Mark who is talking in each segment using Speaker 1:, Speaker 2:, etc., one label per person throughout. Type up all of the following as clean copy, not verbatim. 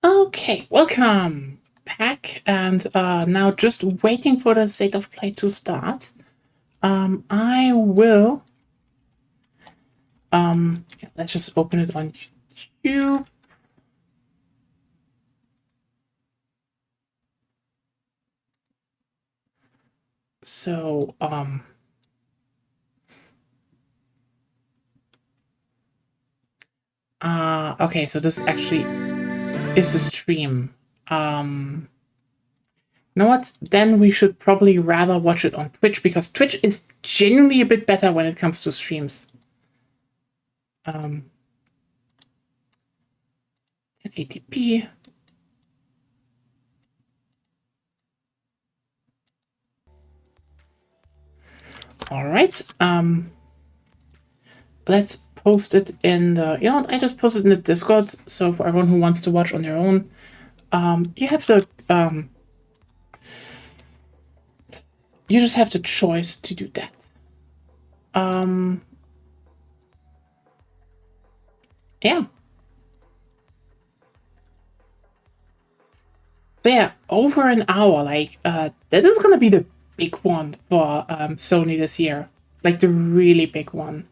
Speaker 1: Okay, welcome back, and now just waiting for the state of play to start. I will. Let's just open it on YouTube. So, okay, so this actually is the stream. You know what? Then we should probably rather watch it on Twitch, because Twitch is genuinely a bit better when it comes to streams. 1080p. All right. Let's post it in the, I just posted in the Discord. So for everyone who wants to watch on their own, you have to, you just have the choice to do that. Yeah. So yeah, over an hour, that is gonna be the big one for Sony this year. Like the really big one.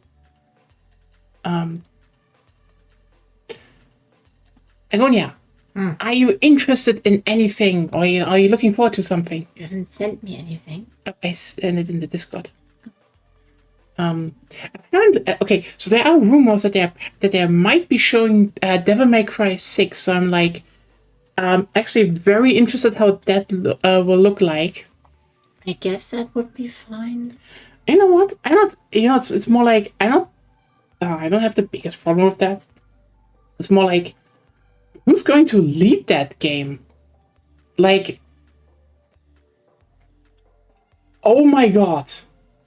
Speaker 1: Agonia, are you interested in anything, or are you looking forward to something?
Speaker 2: You haven't sent me anything.
Speaker 1: I sent it in the Discord. Apparently, okay, so there are rumors that they might be showing Devil May Cry 6. So I'm like, actually very interested how that will look like.
Speaker 2: I guess that would be fine.
Speaker 1: You know what? I'm not. It's more like I don't have the biggest problem with that. It's more like, who's going to lead that game? Like, oh my god.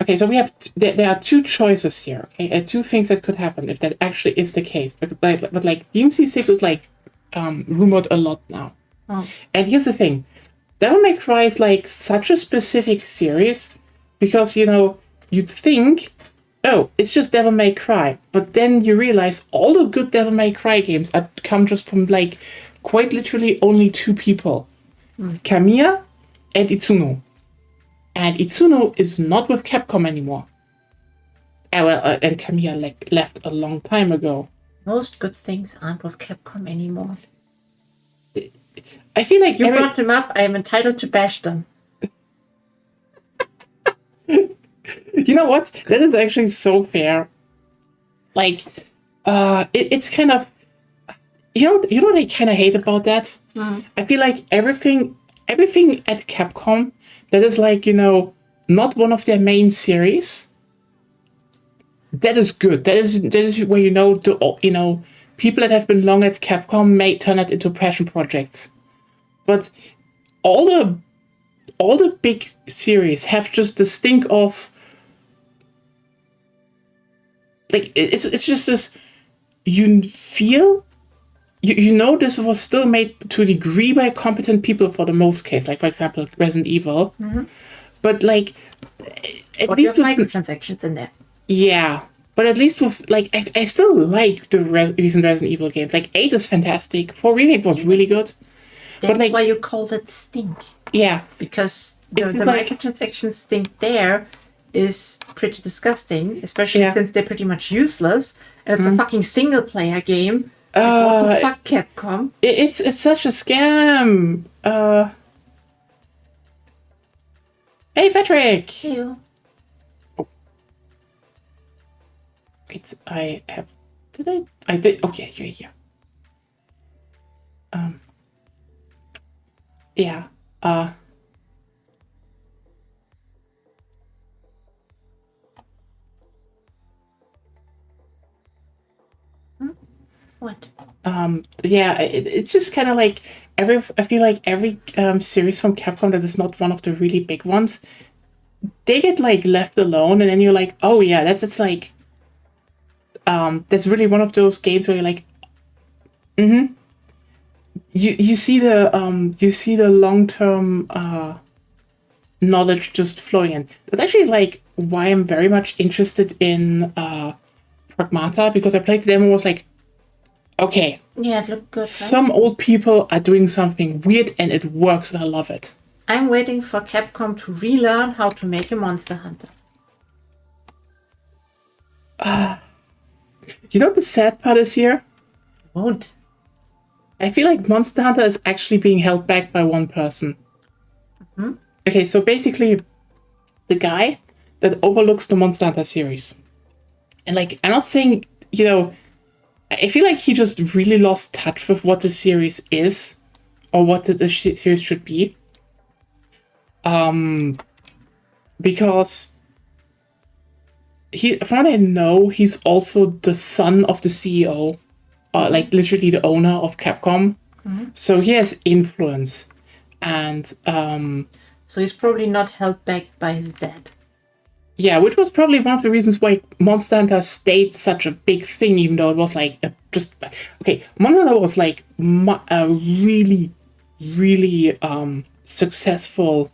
Speaker 1: Okay, so we have there are two choices here. Okay, two things that could happen if that actually is the case. But DMC6 is like rumored a lot now.
Speaker 2: Oh.
Speaker 1: And here's the thing: Devil May Cry is like such a specific series, because you'd think, oh, it's just Devil May Cry, but then you realize all the good Devil May Cry games come just from like quite literally only two people, Kamiya and Itsuno. And Itsuno is not with Capcom anymore. And Kamiya left a long time ago.
Speaker 2: Most good things aren't with Capcom anymore.
Speaker 1: I feel like
Speaker 2: you brought them up. I am entitled to bash them.
Speaker 1: You know what? That is actually so fair. Like, it's kind of, you know what I kind of hate about that? I feel like everything at Capcom that is like, not one of their main series, that is good. That is where people that have been long at Capcom may turn it into passion projects. But all the big series have just the stink of, like, it's just this, you feel, this was still made to a degree by competent people for the most case, like for example Resident Evil. But like, at least
Speaker 2: with microtransactions in there.
Speaker 1: Yeah, but at least with like, I still like the recent Resident Evil games. Like 8 is fantastic. 4 Remake was really good.
Speaker 2: That's why you call it stink.
Speaker 1: Yeah,
Speaker 2: because the microtransaction stink there is pretty disgusting, especially since they're pretty much useless, and it's a fucking single player game. What the fuck, Capcom?
Speaker 1: It's such a scam. Hey, Patrick.
Speaker 2: Hey.
Speaker 1: Oh. I did. Okay, you're here. Yeah.
Speaker 2: What?
Speaker 1: Yeah, it's just kind of like I feel like every series from Capcom that is not one of the really big ones, they get like left alone, and then you're like, oh yeah, that's like, that's really one of those games where you're like, you see the long-term knowledge just flowing in. That's actually like why I'm very much interested in Pragmata, because I played the demo and was like, okay.
Speaker 2: Yeah, it looked good.
Speaker 1: Some old people are doing something weird and it works and I love it.
Speaker 2: I'm waiting for Capcom to relearn how to make a Monster Hunter.
Speaker 1: You know what the sad part is here?
Speaker 2: Won't.
Speaker 1: I feel like Monster Hunter is actually being held back by one person.
Speaker 2: Mm-hmm.
Speaker 1: Okay, so basically, the guy that overlooks the Monster Hunter series. And like, I'm not saying, you know, I feel like he just really lost touch with what the series is or what the series should be. Because from what I know, he's also the son of the CEO, like literally the owner of Capcom. Mm-hmm. So he has influence, and
Speaker 2: so he's probably not held back by his dad.
Speaker 1: Yeah, which was probably one of the reasons why Monster Hunter stayed such a big thing, even though it was like Monster Hunter was like a really, really successful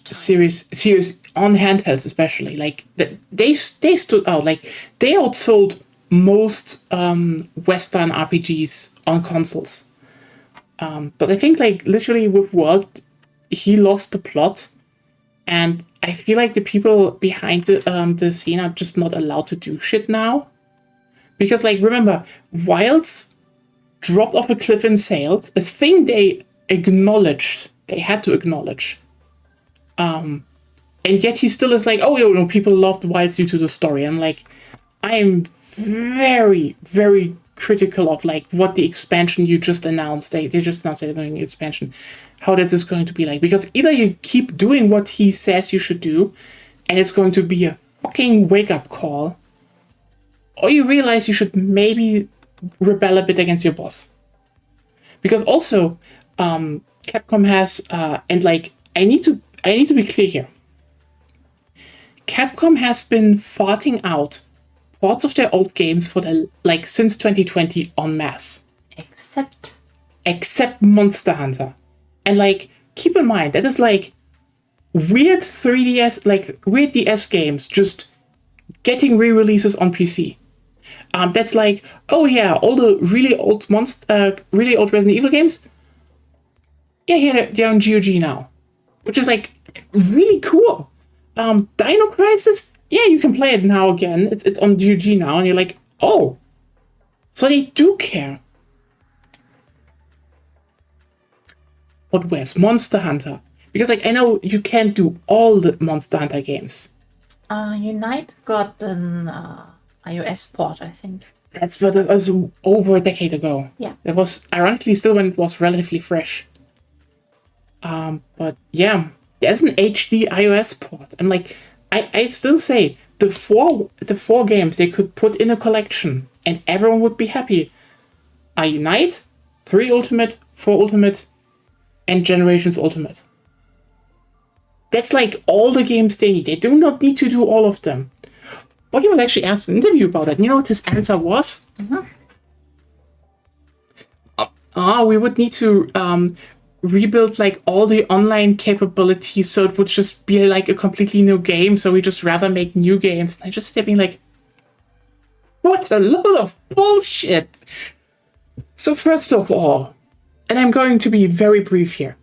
Speaker 1: series on handhelds, especially. Like they stood out. Like they outsold most Western RPGs on consoles. But I think like literally with World, he lost the plot, and I feel like the people behind the scene are just not allowed to do shit now. Because, like, remember, Wilds dropped off a cliff in sales, a thing they acknowledged, they had to acknowledge. And yet he still is like, oh, you know, people loved Wilds due to the story. I'm like, I am very, very critical of, like, what the expansion you just announced, they just announced they're doing an expansion, how that is going to be like. Because either you keep doing what he says you should do, and it's going to be a fucking wake-up call, or you realize you should maybe rebel a bit against your boss. Because also, Capcom has, and like, I need to be clear here. Capcom has been farting out ports of their old games for since 2020 en masse. Except Monster Hunter. And like, keep in mind, that is like weird 3DS, like weird DS games just getting re-releases on PC. That's like, oh yeah, all the really old really old Resident Evil games. Yeah, they're on GOG now, which is like really cool. Dino Crisis, yeah, you can play it now again. It's on GOG now, and you're like, oh, so they do care. But where's Monster Hunter? Because like I know you can't do all the Monster Hunter games.
Speaker 2: Unite got an iOS port, I think.
Speaker 1: That was over a decade ago.
Speaker 2: Yeah.
Speaker 1: It was ironically still when it was relatively fresh. But yeah, there's an HD iOS port. And like I still say the four games they could put in a collection and everyone would be happy are Unite, 3 Ultimate, 4 Ultimate, and Generations Ultimate. That's like all the games they need. They do not need to do all of them. But he was actually asked in an interview about it. You know what his answer was?
Speaker 2: Mm-hmm.
Speaker 1: We would need to rebuild like all the online capabilities, so it would just be like a completely new game. So we just rather make new games. And I just sit being like, what a load of bullshit. So first of all, and I'm going to be very brief here,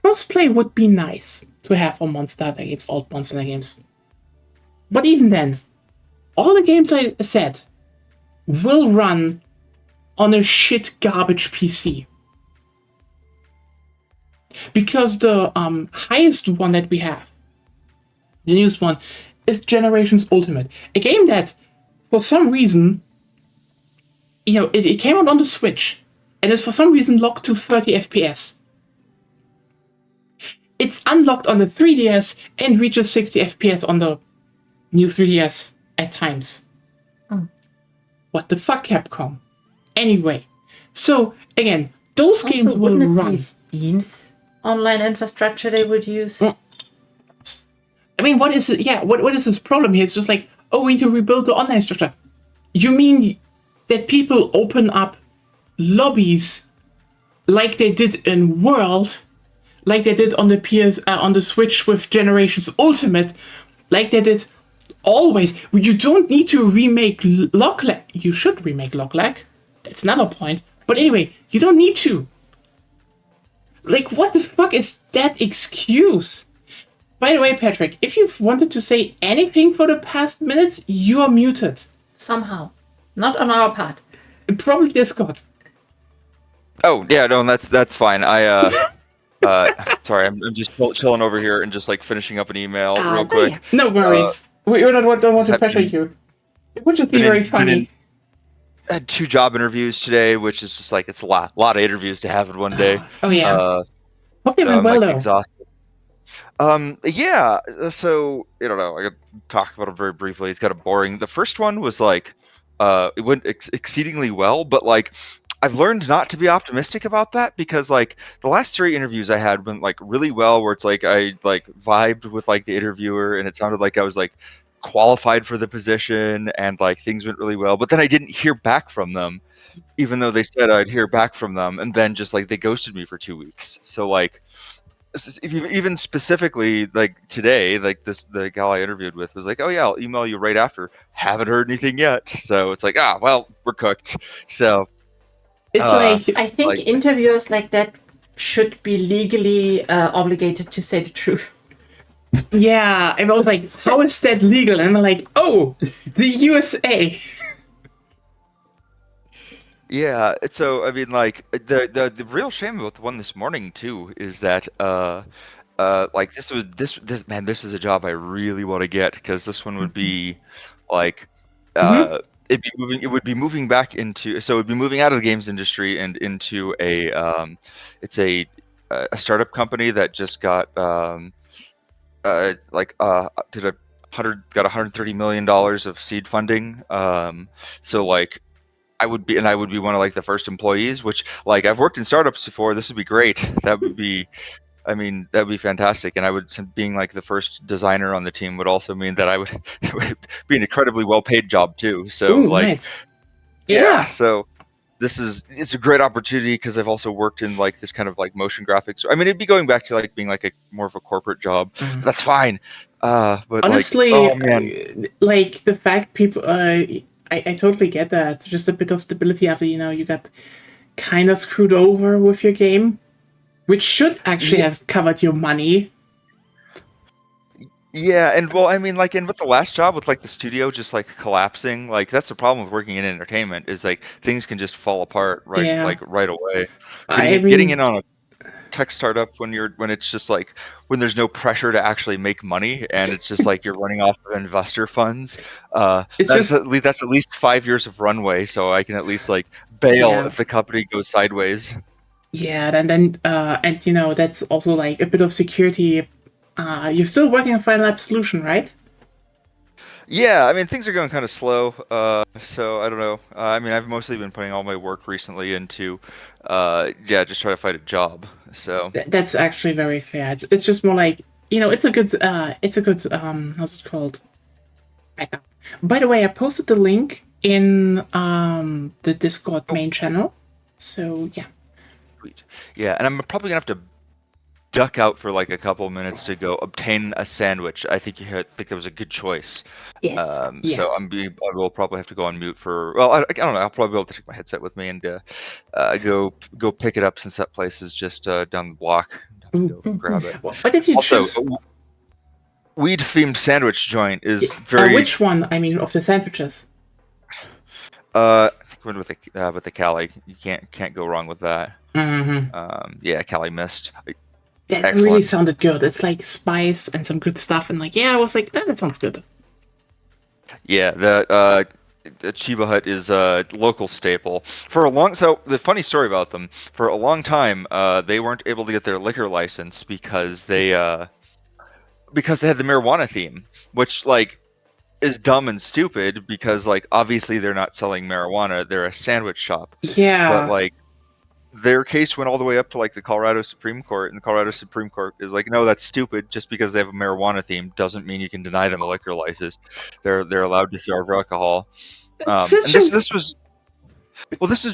Speaker 1: crossplay would be nice to have on Monster Hunter games, old Monster Hunter games. But even then, all the games I said will run on a shit garbage PC. Because the highest one that we have, the newest one, is Generations Ultimate. A game that, for some reason, you know, it came out on the Switch and is for some reason locked to 30 FPS. It's unlocked on the 3DS and reaches 60 FPS on the new 3DS at times. What the fuck, Capcom? Anyway, so again, those also, games will run.
Speaker 2: Steam's online infrastructure they would use.
Speaker 1: I mean, what is it? Yeah, what is this problem here? It's just like, oh, we need to rebuild the online structure. You mean that people open up lobbies like they did in World, like they did on the on the Switch with Generations Ultimate, like they did always. You don't need to remake Loglag. You should remake Loglag. That's another point. But anyway, you don't need to. Like, what the fuck is that excuse? By the way, Patrick, if you've wanted to say anything for the past minutes, you are muted.
Speaker 2: Somehow. Not on our part.
Speaker 1: Probably Discord.
Speaker 3: Oh, yeah, no, that's fine. Sorry, I'm just chilling over here and just like finishing up an email real quick.
Speaker 1: Yeah. No worries. We don't want to pressure you. It would just be very funny.
Speaker 3: I had 2 job interviews today, which is just like, it's a lot of interviews to have in one day.
Speaker 1: Oh yeah. Hope you went
Speaker 3: I'm
Speaker 1: well
Speaker 3: like
Speaker 1: though.
Speaker 3: exhausted. Yeah, so I don't know. I could talk about it very briefly. It's kind of boring. The first one was like, it went exceedingly well, but like, I've learned not to be optimistic about that because like the last 3 interviews I had went like really well, where it's like I like vibed with like the interviewer and it sounded like I was like qualified for the position and like things went really well, but then I didn't hear back from them, even though they said I'd hear back from them, and then just like they ghosted me for 2 weeks. So like, even specifically like today, like the gal I interviewed with was like, oh yeah, I'll email you right after. Haven't heard anything yet. So it's like, well, we're cooked. So
Speaker 1: it's like,
Speaker 2: I think like, interviewers like that should be legally obligated to say the truth.
Speaker 1: Yeah, I was like, how is that legal? And I'm like, oh, the USA.
Speaker 3: Yeah, so I mean, like the real shame about the one this morning too is that like this is a job I really want to get, because this one would be like it would be moving back into, so it'd be moving out of the games industry and into it's a startup company that just got did got $130 million of seed funding. So like I would be one of like the first employees, which like I've worked in startups before. This would be great. That would be, I mean, that would be fantastic. And being like the first designer on the team would also mean that it would be an incredibly well paid job too. So
Speaker 1: ooh,
Speaker 3: like,
Speaker 1: nice.
Speaker 3: Yeah. So it's a great opportunity because I've also worked in like this kind of like motion graphics. I mean, it'd be going back to like being like a more of a corporate job. But that's fine. But
Speaker 1: honestly,
Speaker 3: like, oh man,
Speaker 1: like the fact people, I totally get that. Just a bit of stability after you got kind of screwed over with your game, which should actually have covered your money.
Speaker 3: Yeah, and well, I mean, like, and with the last job, with like the studio just like collapsing, like that's the problem with working in entertainment, is like things can just fall apart like right away. Getting in on a tech startup when it's just like when there's no pressure to actually make money and it's just like you're running off of investor funds. That's at least 5 years of runway, so I can at least like bail if the company goes sideways.
Speaker 1: Yeah, and that's also like a bit of security. You're still working on Final App Solution, right?
Speaker 3: Yeah, I mean, things are going kind of slow, so I don't know. I mean, I've mostly been putting all my work recently into, just try to find a job. So
Speaker 1: that's actually very fair. It's just more like, it's a good, how's it called? Backup. By the way, I posted the link in the Discord main channel. So yeah.
Speaker 3: Sweet. Yeah, and I'm probably gonna have to duck out for like a couple minutes to go obtain a sandwich. I think that was a good choice.
Speaker 1: Yes.
Speaker 3: So I will probably have to go on mute for. Well, I don't know. I'll probably be able to take my headset with me and go pick it up, since that place is just down the block. Go grab it.
Speaker 1: Well, what did you choose?
Speaker 3: Weed themed sandwich joint is very.
Speaker 1: Which one? I mean, of the sandwiches.
Speaker 3: I think with the Cali, you can't go wrong with that. Yeah, Cali Mist.
Speaker 1: That excellent. Really sounded good. It's like spice and some good stuff, and like, I was like, that sounds good.
Speaker 3: Yeah, the Chiba Hut is a local staple. So the funny story about them, for a long time, they weren't able to get their liquor license because they had the marijuana theme, which like is dumb and stupid because like obviously they're not selling marijuana, they're a sandwich shop.
Speaker 1: Yeah.
Speaker 3: But like, their case went all the way up to like the Colorado Supreme Court, and the Colorado Supreme Court is like, no, that's stupid. Just because they have a marijuana theme doesn't mean you can deny them a liquor license. They're allowed to serve alcohol. And this was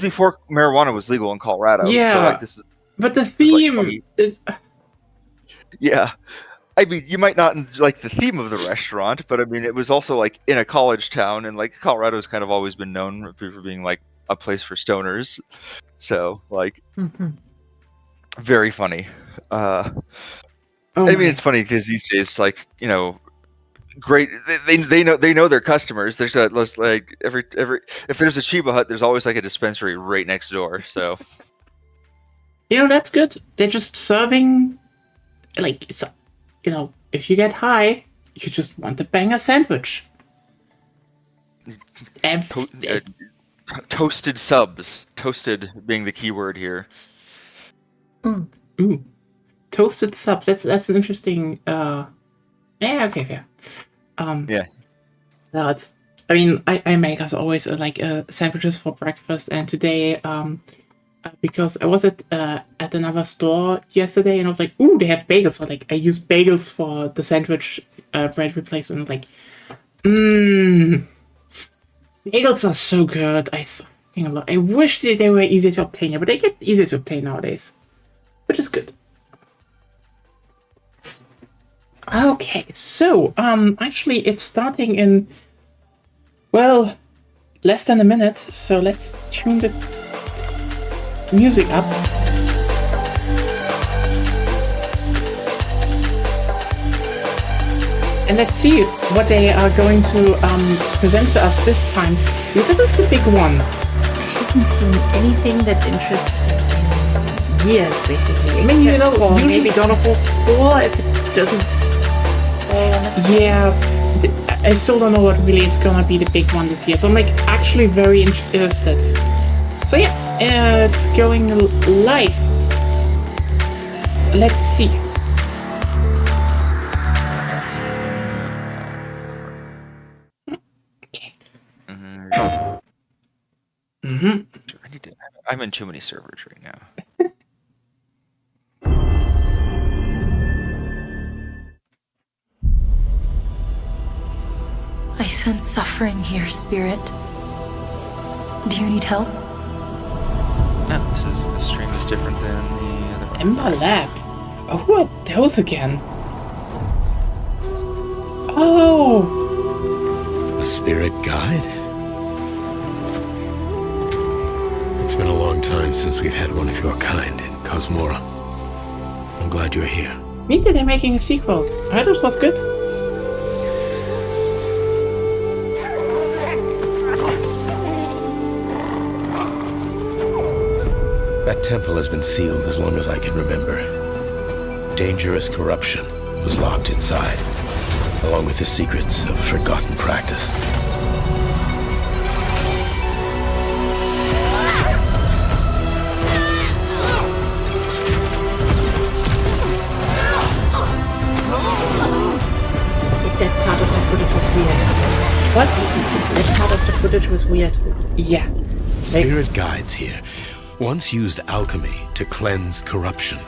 Speaker 3: before marijuana was legal in Colorado.
Speaker 1: Yeah,
Speaker 3: so like this is.
Speaker 1: But the theme.
Speaker 3: Yeah. I mean, you might not like the theme of the restaurant, but I mean, it was also like in a college town, and like Colorado's kind of always been known for being like a place for stoners. So like, very funny. I mean, it's funny because these days, like, you know, great. They know their customers. There's like every if there's a Chiba Hut, there's always like a dispensary right next door. So
Speaker 1: You know, that's good. They're just serving, like, it's, you know, if you get high, you just want to bang a sandwich.
Speaker 3: toasted subs. Toasted being the key word here.
Speaker 1: Ooh, toasted subs. That's an interesting. Yeah. Okay. Fair.
Speaker 3: Yeah.
Speaker 1: That. I mean, I make us always sandwiches for breakfast, and today because I was at another store yesterday, and I was like, ooh, they have bagels. So like I used bagels for the sandwich bread replacement. Like, bagels are so good. I wish they were easier to obtain, yeah, but they get easier to obtain nowadays, which is good. Okay, so actually it's starting in, well, less than a minute, so let's tune the music up. And let's see what they are going to present to us this time. This is the big one.
Speaker 2: I haven't seen anything that interests me in years, basically.
Speaker 1: I mean, you know,
Speaker 2: or maybe God of War 4 if it doesn't.
Speaker 1: Yeah, I still don't know what really is gonna be the big one this year, so I'm like actually very interested. So yeah, it's going live. Let's see. Okay.
Speaker 3: I'm in too many servers right now.
Speaker 4: I sense suffering here, Spirit. Do you need help?
Speaker 3: No, this stream is different than the other one.
Speaker 1: Ember Lab. Oh, who are those again? Oh!
Speaker 5: A spirit guide? It's been a long time since we've had one of your kind in Cosmora. I'm glad you're here.
Speaker 1: Neat that they're making a sequel. I heard it was good.
Speaker 5: That temple has been sealed as long as I can remember. Dangerous corruption was locked inside, along with the secrets of forgotten practice.
Speaker 2: That part of the footage was weird.
Speaker 1: What?
Speaker 2: That part of the footage was weird.
Speaker 1: Yeah.
Speaker 5: Spirit guides here once used alchemy to cleanse corruption.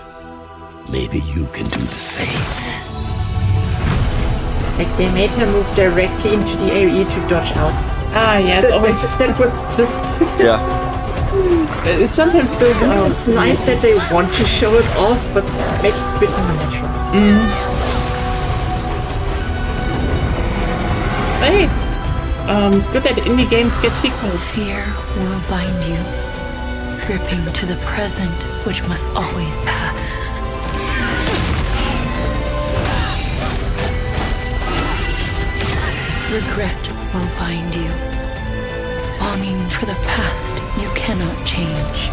Speaker 5: Maybe you can do the same.
Speaker 2: Like they made her move directly into the AoE to dodge out.
Speaker 1: Ah, yeah, it always that was just.
Speaker 3: Yeah.
Speaker 1: It's sometimes those.
Speaker 2: It's nice that they want to show it off, but make it a bit more natural.
Speaker 1: Hey, good that indie games get sequels.
Speaker 4: Fear will bind you, gripping to the present, which must always pass. Regret will bind you, longing for the past you cannot change.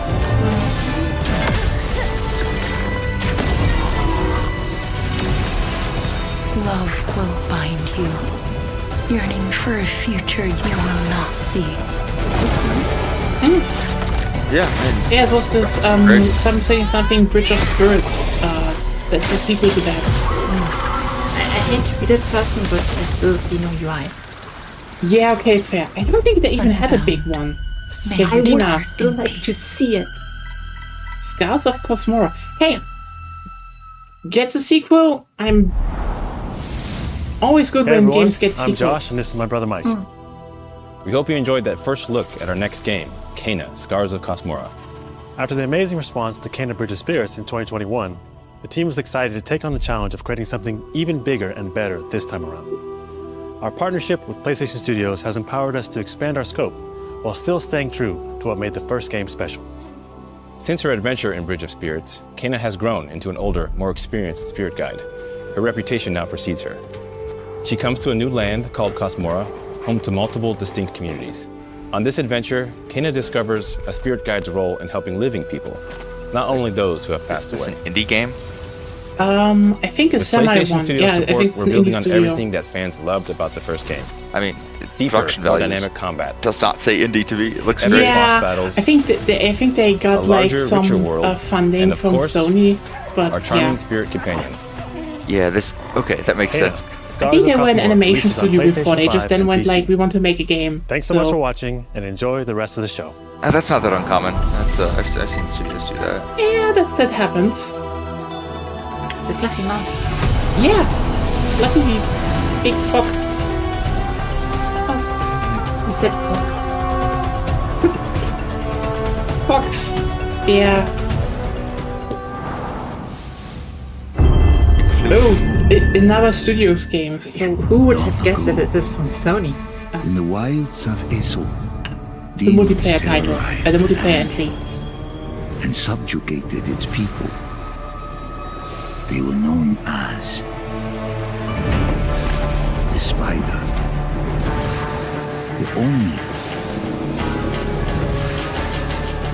Speaker 4: Love will bind you, yearning for a future you will not see.
Speaker 3: Yeah, and
Speaker 1: Yeah, it was this something Bridge of Spirits. That's the sequel to that.
Speaker 2: I hate to be that person, but I still see no UI.
Speaker 1: Yeah, okay, fair. I don't think they even had a big one.
Speaker 2: I would
Speaker 1: Lina,
Speaker 2: still like to see it.
Speaker 1: Scars of Cosmora. Hey, gets a sequel. I'm always good
Speaker 6: Hey
Speaker 1: when
Speaker 6: everyone,
Speaker 1: games get
Speaker 6: I'm
Speaker 1: sequels.
Speaker 6: Josh, and this is my brother Mike. We hope you enjoyed that first look at our next game, Kena, Scars of Cosmora.
Speaker 7: After the amazing response to Kena Bridge of Spirits in 2021, the team was excited to take on the challenge of creating something even bigger and better this time around. Our partnership with PlayStation Studios has empowered us to expand our scope while still staying true to what made the first game special.
Speaker 6: Since her adventure in Bridge of Spirits, Kena has grown into an older, more experienced spirit guide. Her reputation now precedes her. She comes to a new land called Cosmora, home to multiple distinct communities. On this adventure, Kena discovers a spirit guide's role in helping living people, not only those who have passed
Speaker 3: Is this
Speaker 6: away.
Speaker 3: an indie game?
Speaker 1: I think a
Speaker 6: With
Speaker 1: semi
Speaker 6: PlayStation
Speaker 1: one.
Speaker 6: Studio
Speaker 1: Yeah, I
Speaker 6: support,
Speaker 1: think it's
Speaker 6: we're
Speaker 1: an
Speaker 6: building
Speaker 1: indie
Speaker 6: on
Speaker 1: studio.
Speaker 6: everything that fans loved about the first game.
Speaker 3: I mean,
Speaker 6: Deeper,
Speaker 3: production
Speaker 6: more
Speaker 3: value
Speaker 6: dynamic combat.
Speaker 3: does not say indie to me. It looks
Speaker 6: Better
Speaker 3: great.
Speaker 1: Yeah,
Speaker 6: boss battles,
Speaker 1: I think they
Speaker 6: a
Speaker 1: got like
Speaker 6: larger, richer
Speaker 1: some
Speaker 6: world,
Speaker 1: funding
Speaker 6: and of
Speaker 1: from
Speaker 6: course,
Speaker 1: Sony, but
Speaker 6: our charming
Speaker 1: yeah.
Speaker 6: spirit companions.
Speaker 3: Yeah, okay, that makes sense.
Speaker 1: I think they were an animation studio before. They just then went like, we want to make a game.
Speaker 7: Thanks so much for watching, and enjoy the rest of the show.
Speaker 3: That's not that uncommon. That's I've seen studios do that.
Speaker 1: Yeah, that happens.
Speaker 2: The fluffy mouth.
Speaker 1: Yeah, fluffy big fox.
Speaker 2: You said
Speaker 1: Fox. Yeah. Oh, another Studios game. So
Speaker 2: who would have guessed that it is from Sony?
Speaker 8: In the wilds of Eso,
Speaker 1: the multiplayer title, the multiplayer entry.
Speaker 8: And subjugated its people. They were known as the Spider, the Oni,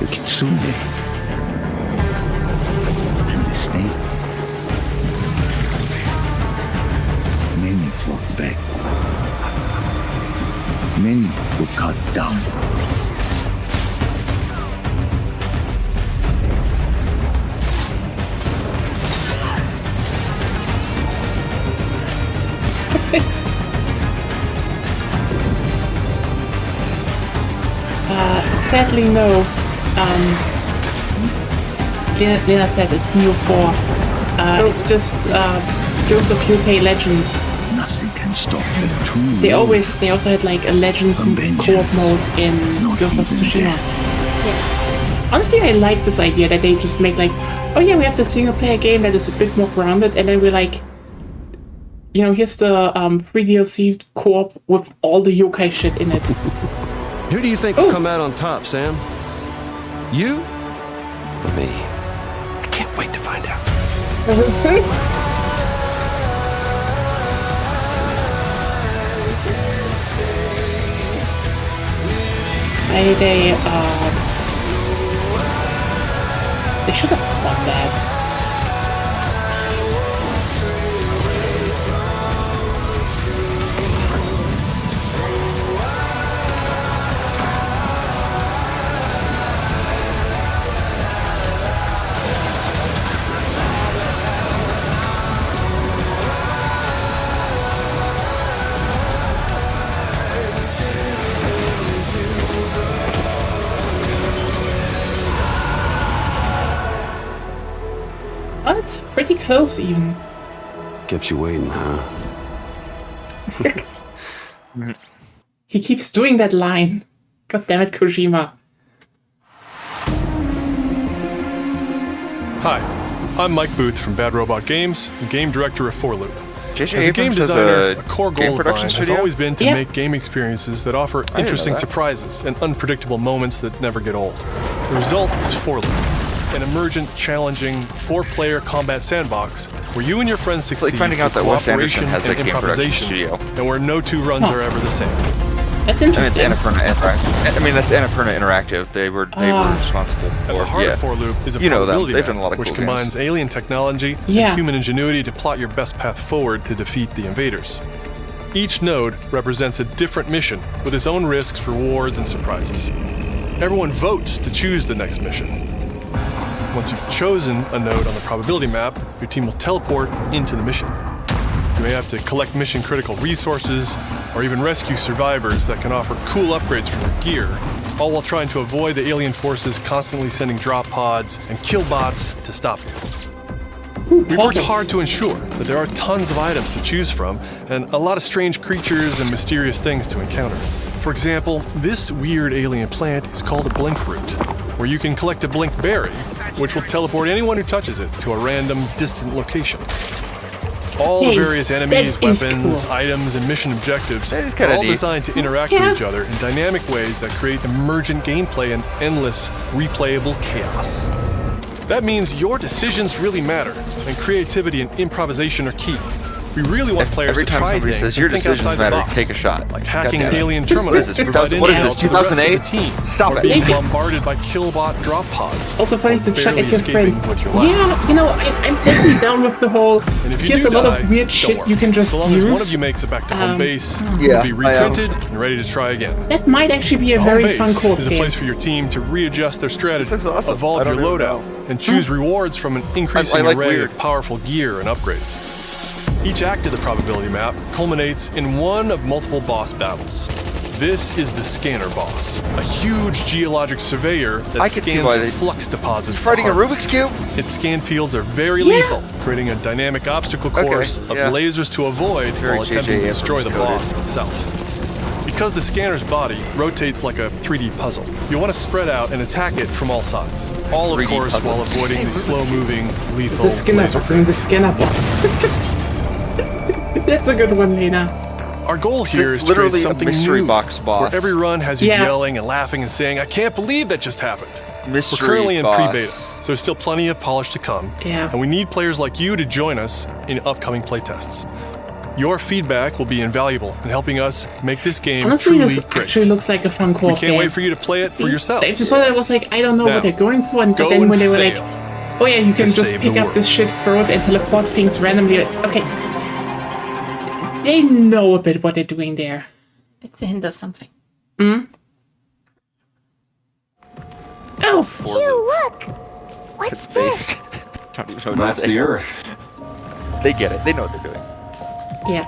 Speaker 8: the Kitsune, and the Snake. Many fought back. Many were cut down.
Speaker 1: Sadly, no. Lena said it's Neo 4. It's just Ghost of UK Legends.
Speaker 8: Nothing can stop the true.
Speaker 1: They also had like a Legends co-op mode in Ghost of Tsushima. Yeah. Honestly, I like this idea that they just make like, oh yeah, we have the single player game that is a bit more grounded, and then we're like, you know, here's the free DLC co-op with all the yokai shit in it.
Speaker 9: Who do you think will come out on top, Sam? You? Or me? I can't wait to find out.
Speaker 1: They should have done that. Oh, it's pretty close even.
Speaker 9: Kept you waiting, huh?
Speaker 1: He keeps doing that line. God damn it, Kojima.
Speaker 10: Hi, I'm Mike Booth from Bad Robot Games, and game director of 4Loop.
Speaker 3: J.J.
Speaker 10: As a game
Speaker 3: Abrams has
Speaker 10: designer,
Speaker 3: a
Speaker 10: a core
Speaker 3: game
Speaker 10: goal of
Speaker 3: production
Speaker 10: mine has
Speaker 3: studio?
Speaker 10: always been to
Speaker 1: Yeah.
Speaker 10: make game experiences that offer
Speaker 3: know
Speaker 10: interesting
Speaker 3: that.
Speaker 10: surprises and unpredictable moments that never get old. The result is 4Loop, an emergent, challenging, 4-player combat sandbox where you and your friends
Speaker 3: like
Speaker 10: succeed
Speaker 3: finding out
Speaker 10: with
Speaker 3: that Wes
Speaker 10: cooperation
Speaker 3: Anderson has a
Speaker 10: and
Speaker 3: game production
Speaker 10: improvisation,
Speaker 3: studio.
Speaker 10: and where no two runs are ever the same.
Speaker 1: That's
Speaker 3: I mean, it's
Speaker 1: interesting.
Speaker 3: Annapurna Interactive. I mean, that's Annapurna Interactive. They were responsible
Speaker 10: At the
Speaker 3: for
Speaker 10: heart
Speaker 3: yeah.
Speaker 10: of 4Loop is a
Speaker 3: You know them.
Speaker 10: probability
Speaker 3: They've
Speaker 10: map,
Speaker 3: done a lot of
Speaker 10: which
Speaker 3: cool
Speaker 10: combines
Speaker 3: games.
Speaker 10: alien technology
Speaker 1: Yeah.
Speaker 10: and human ingenuity to plot your best path forward to defeat the invaders. Each node represents a different mission with its own risks, rewards, and surprises. Everyone votes to choose the next mission. Once you've chosen a node on the probability map, your team will teleport into the mission. You may have to collect mission-critical resources, or even rescue survivors that can offer cool upgrades for your gear, all while trying to avoid the alien forces constantly sending drop pods and kill bots to stop you. We've worked hard to ensure that there are tons of items to choose from, and a lot of strange creatures and mysterious things to encounter. For example, this weird alien plant is called a blink root. where you can collect a blink berry, which will teleport anyone who touches it to a random, distant location. All the various enemies, weapons, items, and mission objectives are all designed to interact with each other in dynamic ways that create emergent gameplay and endless, replayable chaos. That means your decisions really matter, and creativity and improvisation are key. We really want players to try things
Speaker 3: says your
Speaker 10: and think
Speaker 3: decisions
Speaker 10: outside the
Speaker 3: matter,
Speaker 10: box,
Speaker 3: take a shot.
Speaker 10: like hacking an alien terminal.
Speaker 3: What is this?
Speaker 10: Provide
Speaker 3: What is
Speaker 10: intel
Speaker 3: this?
Speaker 10: to the rest of the
Speaker 3: 2008?
Speaker 10: team,
Speaker 3: Stop
Speaker 10: or
Speaker 3: it!
Speaker 10: being bombarded by killbot drop pods.
Speaker 1: Also funny to check
Speaker 10: barely
Speaker 1: at your
Speaker 10: escaping
Speaker 1: friends.
Speaker 10: with your life.
Speaker 1: Yeah, you know, I'm totally down with the whole.
Speaker 10: And if you
Speaker 1: Here's
Speaker 10: do
Speaker 1: a lot
Speaker 10: die,
Speaker 1: of weird
Speaker 10: don't
Speaker 1: shit
Speaker 10: worry.
Speaker 1: you can just
Speaker 10: so long
Speaker 1: use.
Speaker 10: as one of you makes it back to home base,
Speaker 3: Yeah,
Speaker 10: you'll be reprinted and ready to try again.
Speaker 1: That might actually be a
Speaker 10: The
Speaker 1: very
Speaker 10: home
Speaker 1: fun
Speaker 10: base
Speaker 1: co-op
Speaker 10: is a
Speaker 1: game.
Speaker 10: place for your team to readjust their strategy,
Speaker 3: This looks awesome.
Speaker 10: evolve
Speaker 3: I
Speaker 10: your
Speaker 3: don't even
Speaker 10: loadout, and choose rewards from an increasing
Speaker 3: like
Speaker 10: array
Speaker 3: weird.
Speaker 10: of powerful gear and upgrades. Each act of the probability map culminates in one of multiple boss battles. This is the Scanner Boss, a huge geologic surveyor that scans the flux deposits.
Speaker 3: Fighting a Rubik's Cube?
Speaker 10: Its scan fields are very lethal, creating a dynamic obstacle course of lasers to avoid while attempting to destroy the boss itself. Because the scanner's body rotates like a 3D puzzle, you want to spread out and attack it from all sides. All, of course, while avoiding the slow-moving, lethal
Speaker 1: The scanner
Speaker 10: laser
Speaker 1: box. I mean, the scanner box. That's a good one, Lena.
Speaker 10: Our goal here is to create something new, where every run has you yelling and laughing and saying, "I can't believe that just happened." We're currently in pre-beta, so there's still plenty of polish to come, and we need players like you to join us in upcoming playtests. Your feedback will be invaluable in helping us make this game
Speaker 1: Honestly,
Speaker 10: truly
Speaker 1: this
Speaker 10: great.
Speaker 1: actually looks like a fun co-op
Speaker 10: We can't
Speaker 1: game.
Speaker 10: wait for you to play it for yourself.
Speaker 1: Before I was like, I don't know
Speaker 10: Now,
Speaker 1: what they're going for, and
Speaker 10: go
Speaker 1: then when
Speaker 10: and
Speaker 1: they were like,
Speaker 10: fail
Speaker 1: oh yeah, you can
Speaker 10: to
Speaker 1: just
Speaker 10: save
Speaker 1: pick
Speaker 10: the
Speaker 1: up this shit, throw it, and teleport things randomly. Okay. They know a bit what they're doing there.
Speaker 2: It's a hint of something.
Speaker 1: Hmm? Oh!
Speaker 11: Hugh, look! What's this?
Speaker 3: Don't even know what to say.
Speaker 12: the Earth.
Speaker 3: They get it. They know what they're doing.
Speaker 1: Yeah.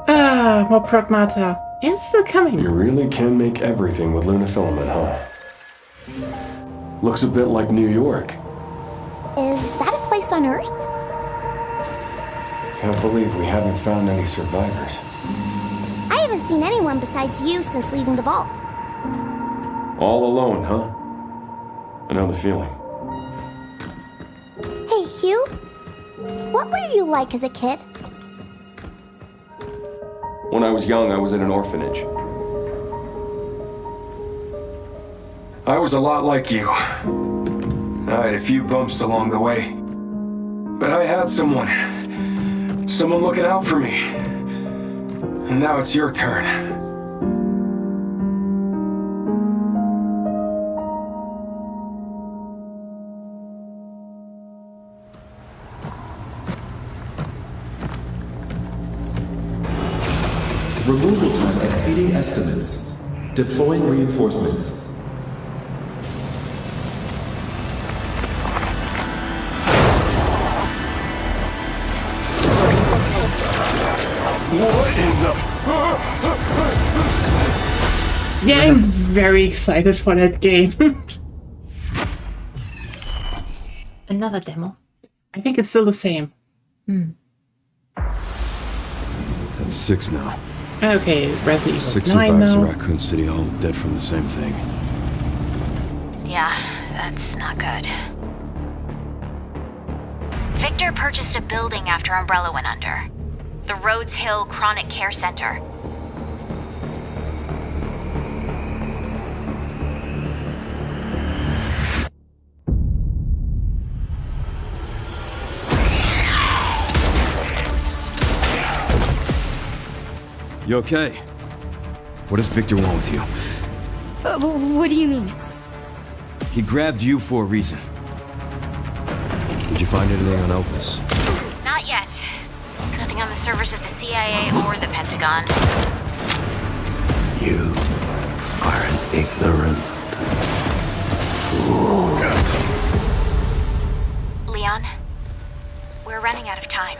Speaker 1: Ah, more pragmata. It's still coming.
Speaker 12: You really can make everything with lunafilament, huh? Looks a bit like New York.
Speaker 11: Is that a place on Earth?
Speaker 12: Can't believe we haven't found any survivors.
Speaker 11: I haven't seen anyone besides you since leaving the vault.
Speaker 12: All alone, huh? I know the feeling.
Speaker 11: Hey, Hugh. What were you like as a kid?
Speaker 12: When I was young, I was in an orphanage. I was a lot like you. I had a few bumps along the way. But I had someone looking out for me. And now it's your turn.
Speaker 13: Removal time exceeding estimates. Deploying reinforcements.
Speaker 12: What in the...
Speaker 1: Yeah, I'm very excited for that game.
Speaker 2: Another demo.
Speaker 1: I think it's still the same.
Speaker 9: That's 6 now.
Speaker 1: Okay, Resident Evil
Speaker 9: 6
Speaker 1: 9
Speaker 9: survivors
Speaker 1: now.
Speaker 9: of Raccoon City, all dead from the same thing.
Speaker 14: Yeah, that's not good. Victor purchased a building after Umbrella went under. The Rhodes Hill Chronic Care Center.
Speaker 9: You okay? What does Victor want with you?
Speaker 15: What do you mean?
Speaker 9: He grabbed you for a reason. Did you find anything on Opus?
Speaker 14: Not yet. Nothing on the servers at the CIA or the Pentagon.
Speaker 5: You are an ignorant fool.
Speaker 14: Leon, we're running out of time.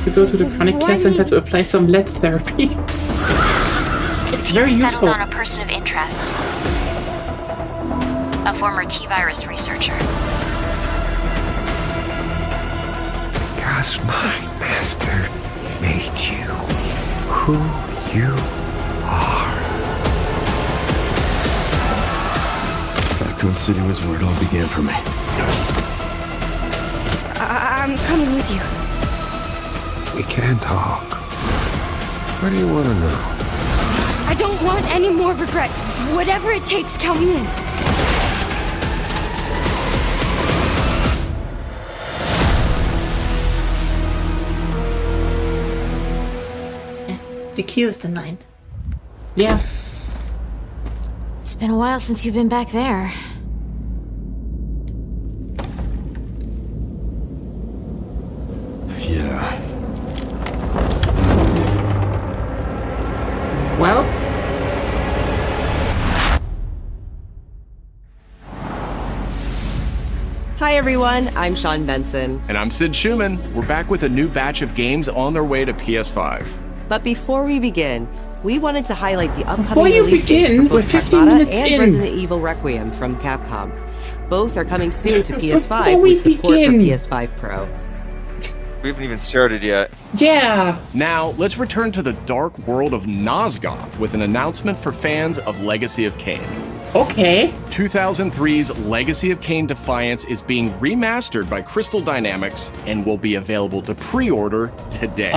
Speaker 1: To go to the chronic care center to apply some lead therapy. It's very useful.
Speaker 14: Settled on a person of interest. A former T-virus researcher.
Speaker 5: Because my master made you who
Speaker 9: You are. Raccoon City was where it all began for me.
Speaker 15: I'm coming with you.
Speaker 9: We can talk. What do you want to know?
Speaker 15: I don't want any more regrets. Whatever it takes, count me in.
Speaker 2: The queue is the 9.
Speaker 1: Yeah.
Speaker 16: It's been a while since you've been back there.
Speaker 9: Yeah.
Speaker 2: Well,
Speaker 17: Hi everyone, I'm Sean Benson.
Speaker 18: And I'm Sid Schumann. We're back with a new batch of games on their way to PS5.
Speaker 17: But before we begin, we wanted to highlight the upcoming release dates for
Speaker 1: we're
Speaker 17: both
Speaker 1: 15
Speaker 17: Pragmata
Speaker 1: minutes
Speaker 17: and
Speaker 1: in.
Speaker 17: Resident Evil Requiem from Capcom. Both are coming soon to PS5
Speaker 1: Before we
Speaker 17: with support
Speaker 1: begin.
Speaker 17: for PS5 Pro.
Speaker 3: We haven't even started yet.
Speaker 1: Yeah.
Speaker 18: Now, let's return to the dark world of Nosgoth with an announcement for fans of Legacy of Kain.
Speaker 1: Okay.
Speaker 18: 2003's Legacy of Kain Defiance is being remastered by Crystal Dynamics and will be available to pre-order today.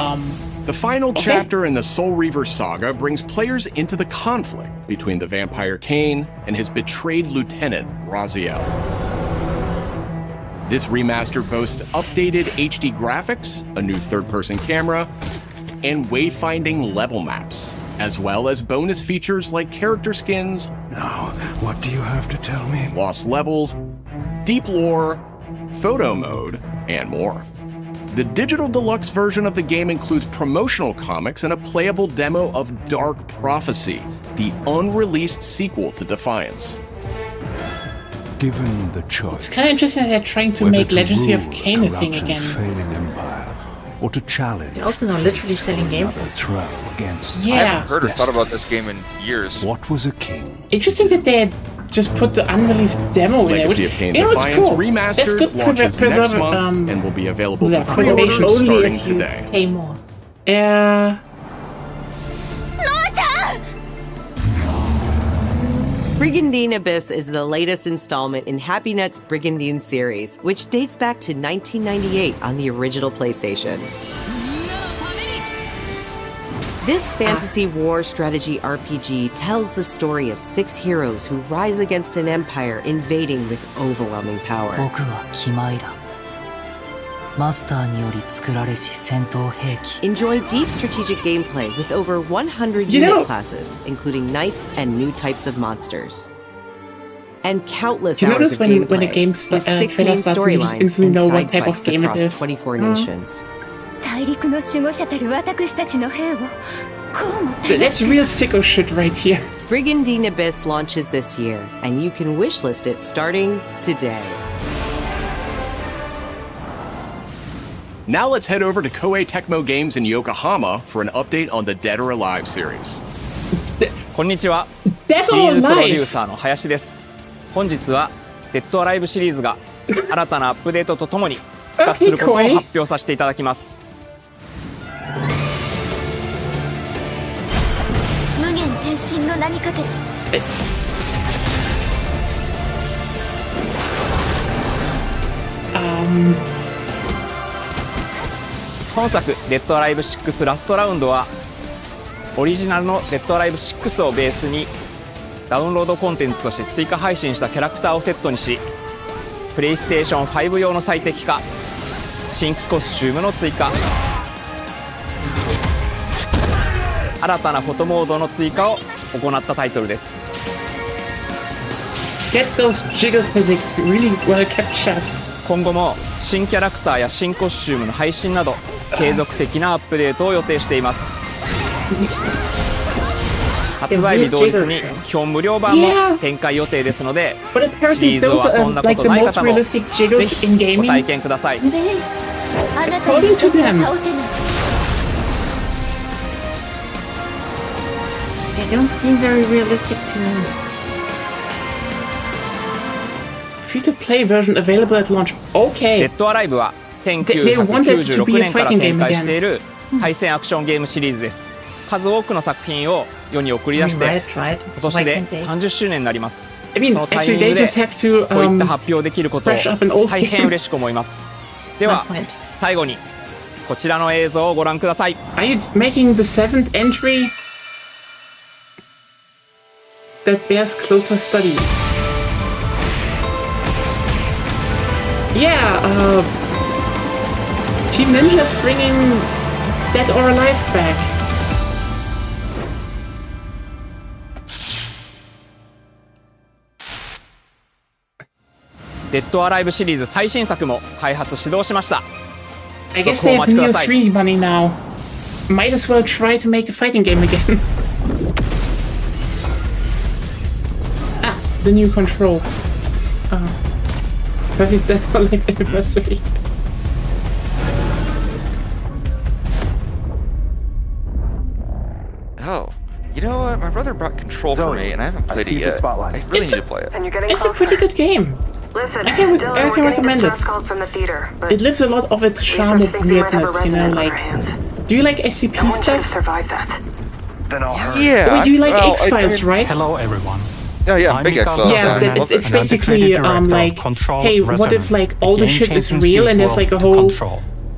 Speaker 18: The final chapter in the Soul Reaver saga brings players into the conflict between the vampire Kain and his betrayed lieutenant, Raziel. This remaster boasts updated HD graphics, a new third-person camera, and wayfinding level maps, as well as bonus features like character skins.
Speaker 9: Now, what do you have to tell me?
Speaker 18: Lost levels, deep lore, photo mode, and more. The digital deluxe version of the game includes promotional comics and a playable demo of Dark Prophecy, the unreleased sequel to Defiance.
Speaker 8: Given the choice,
Speaker 1: It's kind of interesting that they're trying to
Speaker 8: whether
Speaker 1: make
Speaker 8: to
Speaker 1: Legacy of
Speaker 8: rule
Speaker 1: Kain a
Speaker 8: corrupt
Speaker 1: thing
Speaker 8: and
Speaker 1: again.
Speaker 8: failing empire, or to challenge
Speaker 2: they're also not literally selling game.
Speaker 8: another throw against
Speaker 3: I
Speaker 1: Yeah.
Speaker 3: haven't heard or thought about this game in years.
Speaker 8: what was a king.
Speaker 1: Interesting that they had just put the unreleased demo in there.
Speaker 18: Legacy
Speaker 1: Which,
Speaker 18: of Kain
Speaker 1: you know, it's
Speaker 18: Defiance
Speaker 1: cool. That's
Speaker 18: Remastered
Speaker 1: good
Speaker 18: launches next month and will be available to pre-order
Speaker 1: preservation
Speaker 18: starting
Speaker 1: only if you
Speaker 18: today.
Speaker 1: pay more. Yeah.
Speaker 17: Brigandine Abyss is the latest installment in HappyNet's Brigandine series, which dates back to 1998 on the original PlayStation. This fantasy war strategy RPG tells the story of 6 heroes who rise against an empire invading with overwhelming power.
Speaker 4: 僕はキマイだ。マスターにより作られし戦闘兵器。
Speaker 17: Enjoy deep strategic gameplay with over 100
Speaker 1: You
Speaker 17: unit
Speaker 1: know-
Speaker 17: classes, including knights and new types of monsters. And countless
Speaker 1: Do you
Speaker 17: hours
Speaker 1: notice
Speaker 17: of
Speaker 1: when
Speaker 17: gameplay,
Speaker 1: a game
Speaker 17: with 6
Speaker 1: trailer
Speaker 17: main
Speaker 1: starts and you just
Speaker 17: storylines
Speaker 1: instantly
Speaker 17: and
Speaker 1: know what
Speaker 17: side
Speaker 1: type of
Speaker 17: quests
Speaker 1: game it
Speaker 17: across
Speaker 1: is?
Speaker 17: 24 nations.
Speaker 15: 大陸の守護者たる私たちの兵をこうも大
Speaker 1: That's real sicko shit right here.
Speaker 17: Brigandine Abyss launches this year, and you can wishlist it starting today.
Speaker 18: Now let's head over to Koei Tecmo Games in Yokohama for an update on the Dead or Alive series.
Speaker 19: こんにちは。
Speaker 1: Dead
Speaker 19: シ
Speaker 1: or
Speaker 19: リーズプロデュー
Speaker 1: Alive?
Speaker 19: サーの林です。本日はデッドアライブシリーズが新たなアップデートとともに復活することを発表させていただきます。
Speaker 11: 無限転身の名にかけて
Speaker 19: 本作デッドアライブ6ラストラウンドはオリジナルのデッドアライブ6をベースにダウンロードコンテンツとして追加配信したキャラクターをセットにし、プレイステーション5用の最適化、新規コスチュームの追加、新たなフォトモードの追加を行ったタイトルです。
Speaker 1: Get those jiggle physics really well captured.
Speaker 19: 今後も新キャラクターや新コスチュームの配信など継続的なアップデートを予定しています。発売日同日に基本無料版も展開予定ですので、シリーズを遊んだことない方もぜひご体験ください。
Speaker 11: あなたに私は倒せない
Speaker 2: They don't seem very realistic to me.
Speaker 1: Free-to-play version available at launch.
Speaker 19: デ
Speaker 1: Okay.
Speaker 19: ッドアライブは
Speaker 1: They wanted to
Speaker 19: 1996
Speaker 1: be a
Speaker 19: 年から
Speaker 1: fighting
Speaker 19: 展
Speaker 1: game
Speaker 19: 開してい
Speaker 1: again.
Speaker 19: る対戦アクションゲームシリーズです。数多くの作品を世に送り出して、今年で30周年になります。そのタイミングでこういった発表できることを大変嬉しく思います。では最後にこちらの映像をご覧ください。
Speaker 1: Are you making the 7th entry? That bears closer study. Yeah, Team Ninja's bringing Dead or Alive back.
Speaker 19: デッドアライブシリーズ最新作も開発始動しました。
Speaker 1: I guess they have Neo 3 money now. Might as well try to make a fighting game again. The new control. Perfect Dead or Alive anniversary.
Speaker 3: Oh, you know what? My brother brought Control for me, and I haven't played it yet. I really need to play it.
Speaker 1: It's a pretty good game.
Speaker 20: Listen,
Speaker 1: I can recommend it. It lives a lot of its charm of weirdness, you know, like... Do you like SCP stuff?
Speaker 12: Then I'll hurry.
Speaker 3: Yeah.
Speaker 1: Wait, do you like X-Files, right?
Speaker 21: Hello, everyone.
Speaker 3: Yeah, big X-Files.
Speaker 1: Yeah, it's basically, like, hey, what if, like, all the shit is real and there's, like, a whole...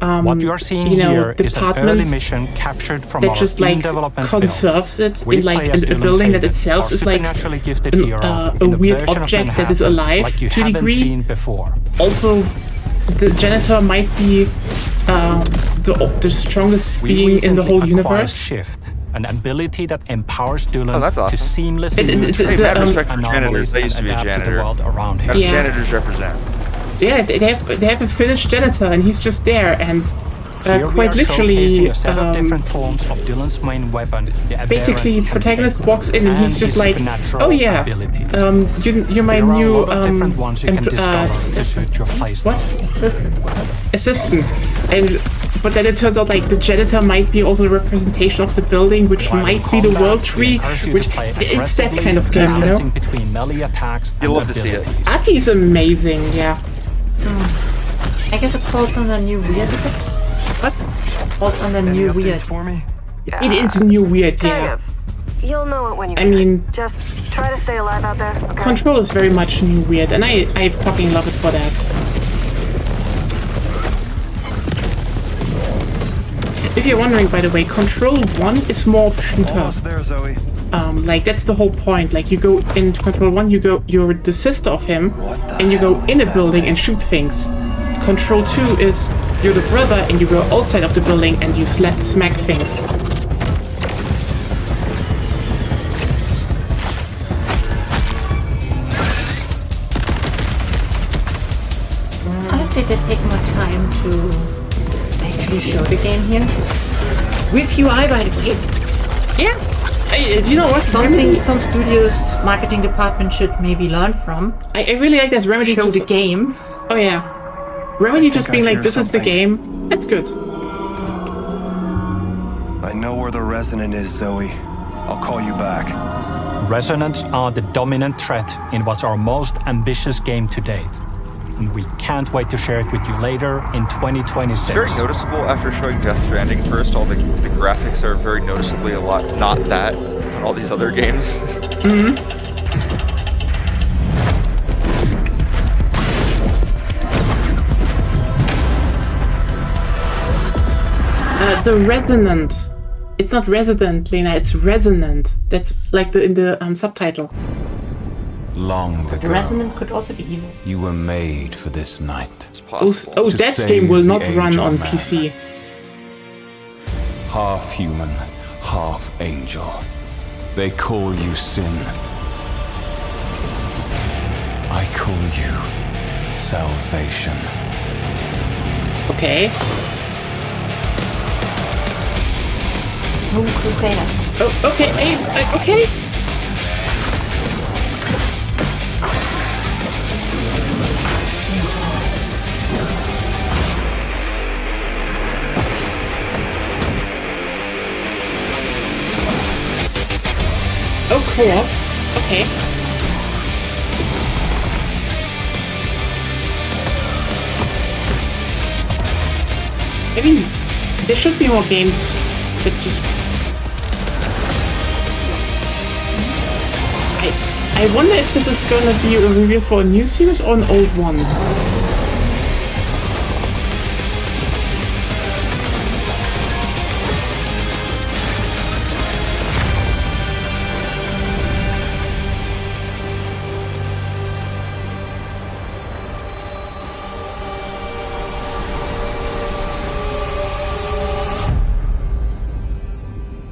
Speaker 21: What you are seeing here is an early mission captured from
Speaker 1: that just like conserves it in like a building that itself is like a weird object that is alive to a degree. Also, the janitor might be the strongest being in the whole universe.
Speaker 21: An ability that empowers Dylan
Speaker 3: awesome.
Speaker 21: to seamlessly
Speaker 3: hey, mad respect for janitors. I used to be a janitor. Janitors represent.
Speaker 1: Yeah, they have a Finnish janitor, and he's just there, and quite literally,
Speaker 21: different forms of Dylan's main weapon.
Speaker 1: Basically, protagonist walks in, and he's just like, "Oh yeah, you're my new assistant." And but then it turns out like the janitor might be also a representation of the building, which might be the World Tree, which it's that kind of game, you know.
Speaker 3: You love to see it.
Speaker 1: Ati is amazing, yeah.
Speaker 2: I guess it falls under New Weird.
Speaker 1: What?
Speaker 2: Falls under New Weird.
Speaker 12: For me?
Speaker 1: It is New Weird, yeah.
Speaker 20: You'll know it when you just try to stay alive out there. Okay?
Speaker 1: Control is very much New Weird, and I fucking love it for that. If you're wondering, by the way, Control 1 is more of a shooter.
Speaker 12: Almost there, Zoe.
Speaker 1: Like that's the whole point. Like you go into Control 1, you're the sister of him, and you go in a building and shoot things. Control 2 is you're the brother and you go outside of the building and you smack things.
Speaker 2: I hope they did take more time to actually show the game here. With UI, by the way.
Speaker 1: Yeah. Do you know what?
Speaker 2: Something some studios' marketing department should maybe learn from.
Speaker 1: I really like this. Remedy
Speaker 2: show the game.
Speaker 1: Oh yeah. Remedy just being like, this is the game. That's good.
Speaker 12: I know where the Resonant is, Zoe. I'll call you back.
Speaker 21: Resonants are the dominant threat in what's our most ambitious game to date. And we can't wait to share it with you later in 2026.
Speaker 3: It's very noticeable after showing Death Stranding first. All the graphics are very noticeably a lot not that on all these other games.
Speaker 1: Mm-hmm. The Resonant. It's not Resident, Lena. It's Resonant. That's like in the subtitle.
Speaker 8: Long ago,
Speaker 2: the Resonant could also be evil.
Speaker 8: You were made for this night.
Speaker 1: Oh, that game will not run on PC.
Speaker 8: Half human, half angel. They call you sin. I call you salvation.
Speaker 1: Okay.
Speaker 2: Moon Crusader.
Speaker 1: Oh, okay. Okay. Oh, cool. Okay. I mean, there should be more games that just I wonder if this is gonna be a review for a new series or an old one.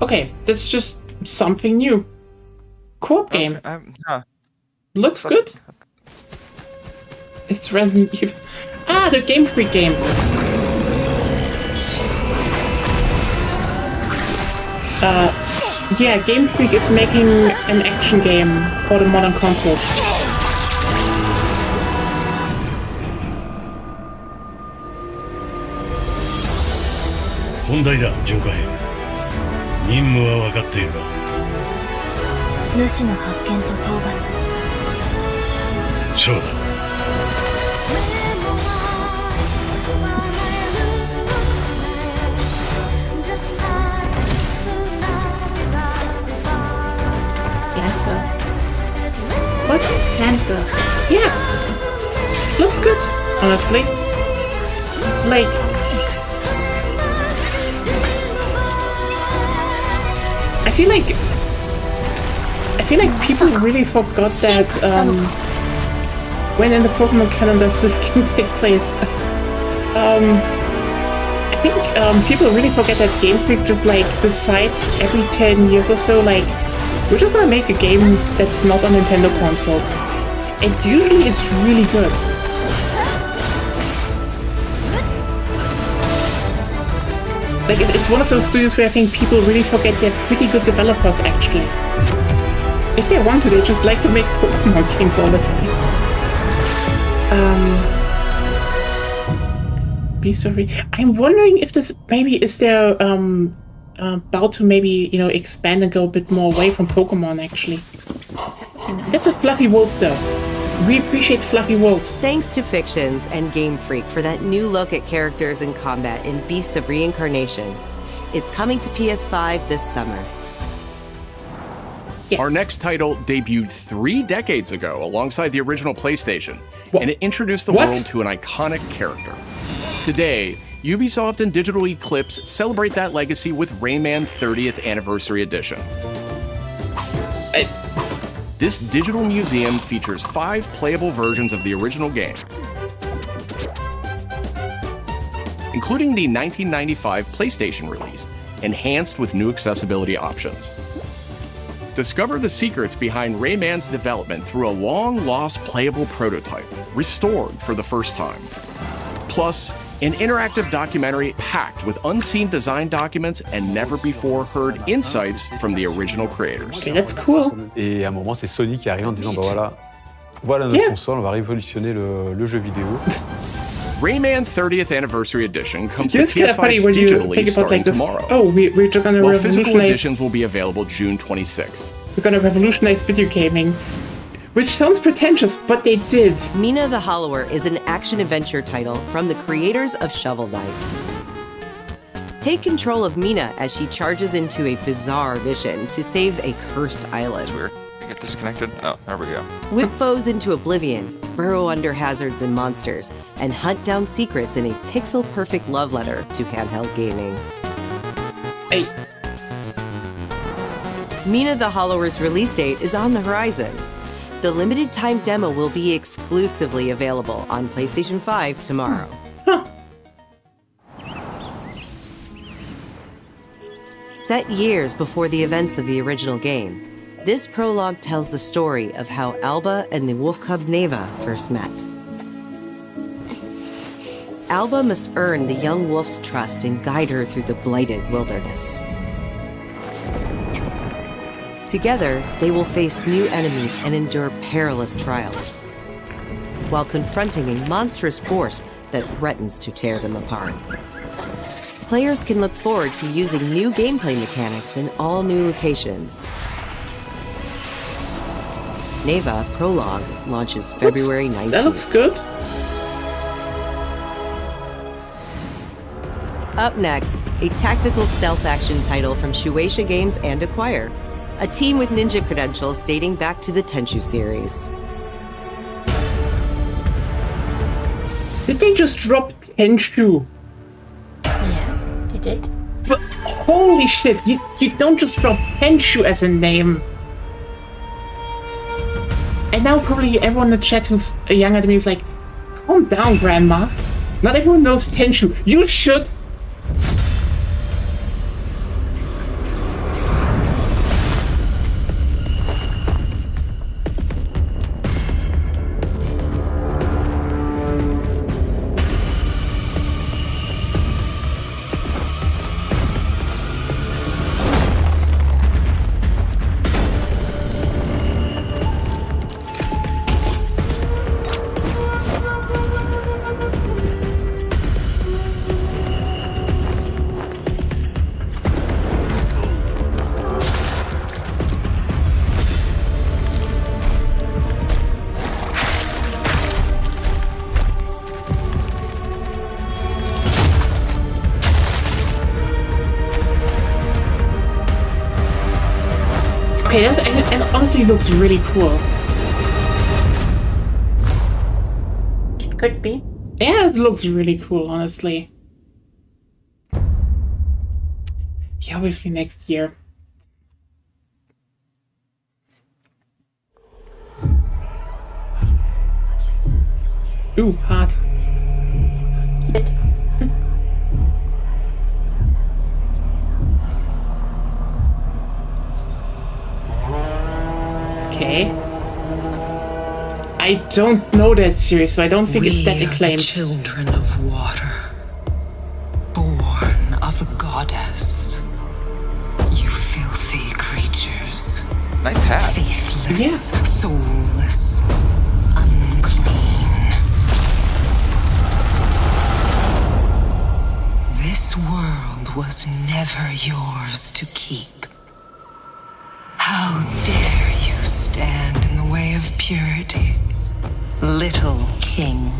Speaker 1: Okay, that's just something new. Co-op game. Looks good. It's Resident Evil. Ah, the Game Freak game. Yeah, Game Freak is making an action game for the modern consoles.
Speaker 6: 本題だ、巡回。任務は分かっているが。
Speaker 15: 主の発見と討伐。
Speaker 6: そうだ。
Speaker 1: What?
Speaker 2: Panther.
Speaker 1: Yeah. Looks good, honestly. Like... I feel like people really forgot that when in the Pokemon calendars this game take place. I think people really forget that Game Freak just like decides every 10 years or so, like, we're just gonna make a game that's not on Nintendo consoles. And usually it's really good. Like, it's one of those studios where I think people really forget they're pretty good developers, actually. If they want to, they just like to make Pokemon games all the time. I'm wondering if this maybe is there about to maybe, you know, expand and go a bit more away from Pokemon, actually. That's a fluffy wolf, though. We appreciate fluffy wolves.
Speaker 17: Thanks to Fictions and Game Freak for that new look at characters and combat in Beasts of Reincarnation. It's coming to PS5 this summer.
Speaker 18: Yeah. Our next title debuted 3 decades ago alongside the original PlayStation, and it introduced the world to an iconic character. Today, Ubisoft and Digital Eclipse celebrate that legacy with Rayman 30th Anniversary Edition. This digital museum features 5 playable versions of the original game, including the 1995 PlayStation release, enhanced with new accessibility options. Discover the secrets behind Rayman's development through a long-lost playable prototype, restored for the first time. Plus, an interactive documentary packed with unseen design documents and never-before-heard insights from the original creators.
Speaker 1: Okay, that's cool.
Speaker 22: Et à un moment, c'est Sony qui arrive en disant, bah voilà notre console, on va révolutionner le jeu vidéo.
Speaker 18: Rayman 30th Anniversary Edition comes to
Speaker 1: It's kind of funny
Speaker 18: PS5
Speaker 1: when you
Speaker 18: digitally
Speaker 1: think about like
Speaker 18: starting
Speaker 1: this.
Speaker 18: tomorrow.
Speaker 1: Oh, we're going to
Speaker 18: While physical
Speaker 1: revolutionize.
Speaker 18: editions will be available June 26th.
Speaker 1: We're going to revolutionize video gaming, which sounds pretentious, but they did.
Speaker 17: Mina the Hollower is an action-adventure title from the creators of Shovel Knight. Take control of Mina as she charges into a bizarre mission to save a cursed island.
Speaker 3: Weird. Get disconnected. Oh, there we go.
Speaker 17: Whip foes into oblivion, burrow under hazards and monsters, and hunt down secrets in a pixel-perfect love letter to handheld gaming.
Speaker 1: Hey.
Speaker 17: Mina the Hollower's release date is on the horizon. The limited-time demo will be exclusively available on PlayStation 5 tomorrow. Set years before the events of the original game, this prologue tells the story of how Alba and the wolf cub Neva first met. Alba must earn the young wolf's trust and guide her through the blighted wilderness. Together, they will face new enemies and endure perilous trials, while confronting a monstrous force that threatens to tear them apart. Players can look forward to using new gameplay mechanics in all new locations. Neva Prologue launches February 19th.
Speaker 1: That looks good.
Speaker 17: Up next, a tactical stealth action title from Shueisha Games and Acquire, a team with ninja credentials dating back to the Tenchu series.
Speaker 1: Did they just drop Tenchu?
Speaker 2: Yeah, they did.
Speaker 1: But holy shit, you don't just drop Tenchu as a name. And now probably everyone in the chat who's younger than me is like, calm down, Grandma. Not everyone knows Tenchu. You should. Okay, and honestly, it looks really cool.
Speaker 2: It could be.
Speaker 1: Yeah, it looks really cool, honestly. Yeah, obviously next year. Ooh, hot. Okay. I don't know that series, so I don't think it's that acclaimed.
Speaker 7: We are the children of water, born of the goddess. You filthy creatures.
Speaker 3: Nice hat.
Speaker 7: Faithless, soulless, unclean. This world was never yours to keep. How dare you stand in the way of purity, little king?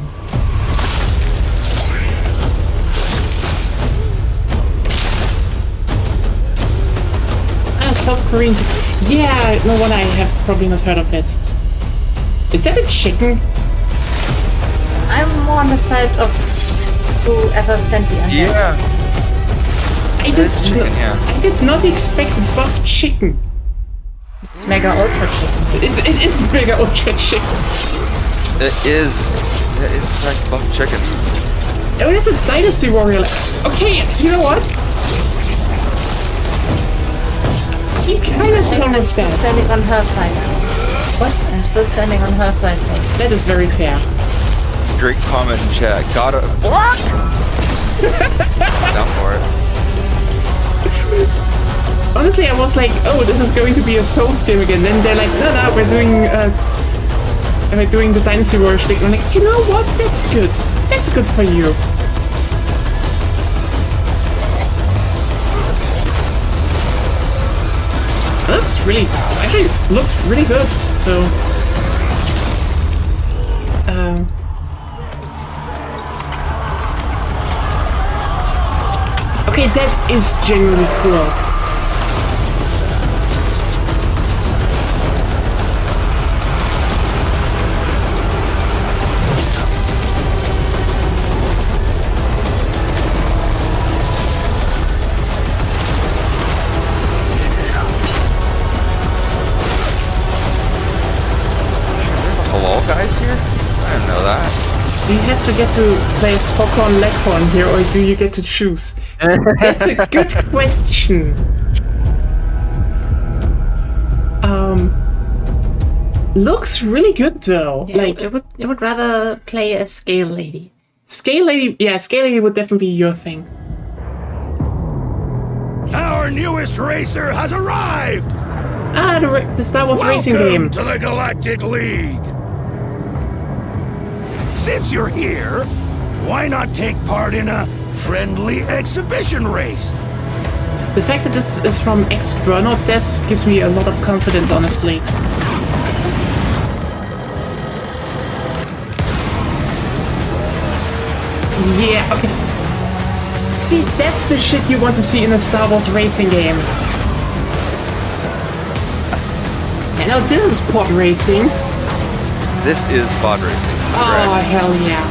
Speaker 1: South Korean. Yeah, no one I have probably not heard of it. Is that a chicken?
Speaker 2: I'm more on the side of whoever sent the idea.
Speaker 3: Yeah.
Speaker 1: I did not expect buff chicken.
Speaker 2: It's Mega Ultra Chicken.
Speaker 1: It is Mega Ultra Chicken.
Speaker 3: It is like buff chicken.
Speaker 1: Oh, it's a Dynasty Warrior. Okay, you know what? You kind of don't understand.
Speaker 2: I'm standing on her side.
Speaker 1: What?
Speaker 2: I'm still standing on her side.
Speaker 1: That is very fair.
Speaker 3: Great comment in chat. Gotta. What? Down for it.
Speaker 1: Honestly, I was like, oh, this is going to be a Souls game again. Then they're like, no, we're doing the Dynasty Warrior shtick. And I'm like, you know what? That's good. That's good for you. Looks really good. So, okay, that is genuinely cool. Do you have to get to play as Foghorn Leghorn here, or do you get to choose? That's a good question. Looks really good though.
Speaker 2: Yeah, like I would rather play as Scale Lady.
Speaker 1: Scale Lady, yeah, Scale Lady would definitely be your thing.
Speaker 10: Our newest racer has arrived.
Speaker 1: Ah, the Star Wars racing game.
Speaker 10: Welcome to the Galactic League. Since you're here, why not take part in a friendly exhibition race?
Speaker 1: The fact that this is from ex-Burnout devs gives me a lot of confidence, honestly. Yeah, okay. See, that's the shit you want to see in a Star Wars racing game. You know, this is pod racing.
Speaker 3: This is pod racing.
Speaker 1: Oh, hell yeah.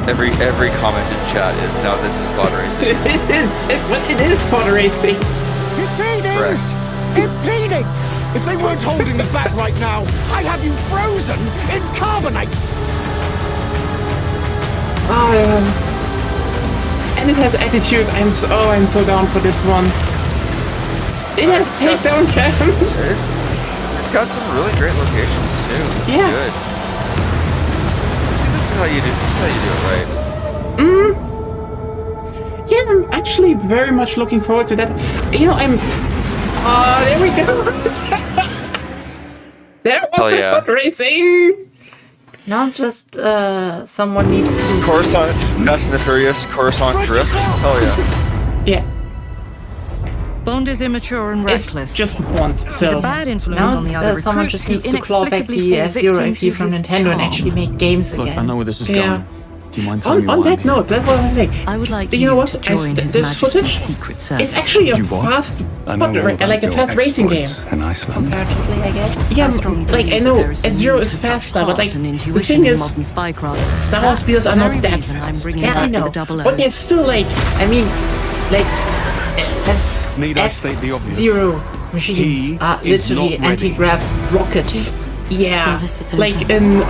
Speaker 3: Every comment in chat is now this is pod racing.
Speaker 1: It is pod racing.
Speaker 3: Correct.
Speaker 10: Impeding! If they weren't holding me back right now, I'd have you frozen in carbonite!
Speaker 1: Oh, yeah. And it has attitude. I'm so down for this one. It has takedown cams.
Speaker 3: It's got some really great locations too. It's good. See, this is how you do it right.
Speaker 1: Yeah, I'm actually very much looking forward to that. You know, there we go. There was the pod racing.
Speaker 2: Not just someone needs to...
Speaker 3: Coruscant, Fast and the Furious, Coruscant Drift. Hell yeah.
Speaker 1: Yeah.
Speaker 13: Bond is immature and reckless.
Speaker 1: It's just Bond, so...
Speaker 13: He's a bad influence on the other recruits.
Speaker 2: Someone just needs to claw back the F-Zero IP from Nintendo and actually make games again.
Speaker 8: Look, I know where this is going. Do you mind telling me
Speaker 1: on that note, that's what I was saying.
Speaker 13: I would like
Speaker 1: you know what?
Speaker 13: this
Speaker 1: footage, it's actually a fast racing game.
Speaker 8: In Iceland.
Speaker 2: Comparatively, I guess.
Speaker 1: Yeah, like I know F-Zero is faster, but like the thing is, Star Wars speeders are not that fast.
Speaker 2: Yeah, I know.
Speaker 1: But they're still like, I mean, like F-Zero machines are literally anti-grav rockets. Yeah, like in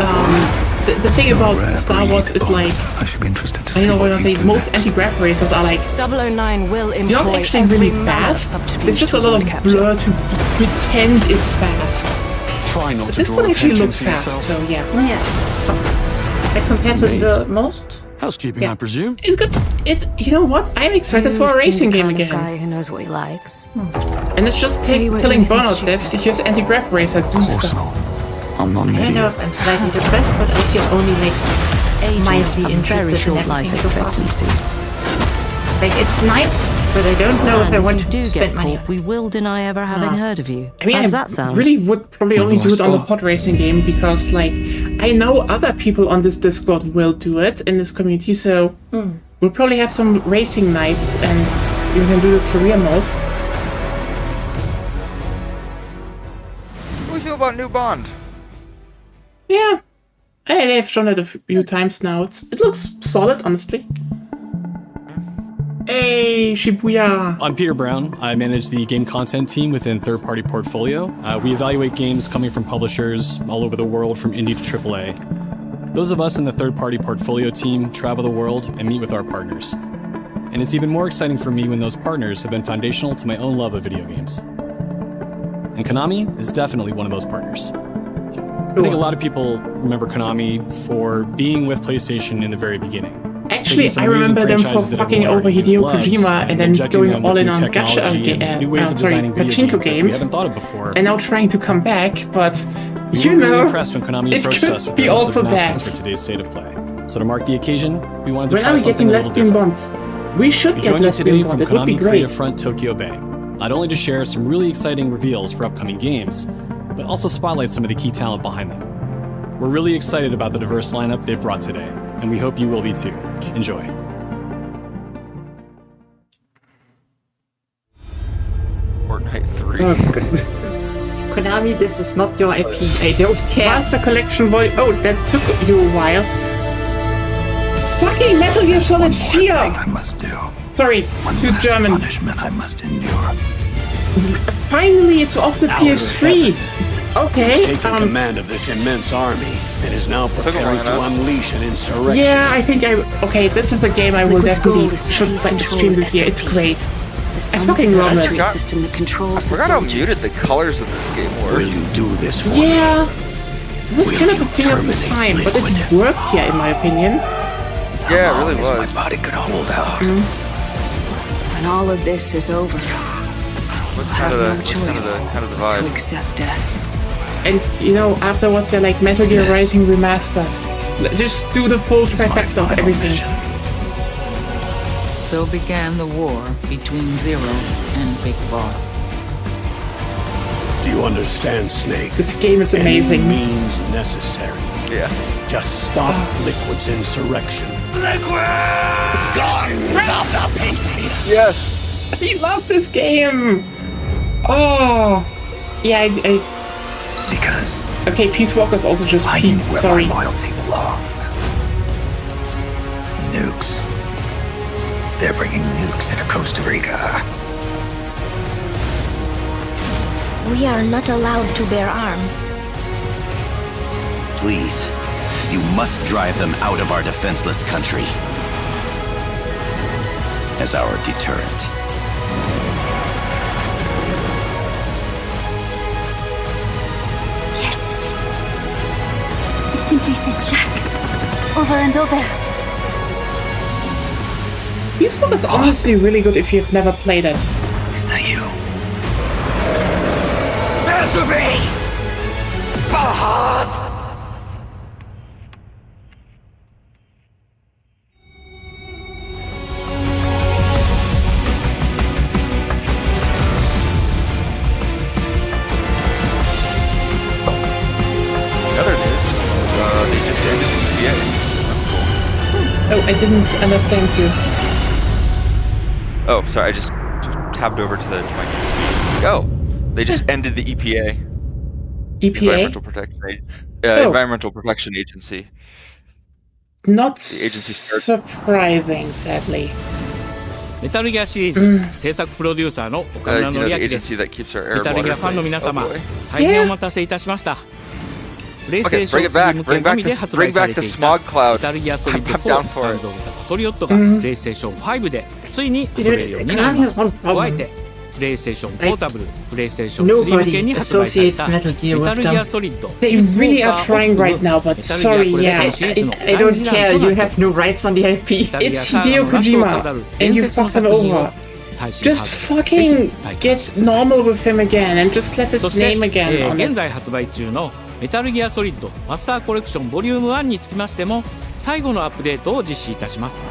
Speaker 1: the thing about Star Wars is like,
Speaker 8: I should be interested to
Speaker 1: I know what I'm saying, most anti-grav racers are like,
Speaker 13: 009 will employ
Speaker 1: not actually really fast, it's just a lot of blur to pretend it's fast.
Speaker 8: Try not
Speaker 1: But
Speaker 8: to
Speaker 1: this
Speaker 8: draw
Speaker 1: one actually
Speaker 8: attention
Speaker 1: looks
Speaker 8: to
Speaker 1: fast,
Speaker 8: yourself.
Speaker 1: so yeah.
Speaker 2: Like compared to the most?
Speaker 8: Housekeeping, I presume.
Speaker 1: It's good. It's, you know what? I'm excited for a racing game again.
Speaker 15: Guy who knows what he likes.
Speaker 1: And it's just telling Burnout this, here's anti-grav racer do stuff.
Speaker 8: I'm not an
Speaker 2: I don't know if I'm slightly depressed, but I feel only like mildly interested in everything so far. Like, it's nice, but I don't know if I want to spend money on it.
Speaker 13: We will deny ever having heard of you.
Speaker 1: I mean,
Speaker 13: How does that sound?
Speaker 1: really would probably only do it on the pod racing game because, like, I know other people on this Discord will do it in this community, so we'll probably have some racing nights and you can do the career mode.
Speaker 3: What do we feel about new Bond?
Speaker 1: Yeah, they've shown it a few times now. It looks solid, honestly. Hey, Shibuya!
Speaker 14: I'm Peter Brown. I manage the game content team within Third Party Portfolio. We evaluate games coming from publishers all over the world from indie to AAA. Those of us in the Third Party Portfolio team travel the world and meet with our partners. And it's even more exciting for me when those partners have been foundational to my own love of video games. And Konami is definitely one of those partners. I think a lot of people remember Konami for being with PlayStation in the very beginning.
Speaker 1: Actually, I remember them for fucking over Hideo Kojima and then going all in on pachinko games, and now trying to come back, but you know, it could be also that.
Speaker 14: For today's state of play. So to mark the occasion, we wanted to
Speaker 1: We're
Speaker 14: try
Speaker 1: now
Speaker 14: something
Speaker 1: getting
Speaker 14: a little
Speaker 1: lesbian
Speaker 14: different.
Speaker 1: bonds. We should get
Speaker 14: Join you today
Speaker 1: lesbian
Speaker 14: from
Speaker 1: bonds. It would be
Speaker 14: Konami
Speaker 1: great.
Speaker 14: Creative Front Tokyo Bay, not only to share some really exciting reveals for upcoming games, but also spotlight some of the key talent behind them. We're really excited about the diverse lineup they've brought today, and we hope you will be too. Enjoy.
Speaker 3: Fortnite 3.
Speaker 1: Oh, good.
Speaker 2: Konami, this is not your IP. I don't care.
Speaker 1: Master Collection Boy. Oh, that took you a while. Fucking Metal Gear Solid 4!
Speaker 8: I must do.
Speaker 1: Sorry, too German.
Speaker 8: Punishment I must endure.
Speaker 1: Finally, it's off the PS3. Okay.
Speaker 10: He's taken command of this immense army and is now preparing to unleash an insurrection.
Speaker 1: Yeah, I think okay, this is the game I will definitely should stream this year. It's great. I fucking love it.
Speaker 3: I forgot how muted the colors of this game were.
Speaker 10: Will you do this for
Speaker 1: Yeah. It was kind of a thing at the time, but it worked here in my opinion.
Speaker 3: Yeah, it really was.
Speaker 10: my body could hold out.
Speaker 4: When all of this is over,
Speaker 3: What's
Speaker 4: I
Speaker 3: kind
Speaker 4: have
Speaker 3: of the,
Speaker 4: no
Speaker 3: what's
Speaker 4: choice
Speaker 3: kind of the
Speaker 4: but to
Speaker 3: vibe?
Speaker 4: accept death.
Speaker 1: And you know, afterwards they're like Metal Gear Rising Remastered. Just do the full trifecta of everything.
Speaker 4: So began the war between Zero and Big Boss.
Speaker 10: Do you understand, Snake?
Speaker 1: This game is amazing.
Speaker 10: Any means necessary.
Speaker 3: Yeah.
Speaker 10: Just stop Liquid's insurrection. Liquid! Guns of the Patriot!
Speaker 3: Yes!
Speaker 1: I love this game. Oh, yeah.
Speaker 10: Because
Speaker 1: okay, Peace Walker's also just
Speaker 10: I
Speaker 1: peaked.
Speaker 10: knew where
Speaker 1: Sorry.
Speaker 10: my loyalty belonged. Nukes. They're bringing nukes into Costa Rica.
Speaker 11: We are not allowed to bear arms.
Speaker 10: Please, you must drive them out of our defenseless country. As our deterrent.
Speaker 11: Yes. Simply said Jack. Over and over.
Speaker 1: Peace Walker's honestly really good if you've never played it.
Speaker 10: Is that you? Answer me! Bahas!
Speaker 1: Oh, I didn't understand you.
Speaker 3: Oh, sorry, I just tabbed over to my screen. Oh, they just ended the EPA.
Speaker 1: EPA?
Speaker 3: Environmental Protection Agency.
Speaker 1: Not
Speaker 3: The agency
Speaker 1: surprising, sadly.
Speaker 5: メタルギアシリーズ制作プロデューサーの岡村紀明です。
Speaker 3: the
Speaker 5: メタルギアファンの皆様、大変お待たせいたしました。プレイステーション3向けのみで発売されていたメタルギアソリッド4ハンズ・オブ・ザ・パトリオットがプレイステーション5でついに遊べるようになります。加えてプレイステーションポータブル、プレイステーション3向けに発売されたメタルギアソリッド
Speaker 1: They really are trying right now, but sorry, yeah,
Speaker 2: I don't care. You have no rights on the IP.
Speaker 1: It's Hideo Kojima, and you fucked him over. Just fucking get normal with him again, and just let his name again on it.
Speaker 5: 現在発売中のメタルギアソリッドマスターコレクションボリューム1につきましても最後のアップデートを実施いたします。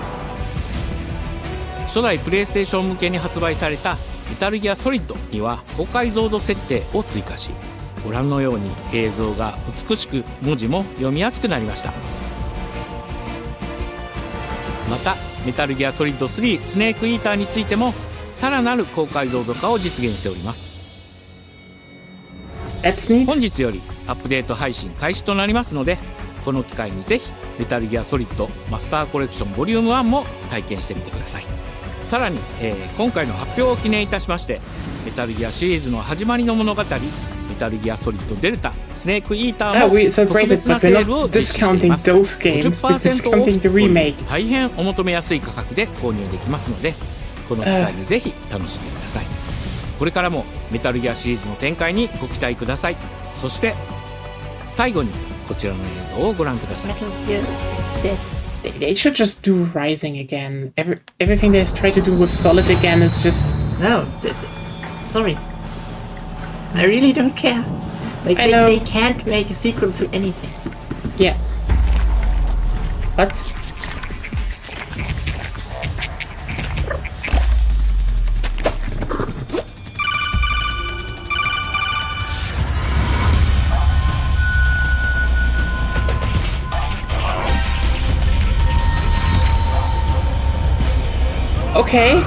Speaker 5: 初代プレイステーション向けに発売されたメタルギアソリッドには高解像度設定を追加し、ご覧のように映像が美しく文字も読みやすくなりました。またメタルギアソリッド3スネークイーターについてもさらなる高解像度化を実現しております。本日よりアップデート配信開始となりますので、この機会にぜひメタルギアソリッドマスターコレクションボリューム1も体験してみてください。さらに、今回の発表を記念いたしまして、メタルギアシリーズの始まりの物語メタルギアソリッドデルタスネークイーターの特別なセールを実施しています。 50% オフ、大変お求めやすい価格で購入できますので、この機会にぜひ楽しんでください。これからもメタルギアシリーズの展開にご期待ください。そして最後にこちらの映像をご覧ください。
Speaker 1: They should just do Rising again. Everything they try to do with Solid again is just...
Speaker 2: No, sorry. I really don't care. Like, they can't make a sequel to anything.
Speaker 1: Yeah. What? Okay.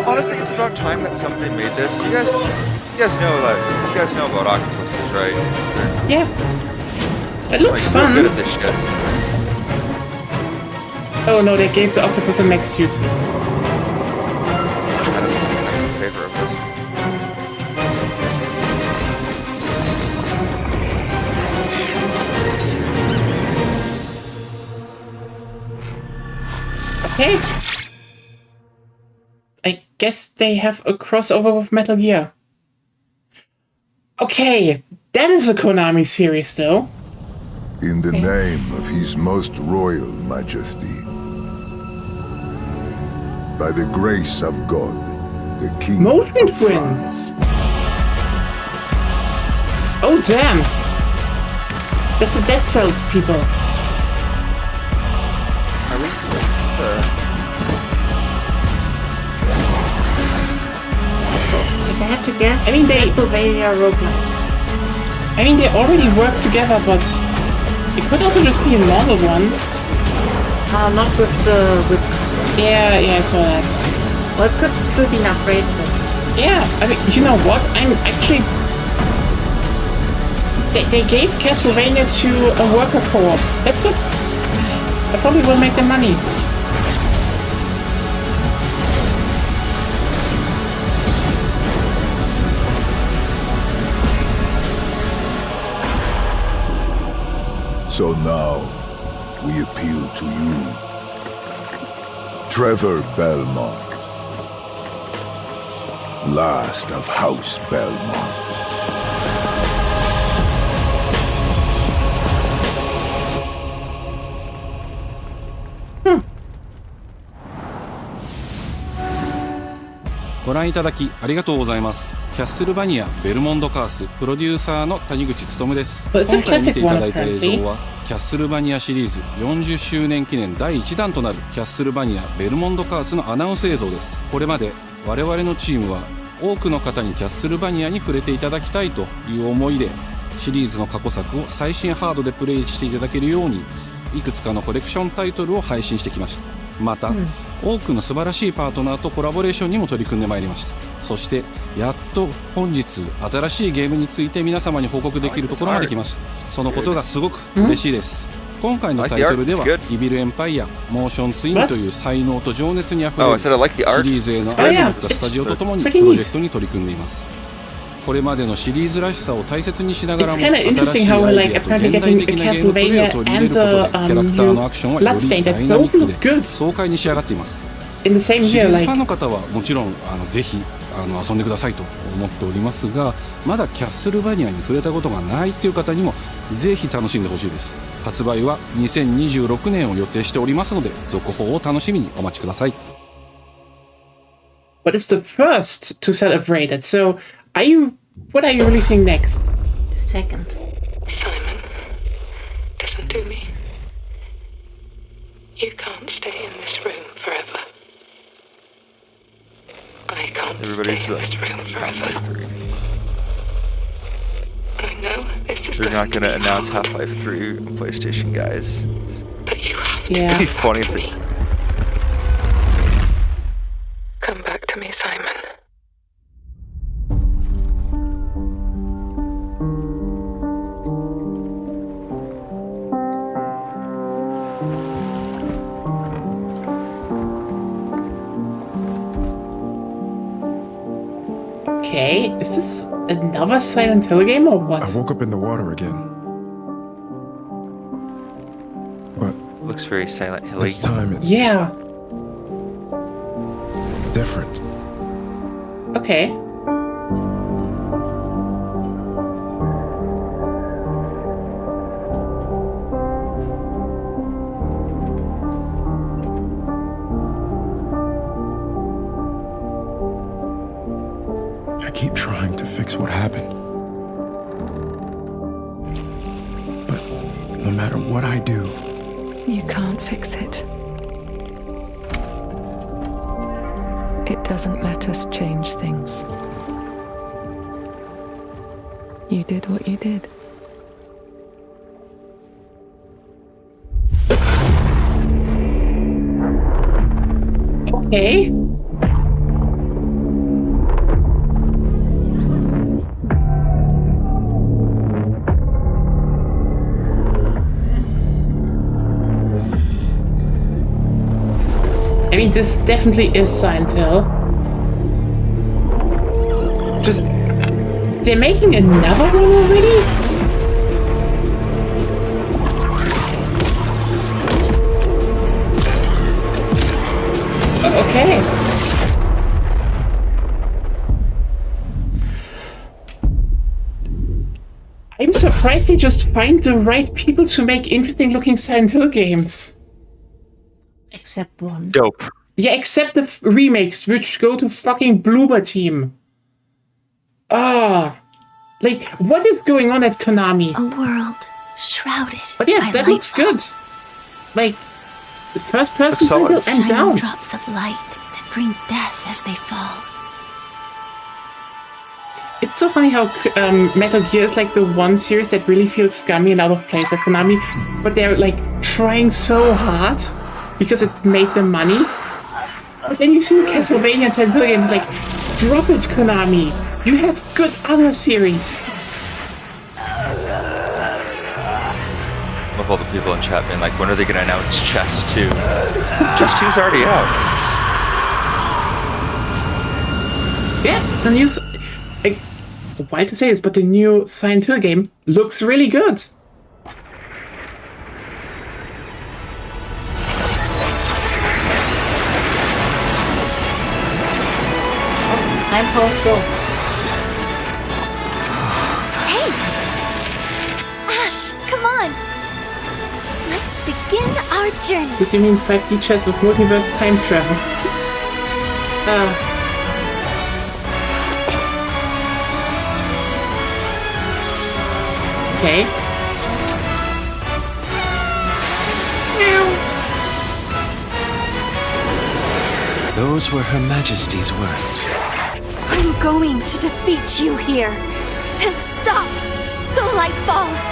Speaker 3: Honestly, it's about time that somebody made this. You guys know about octopuses, right?
Speaker 1: Yeah. It looks
Speaker 3: like,
Speaker 1: fun.
Speaker 3: Good at this shit.
Speaker 1: Oh no, they gave the octopus a mech suit.
Speaker 3: I don't think I'm in favor of this.
Speaker 1: Okay. I guess they have a crossover with Metal Gear. Okay, that is a Konami series though.
Speaker 16: In the name of His Most Royal Majesty, by the grace of God, the king
Speaker 1: Motion
Speaker 16: of
Speaker 1: twin.
Speaker 16: France.
Speaker 1: Oh damn! That's a Dead Cells, people.
Speaker 3: Are we?
Speaker 2: If I had to guess,
Speaker 1: I mean,
Speaker 2: Castlevania roguelike.
Speaker 1: I mean, they already work together, but it could also just be a normal one.
Speaker 2: Not with the...
Speaker 1: Yeah, I saw that.
Speaker 2: Well, it could still be an upgrade, but...
Speaker 1: Yeah, I mean, you know what? I'm actually... They gave Castlevania to a worker co-op. That's good. I probably will make them money.
Speaker 16: So now, we appeal to you. Trevor Belmont. Last of House Belmont.
Speaker 5: ご覧いただきありがとうございます。キャッスルバニアベルモンドカースプロデューサーの谷口勉です。今回見ていただいた映像はキャッスルバニアシリーズ40周年記念第1弾となるキャッスルバニアベルモンドカースのアナウンス映像です。これまで我々のチームは多くの方にキャッスルバニアに触れていただきたいという思いでシリーズの過去作を最新ハードでプレイしていただけるようにいくつかのコレクションタイトルを配信してきました。また、多くの素晴らしいパートナーとコラボレーションにも取り組んでまいりました。そしてやっと本日新しいゲームについて皆様に報告できるところまで来ました。そのことがすごく嬉しいです。今回のタイトルではイビルエンパイアモーションツインという才能と情熱にあふれるシリーズへの愛を持ったスタジオとともにプロジェクトに取り組んでいます。これまでのシリーズらしさを大切にしながらも新しいアイデアと現代的なゲームプレイを取り入れることでキャラクターのアクションはよりダイナミックで爽快に仕上がっています。シリーズファンの方はもちろんぜひ遊んでくださいと思っておりますが、まだキャッスルバニアに触れたことがないっていう方にもぜひ楽しんでほしいです。発売は2026年を予定しておりますので続報を楽しみにお待ちください。
Speaker 1: But it's the first to celebrate it, so what are you releasing next?
Speaker 2: Second.
Speaker 4: Simon, listen to me. You can't stay in this room forever. I can't stay in this room forever. I know this is
Speaker 3: They're not gonna announce Half-Life 3 on PlayStation, guys.
Speaker 4: But you have
Speaker 1: to
Speaker 3: It'd be funny if they...
Speaker 4: Come back to me, Simon.
Speaker 1: Okay, is this another Silent Hill game or what?
Speaker 9: I woke up in the water again. But
Speaker 3: looks very Silent Hill-y.
Speaker 9: This time it's different.
Speaker 1: Okay.
Speaker 9: I keep trying to fix what happened. But no matter what I do,
Speaker 4: You can't fix it. It doesn't let us change things. You did what you did.
Speaker 1: Okay. I mean, this definitely is Silent Hill. Just... They're making another one already? Okay. I'm surprised they just find the right people to make interesting looking Silent Hill games.
Speaker 2: Except one.
Speaker 3: Dope.
Speaker 1: Yeah, except the remakes, which go to fucking Bloober Team. Like, what is going on at Konami?
Speaker 11: A world shrouded.
Speaker 1: But yeah,
Speaker 11: by
Speaker 1: that looks good. Like, the first person single, I'm down.
Speaker 11: Drops of light that bring death as they fall.
Speaker 1: It's so funny how Metal Gear is like the one series that really feels scummy and out of place at Konami, but they're like trying so hard because it made them money. But then you see Castlevania and Silent Hill games like, drop it, Konami. You have good other series.
Speaker 3: I love all the people in chat being like, when are they going to announce Chess 2? Chess 2's already out.
Speaker 1: Yeah, the new... why to say this, but the new Silent Hill game looks really good.
Speaker 2: Time pause go.
Speaker 11: Hey! Ash, come on! Let's begin our journey.
Speaker 1: What do you mean 5D chess with multiverse time travel? Okay.
Speaker 19: Those were Her Majesty's words.
Speaker 11: I'm going to defeat you here and stop the Lightfall.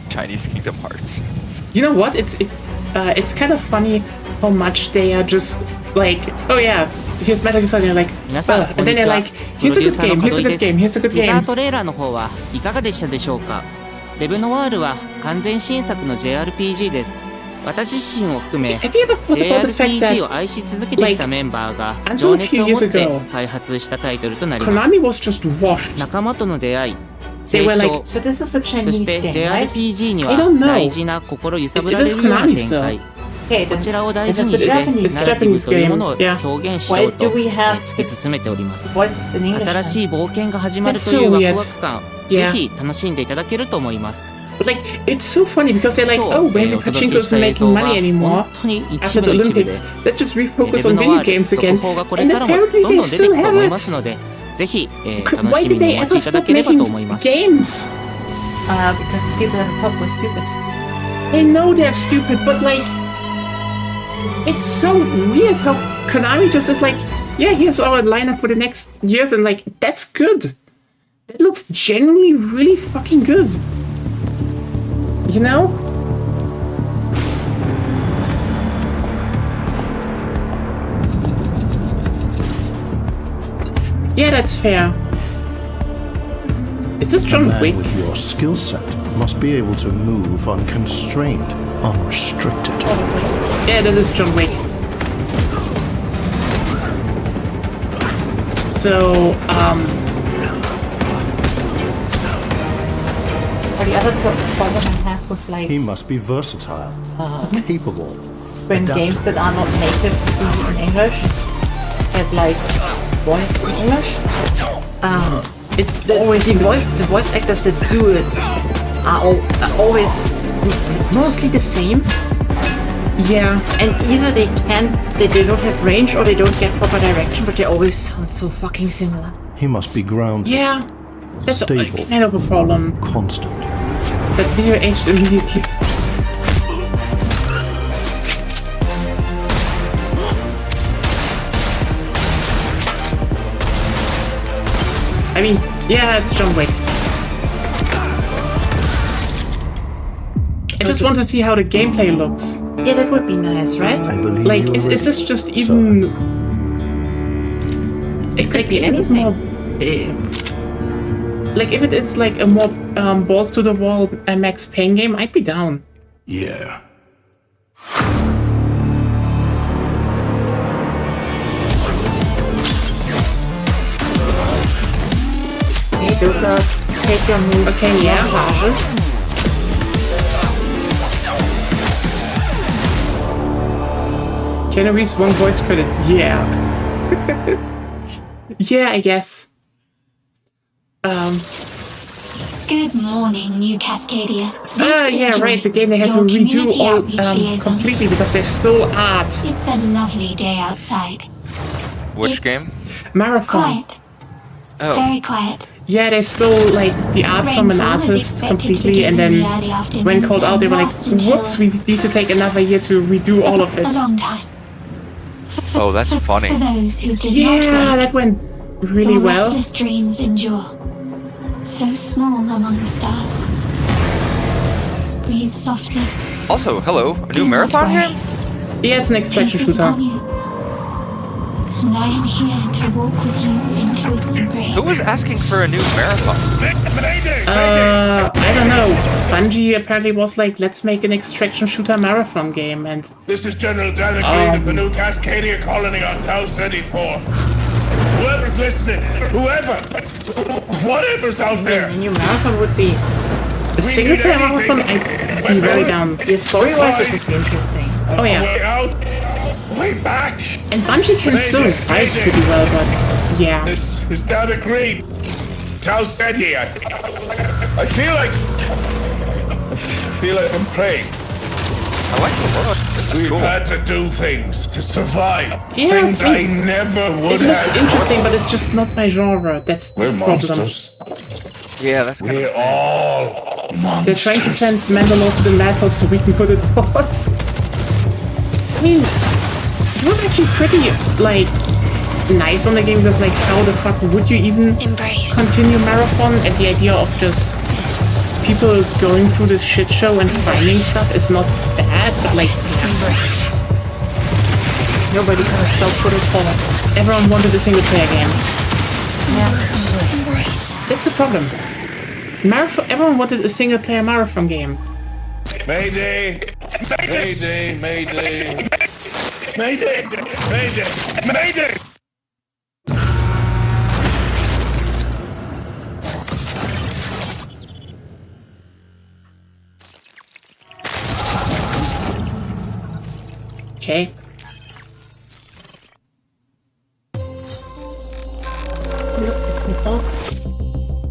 Speaker 3: Chinese Kingdom Hearts.
Speaker 1: You know what? It's kind of funny how much they are just like, oh yeah, here's Metal Gear Solid, and like, and then they're like, here's a good game, here's a good game, here's a good
Speaker 20: ティザ
Speaker 1: game.
Speaker 20: ートレーラーの方はいかがでしたでしょうか。レブノワールは完全新作の JRPG です。私自身を含め JRPG を愛し続けてきたメンバーが情熱を持って開発したタイトルとなります。仲間との出会い、成長、そして JRPG には大事な心揺さぶられるような展開、こちらを大事にしてナラティブというものを表現しようと突き進めております。新しい冒険が始まるというワクワク感、ぜひ楽しんでいただけると思います。
Speaker 1: But like, it's so funny because they're like, oh, maybe Pachinko isn't making money anymore after the Olympics. Let's just refocus on video games again. And apparently they still have it.
Speaker 20: ぜひ、楽しみにお待ちいただければと思います。
Speaker 2: Because the people at the top were stupid.
Speaker 1: I know they're stupid, but like, it's so weird how Konami just is like, yeah, here's our lineup for the next years, and like, that's good. That looks genuinely really fucking good. You know? Yeah, that's fair. Is this John Wick?
Speaker 23: With your skill set must be able to move unconstrained, unrestricted.
Speaker 1: Yeah, that is John Wick. So,
Speaker 2: Or the other problem I have with like...
Speaker 23: He must be versatile, capable.
Speaker 2: When
Speaker 23: adaptable.
Speaker 2: games that are not native in English have like voiced in English. The voice actors that do it are always mostly the same.
Speaker 1: Yeah.
Speaker 2: And either they don't have range or they don't get proper direction, but they always sound so fucking similar.
Speaker 23: He must be grounded.
Speaker 1: Yeah. That's
Speaker 23: stable,
Speaker 1: kind of a problem.
Speaker 23: Constant.
Speaker 1: That video aged immediately. I mean, yeah, it's John Wick. I just want to see how the gameplay looks.
Speaker 2: Yeah, that would be nice, right?
Speaker 23: I believe
Speaker 1: like, is this just even...
Speaker 2: It could be anything.
Speaker 1: More, like, if it is like a more balls to the wall Max Payne game, I'd be down.
Speaker 10: Yeah.
Speaker 2: those are take your move.
Speaker 1: Okay, yeah.
Speaker 2: Montages.
Speaker 1: Can I use one voice credit? Yeah. Yeah, I guess.
Speaker 15: Good morning, New Cascadia.
Speaker 1: Yeah, right. The game they had to redo all completely because they stole art.
Speaker 15: It's a lovely day outside.
Speaker 3: Which game?
Speaker 1: Marathon.
Speaker 15: Quiet.
Speaker 3: Oh.
Speaker 15: Very quiet.
Speaker 1: Yeah, they stole like the art from an artist completely, and then when called out, they were like, "Whoops, we need to take another year to redo all of it."
Speaker 15: A long time.
Speaker 3: Oh, that's funny.
Speaker 15: For those who did
Speaker 1: Yeah, that went really well.
Speaker 15: Restless dreams endure. So small among the stars. Breathe softly.
Speaker 3: Also, hello, a new marathon game?
Speaker 1: Yeah, it's an extraction shooter.
Speaker 15: And I am here to walk with you into its embrace.
Speaker 3: Who was asking for a new marathon?
Speaker 1: I don't know. Bungie apparently was like, let's make an extraction shooter marathon game, and
Speaker 10: This is General David Green of the new Cascadia colony on Tau City 4. Whoever's listening, whatever's out there.
Speaker 2: A new marathon would be
Speaker 1: a single player marathon. I'd be very down.
Speaker 2: Yeah, story-wise, it would be interesting.
Speaker 1: Oh yeah.
Speaker 10: Way out, way back.
Speaker 1: And Bungie can still write pretty well, but yeah.
Speaker 10: This is David Green. Tau City. I feel like I'm praying.
Speaker 3: I like the look.
Speaker 10: We've
Speaker 3: cool.
Speaker 10: had to do things to survive.
Speaker 1: Yeah,
Speaker 10: Things I never would
Speaker 1: it looks
Speaker 10: have.
Speaker 1: interesting, but it's just not my genre. That's the
Speaker 10: We're
Speaker 1: problem.
Speaker 10: monsters.
Speaker 3: Yeah, that's kind
Speaker 10: We're all monsters.
Speaker 1: They're trying to send Mandalore to the madhouse so we can put it was. I mean, it was actually pretty, like, nice on the game because, like, how the fuck would you even continue Marathon? And the idea of just people going through this shit show and finding stuff is not bad, but, like, nobody's gonna stop for it forward. Everyone wanted a single player game.
Speaker 2: Yeah.
Speaker 1: That's the problem. Marathon. Everyone wanted a single player marathon game.
Speaker 10: Mayday! Mayday! Mayday! Mayday! Mayday! Mayday!
Speaker 1: Okay.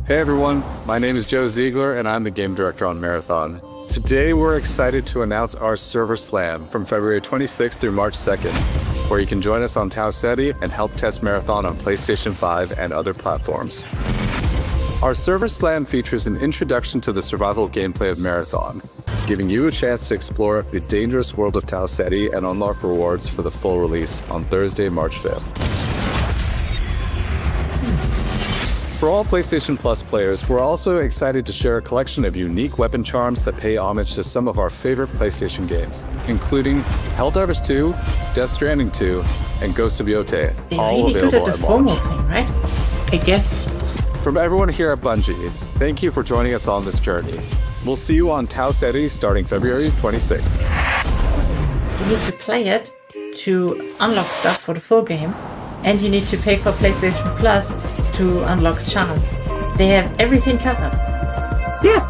Speaker 6: Hey everyone, my name is Joe Ziegler and I'm the game director on Marathon. Today we're excited to announce our Server Slam from February 26th through March 2nd, where you can join us on Tau Ceti and help test Marathon on PlayStation 5 and other platforms. Our Server Slam features an introduction to the survival gameplay of Marathon, giving you a chance to explore the dangerous world of Tau Ceti and unlock rewards for the full release on Thursday, March 5th. For all PlayStation Plus players, we're also excited to share a collection of unique weapon charms that pay homage to some of our favorite PlayStation games, including Helldivers 2, Death Stranding 2, and Ghost of Yotei, all available at launch.
Speaker 2: Thing, right?
Speaker 1: I guess.
Speaker 6: From everyone here at Bungie, thank you for joining us on this journey. We'll see you on Tau Ceti starting February 26th.
Speaker 2: You need to play it to unlock stuff for the full game, and you need to pay for PlayStation Plus to unlock charms. They have everything covered.
Speaker 1: Yeah.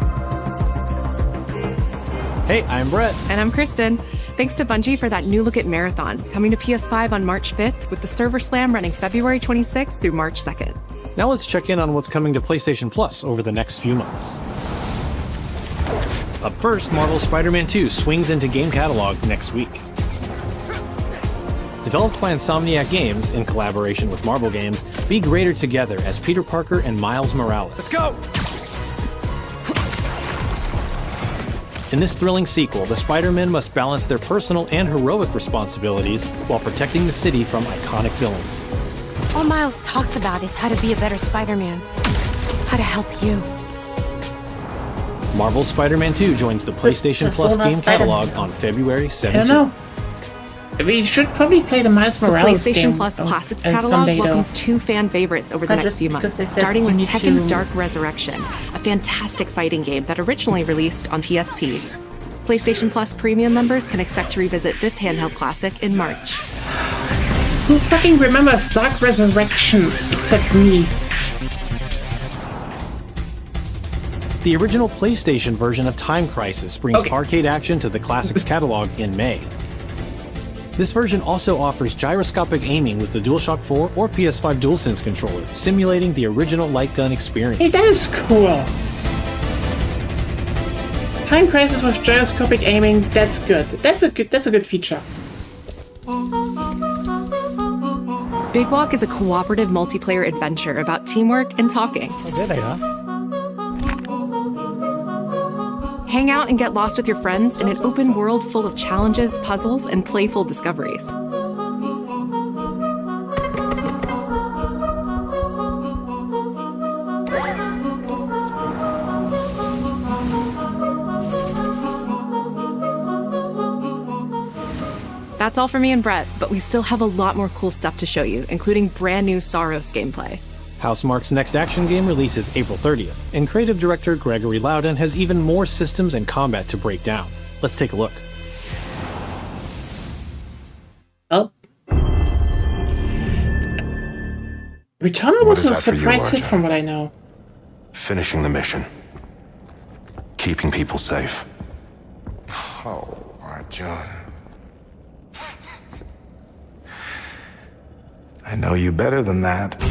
Speaker 12: Hey, I'm Brett.
Speaker 21: And I'm Kristen. Thanks to Bungie for that new look at Marathon, coming to PS5 on March 5th, with the Server Slam running February 26th through March 2nd.
Speaker 12: Now let's check in on what's coming to PlayStation Plus over the next few months. Up first, Marvel's Spider-Man 2 swings into game catalog next week. Developed by Insomniac Games in collaboration with Marvel Games, be greater together as Peter Parker and Miles Morales. Let's go! In this thrilling sequel, the Spider-Men must balance their personal and heroic responsibilities while protecting the city from iconic villains.
Speaker 11: All Miles talks about is how to be a better Spider-Man. How to help you.
Speaker 12: Marvel's Spider-Man 2 joins the PlayStation Plus game catalog on February 17th.
Speaker 1: I don't know. We should probably play the Miles Morales
Speaker 21: the PlayStation
Speaker 1: game
Speaker 21: Plus Classics catalog welcomes two fan favorites over the next few months, starting with Tekken Dark Resurrection, a fantastic fighting game that originally released on PSP. PlayStation Plus Premium members can expect to revisit this handheld classic in March.
Speaker 1: Who fucking remembers Dark Resurrection except me?
Speaker 12: The original PlayStation version of Time Crisis brings arcade action to the Classics catalog in May. This version also offers gyroscopic aiming with the DualShock 4 or PS5 DualSense controller, simulating the original light gun experience.
Speaker 1: Hey, that is cool. Time Crisis with gyroscopic aiming, that's good. That's a good feature.
Speaker 21: Big Walk is a cooperative multiplayer adventure about teamwork and talking.
Speaker 12: There they are.
Speaker 21: Hang out and get lost with your friends in an open world full of challenges, puzzles, and playful discoveries. That's all for me and Brett, but we still have a lot more cool stuff to show you, including brand new Saros gameplay.
Speaker 12: Housemarque's next action game releases April 30th, and creative director Gregory Loudon has even more systems and combat to break down. Let's take a look.
Speaker 1: Oh. Returnal was a surprise hit from what I know.
Speaker 9: Finishing the mission. Keeping people safe.
Speaker 10: Oh, Arjun. I know you better than that.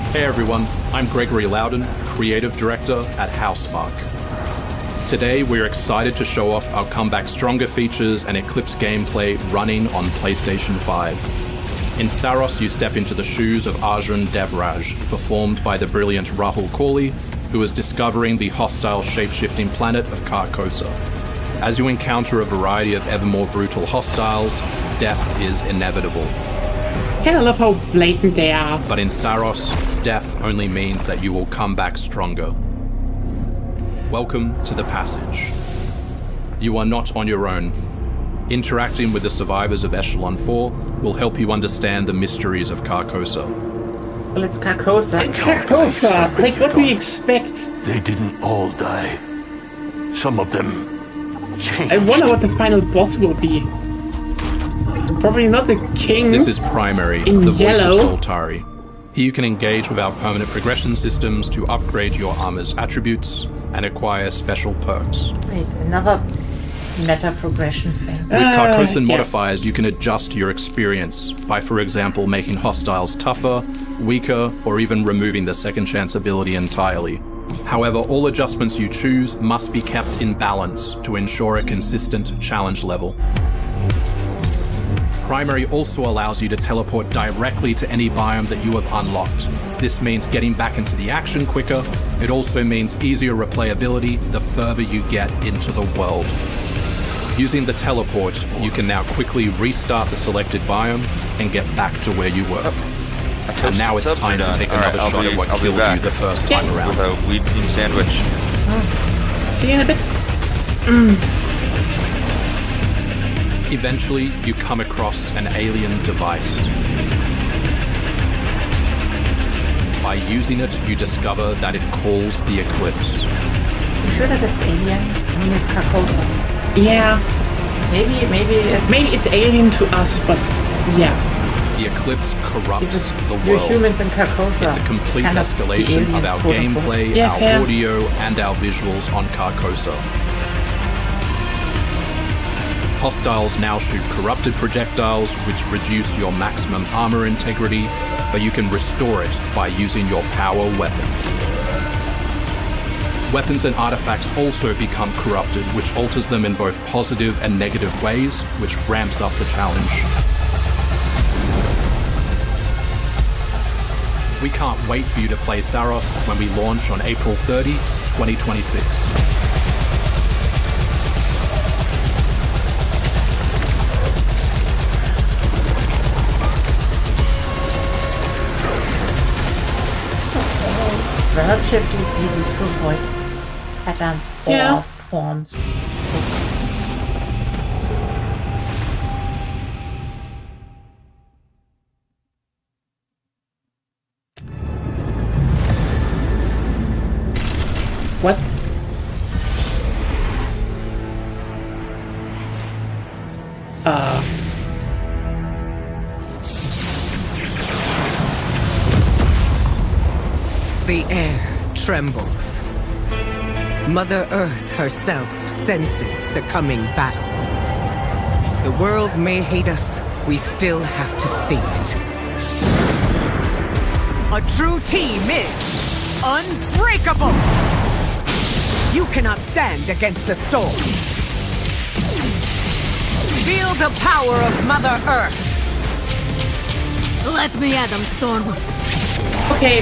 Speaker 17: Hey everyone, I'm Gregory Loudon, Creative Director at Housemarque. Today we're excited to show off our Comeback Stronger features and Eclipse gameplay running on PlayStation 5. In Saros, you step into the shoes of Arjun Devraj, performed by the brilliant Rahul Kohli, who is discovering the hostile shape-shifting planet of Carcosa. As you encounter a variety of ever more brutal hostiles, death is inevitable.
Speaker 1: And I love how blatant they are.
Speaker 17: But in Saros, death only means that you will come back stronger. Welcome to the passage. You are not on your own. Interacting with the survivors of Echelon 4 will help you understand the mysteries of Carcosa.
Speaker 2: Well, it's Carcosa.
Speaker 1: It's Carcosa! Like, what do we expect?
Speaker 10: They didn't all die. Some of them changed.
Speaker 1: I wonder what the final boss will be. Probably not the king.
Speaker 17: This is Primary, the voice of Soltari. Here you can engage with our permanent progression systems to upgrade your armor's attributes and acquire special perks.
Speaker 2: Wait, another meta progression thing.
Speaker 17: With Carcosan modifiers, you can adjust your experience by, for example, making hostiles tougher, weaker, or even removing the second chance ability entirely. However, all adjustments you choose must be kept in balance to ensure a consistent challenge level. Primary also allows you to teleport directly to any biome that you have unlocked. This means getting back into the action quicker. It also means easier replayability the further you get into the world. Using the teleport, you can now quickly restart the selected biome and get back to where you were. And now it's time to take another shot at what killed you the first time around.
Speaker 3: With a wheat bean sandwich.
Speaker 1: See you in a bit.
Speaker 17: Eventually, you come across an alien device. By using it, you discover that it calls the Eclipse.
Speaker 2: You sure that it's alien? I mean, it's Carcosa.
Speaker 1: Yeah.
Speaker 2: Maybe
Speaker 1: it's alien to us, but yeah.
Speaker 17: The Eclipse corrupts the world.
Speaker 2: You're humans in Carcosa.
Speaker 17: It's a complete escalation of our gameplay, our audio, and our visuals on Carcosa. Hostiles now shoot corrupted projectiles, which reduce your maximum armor integrity, but you can restore it by using your power weapon. Weapons and artifacts also become corrupted, which alters them in both positive and negative ways, which ramps up the challenge. We can't wait for you to play Saros when we launch on April 30, 2026.
Speaker 2: Relatively easy to avoid patterns or forms. So
Speaker 1: what?
Speaker 7: The air trembles. Mother Earth herself senses the coming battle. The world may hate us, we still have to save it. A true team is unbreakable! You cannot stand against the storm. Feel the power of Mother Earth.
Speaker 15: Let me at them, Storm.
Speaker 1: Okay,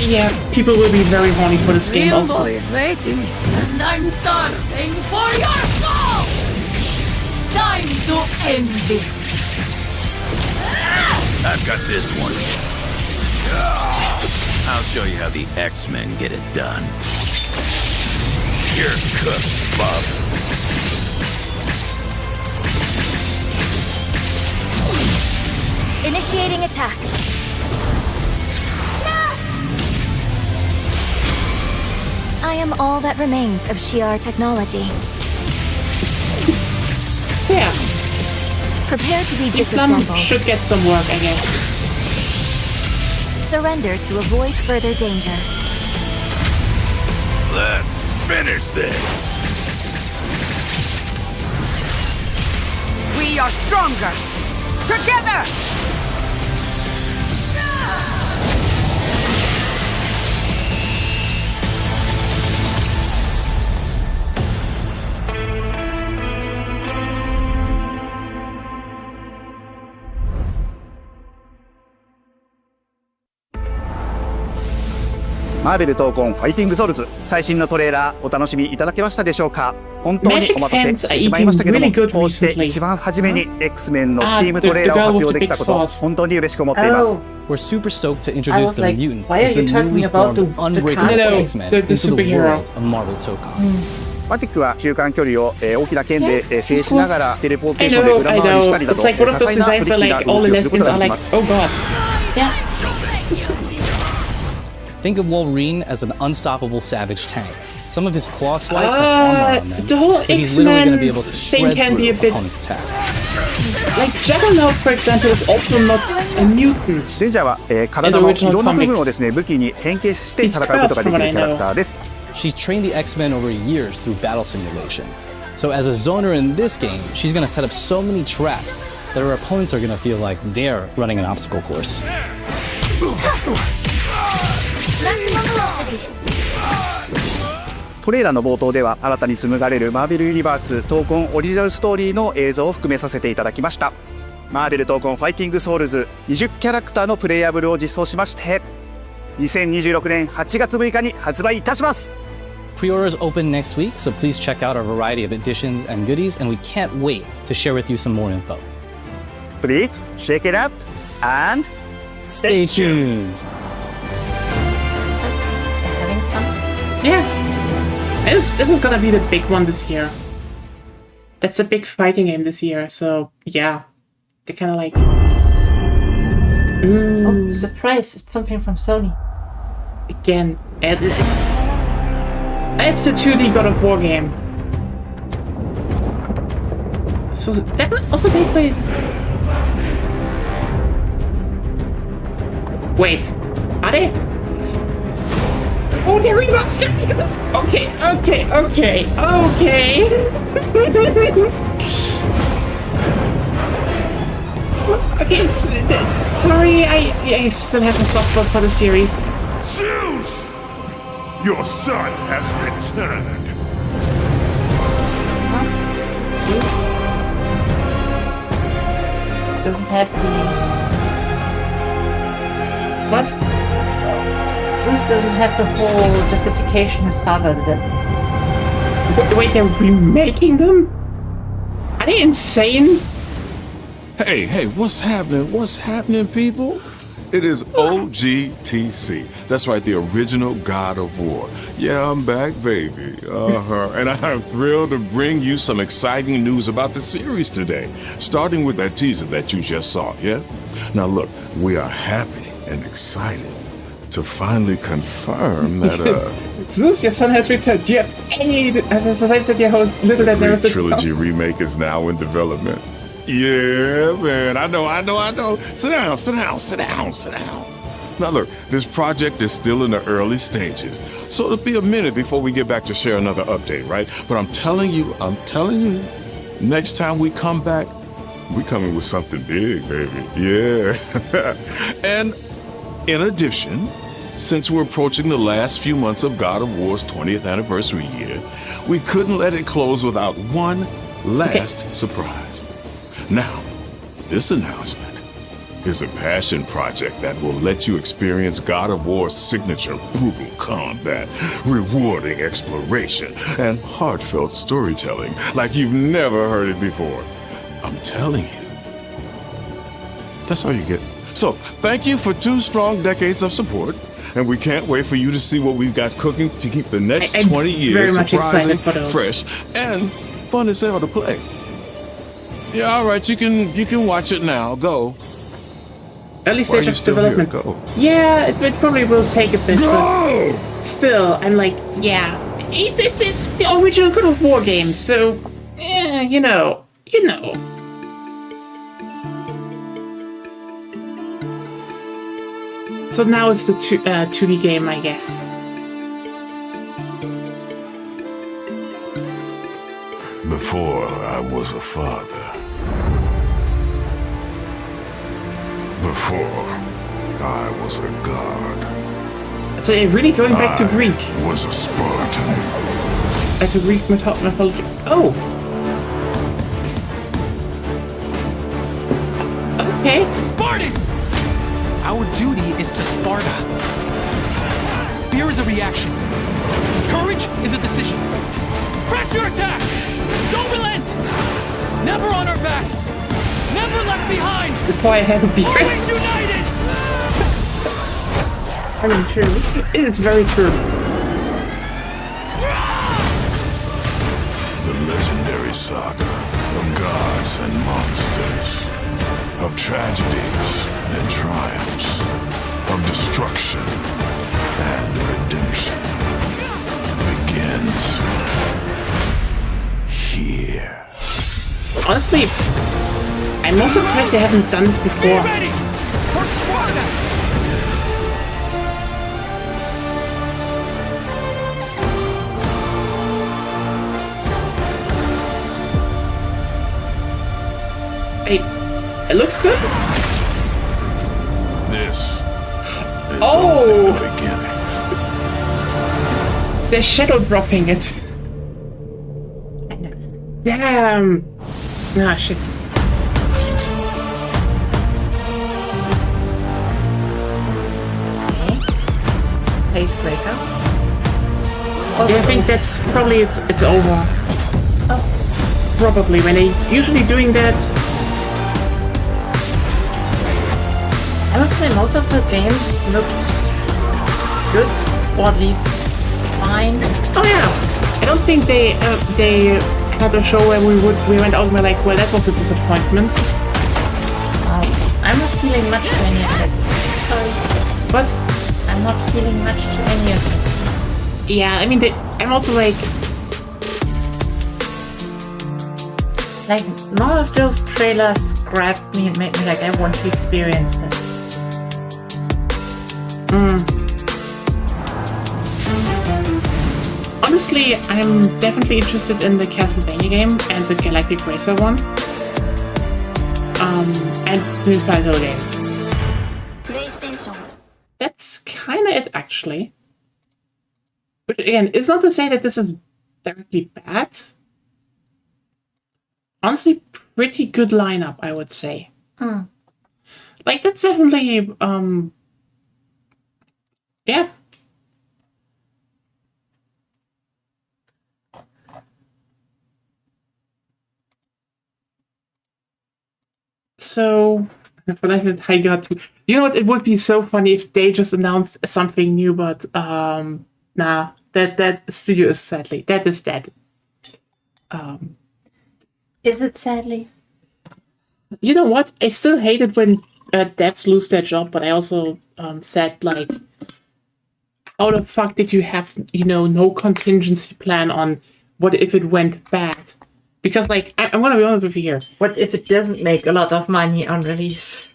Speaker 1: yeah, people will be very horny for this game also.
Speaker 15: Rainbow is waiting, and I'm starving for your soul! Time to end this.
Speaker 10: I've got this one. I'll show you how the X-Men get it done. You're cooked, Bob.
Speaker 11: Initiating attack. I am all that remains of Shi'ar technology.
Speaker 1: Yeah.
Speaker 11: Prepare to be
Speaker 1: Islam
Speaker 11: disassembled.
Speaker 1: should get some work, I guess.
Speaker 11: Surrender to avoid further danger.
Speaker 10: Let's finish this.
Speaker 7: We are stronger together!
Speaker 13: マーベル闘魂ファイティングソウルズ最新のトレーラーお楽しみいただけましたでしょうか。本当にお待たせしてしまいましたけども、こうして一番初めに X-Men のチームトレーラーを発表できたこと本当に嬉しく思っています。
Speaker 14: We're super stoked to introduce the
Speaker 2: like,
Speaker 14: mutants
Speaker 2: why are
Speaker 14: as the
Speaker 2: you talking
Speaker 14: newly
Speaker 2: about
Speaker 14: formed unbreakable X-Men
Speaker 1: the
Speaker 14: into the
Speaker 1: superhero.
Speaker 14: world of Marvel Tokon.
Speaker 13: マジックは中間距離を大きな剣で制しながらテレポーテーションで裏回りしたりだと
Speaker 1: It's like one of
Speaker 13: 多
Speaker 1: those
Speaker 13: 彩な
Speaker 1: designs
Speaker 13: トリ
Speaker 1: where
Speaker 13: ッキーな
Speaker 1: like
Speaker 13: 動
Speaker 1: all the
Speaker 13: きをすること
Speaker 1: lesbians
Speaker 13: が
Speaker 1: are
Speaker 13: でき
Speaker 1: like,
Speaker 13: ます。
Speaker 1: oh god. Yeah.
Speaker 14: Think of Wolverine as an unstoppable savage tank. Some of his claw swipes have armor on them,
Speaker 1: the whole
Speaker 14: so he's literally going to be
Speaker 1: X-Men
Speaker 14: able to
Speaker 1: thing
Speaker 14: shred
Speaker 1: can
Speaker 14: through
Speaker 1: be a bit
Speaker 14: opponents' attacks.
Speaker 1: like Juggernaut, for example, is also not a mutant.
Speaker 13: デンジャーは、体のいろんな部分をですね武器に変形して戦うことができるキャラクターです。
Speaker 14: She's trained the X-Men over years through battle simulation. So as a zoner in this game, she's going to set up so many traps that her opponents are going to feel like they're running an obstacle course.
Speaker 13: トレーラーの冒頭では新たに紡がれるマーベルユニバース闘魂オリジナルストーリーの映像を含めさせていただきました。マーベル闘魂ファイティングソウルズ20キャラクターのプレイヤブルを実装しまして2026年8月6日に発売いたします。
Speaker 14: Pre-orders open next week, so please check out our variety of editions and goodies, and we can't wait to share with you some more info.
Speaker 13: Please check it out and
Speaker 14: stay tuned.
Speaker 1: Yeah. This is gonna be the big one this year. That's a big fighting game this year, so yeah. They're kind of like... Ooh.
Speaker 2: Oh, surprise, it's something from Sony.
Speaker 1: Again, it's the 2D God of War game. So definitely also they played... Wait, are they? Oh, they're remastered! Okay. Okay, sorry, I still have a soft spot for the series.
Speaker 10: Zeus! Your son has returned.
Speaker 2: Zeus doesn't have the...
Speaker 1: What?
Speaker 2: Zeus doesn't have the whole justification his father did.
Speaker 1: Wait, they're remaking them? Are they insane?
Speaker 8: Hey, what's happening? What's happening, people? It is OGTC. That's right, the original God of War. Yeah, I'm back, baby. And I'm thrilled to bring you some exciting news about the series today, starting with that teaser that you just saw, yeah? Now look, we are happy and excited to finally confirm that,
Speaker 1: Zeus, your son has returned. Do you have any...
Speaker 8: the trilogy remake is now in development. Yeah, man, I know. Sit down. Now look, this project is still in the early stages, so it'll be a minute before we get back to share another update, right? But I'm telling you, next time we come back, we coming with something big, baby. Yeah. And in addition, since we're approaching the last few months of God of War's 20th anniversary year, we couldn't let it close without one last surprise. Now, this announcement is a passion project that will let you experience God of War's signature brutal combat, rewarding exploration, and heartfelt storytelling like you've never heard it before. I'm telling you. That's all you get. So, thank you for 2 strong decades of support, and we can't wait for you to see what we've got cooking to keep the next 20 years surprising, fresh, and fun as hell to play. Yeah, all right, you can watch it now. Go.
Speaker 1: Early stage of development.
Speaker 8: Go.
Speaker 1: Yeah, it probably will take a bit, but still, I'm like, yeah, it's the original God of War game, so yeah, you know. So now it's the 2D game, I guess.
Speaker 8: Before I was a father. Before I was a god.
Speaker 1: So you're really going back to Greek?
Speaker 8: I was a Spartan.
Speaker 1: To Greek mythology. Oh. Okay.
Speaker 16: Spartans! Our duty is to Sparta. Fear is a reaction. Courage is a decision. Press your attack! Don't relent! Never on our backs! Never left behind!
Speaker 1: Before I have a beard.
Speaker 16: Always united!
Speaker 1: I mean, true. It is very true.
Speaker 8: The legendary saga of gods and monsters, of tragedies and triumphs, of destruction and redemption begins here.
Speaker 1: Honestly, I'm most surprised they haven't done this before.
Speaker 16: Be ready for Sparta!
Speaker 1: Hey, it looks good.
Speaker 8: This is only the beginning.
Speaker 1: They're shadow dropping it. Damn. Ah, shit.
Speaker 2: Pace breaker.
Speaker 1: Yeah, I think that's probably it's over. Oh. Probably when they usually doing that.
Speaker 2: I would say most of the games look good, or at least fine.
Speaker 1: Oh yeah, I don't think they had a show where we went out and we're like, well, that was a disappointment.
Speaker 2: I'm not feeling much to any of it. Sorry,
Speaker 1: but
Speaker 2: I'm not feeling much to any of it.
Speaker 1: Yeah, I mean, I'm also like
Speaker 2: none of those trailers grabbed me and made me like, I want to experience this.
Speaker 1: Honestly, I'm definitely interested in the Castlevania game and the Galactic Racer one. And the new Silent Hill game. That's kind of it, actually. But again, it's not to say that this is directly bad. Honestly, pretty good lineup, I would say. Like, that's definitely, yeah. So, I got to. You know what? It would be so funny if they just announced something new, but nah, that studio is sadly that is dead.
Speaker 2: Is it sadly?
Speaker 1: You know what? I still hate it when devs lose their job, but I also said like, how the fuck did you have no contingency plan on what if it went bad? Because, like, I'm gonna be honest with you here.
Speaker 2: What if it doesn't make a lot of money on release?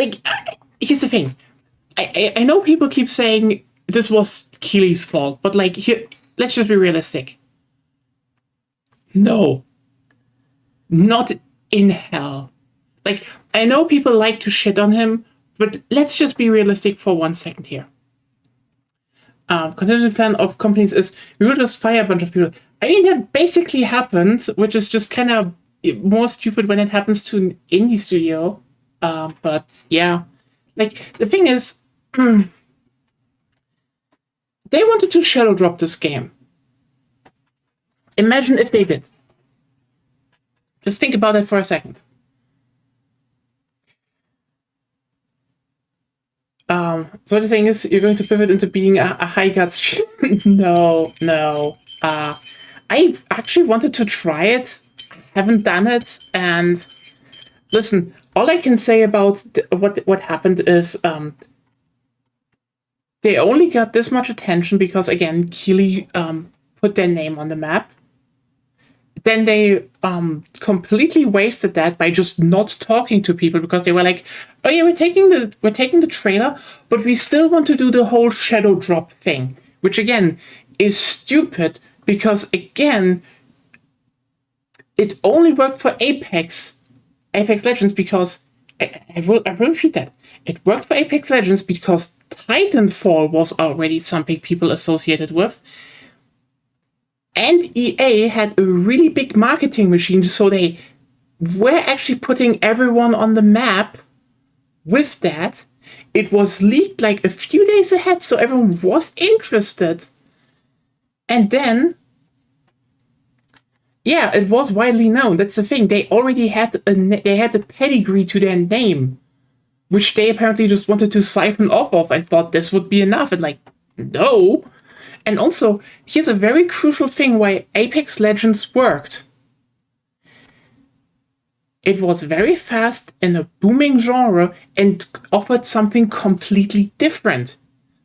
Speaker 1: like, here's the thing. I know people keep saying this was Keely's fault, but like, here, let's just be realistic. No. Not in hell. Like, I know people like to shit on him, but let's just be realistic for 1 second here. Contingent plan of companies is we will just fire a bunch of people. I mean, that basically happened, which is just kind of more stupid when it happens to an indie studio. But yeah, like the thing is, they wanted to shadow drop this game. Imagine if they did. Just think about it for a second. So the thing is, you're going to pivot into being a high guts. No. I've actually wanted to try it. Haven't done it. And listen, all I can say about what happened is they only got this much attention because, again, Keighley put their name on the map. Then they completely wasted that by just not talking to people because they were like, "Oh yeah, we're taking the trailer, but we still want to do the whole shadow drop thing," which again is stupid because again, it only worked for Apex Legends because I will repeat that it worked for Apex Legends because Titanfall was already something people associated with. And EA had a really big marketing machine, so they were actually putting everyone on the map with that. It was leaked like a few days ahead, so everyone was interested. And then, yeah, it was widely known. That's the thing. They already had a pedigree to their name, which they apparently just wanted to siphon off of and thought this would be enough. And like, no. And also, here's a very crucial thing why Apex Legends worked. It was very fast in a booming genre and offered something completely different.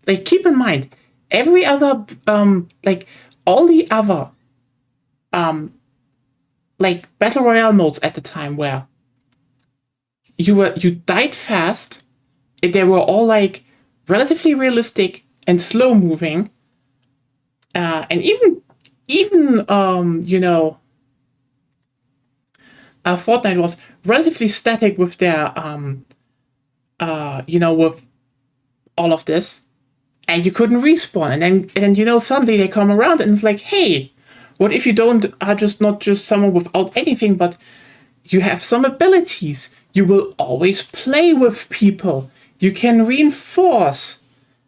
Speaker 1: Like, keep in mind, every other, like, all the other, like, Battle Royale modes at the time where you died fast, they were all, like, relatively realistic and slow-moving. And even Fortnite was relatively static with their with all of this, and you couldn't respawn. And then suddenly they come around and it's like, hey, what if you are not just someone without anything, but you have some abilities? You will always play with people. You can reinforce.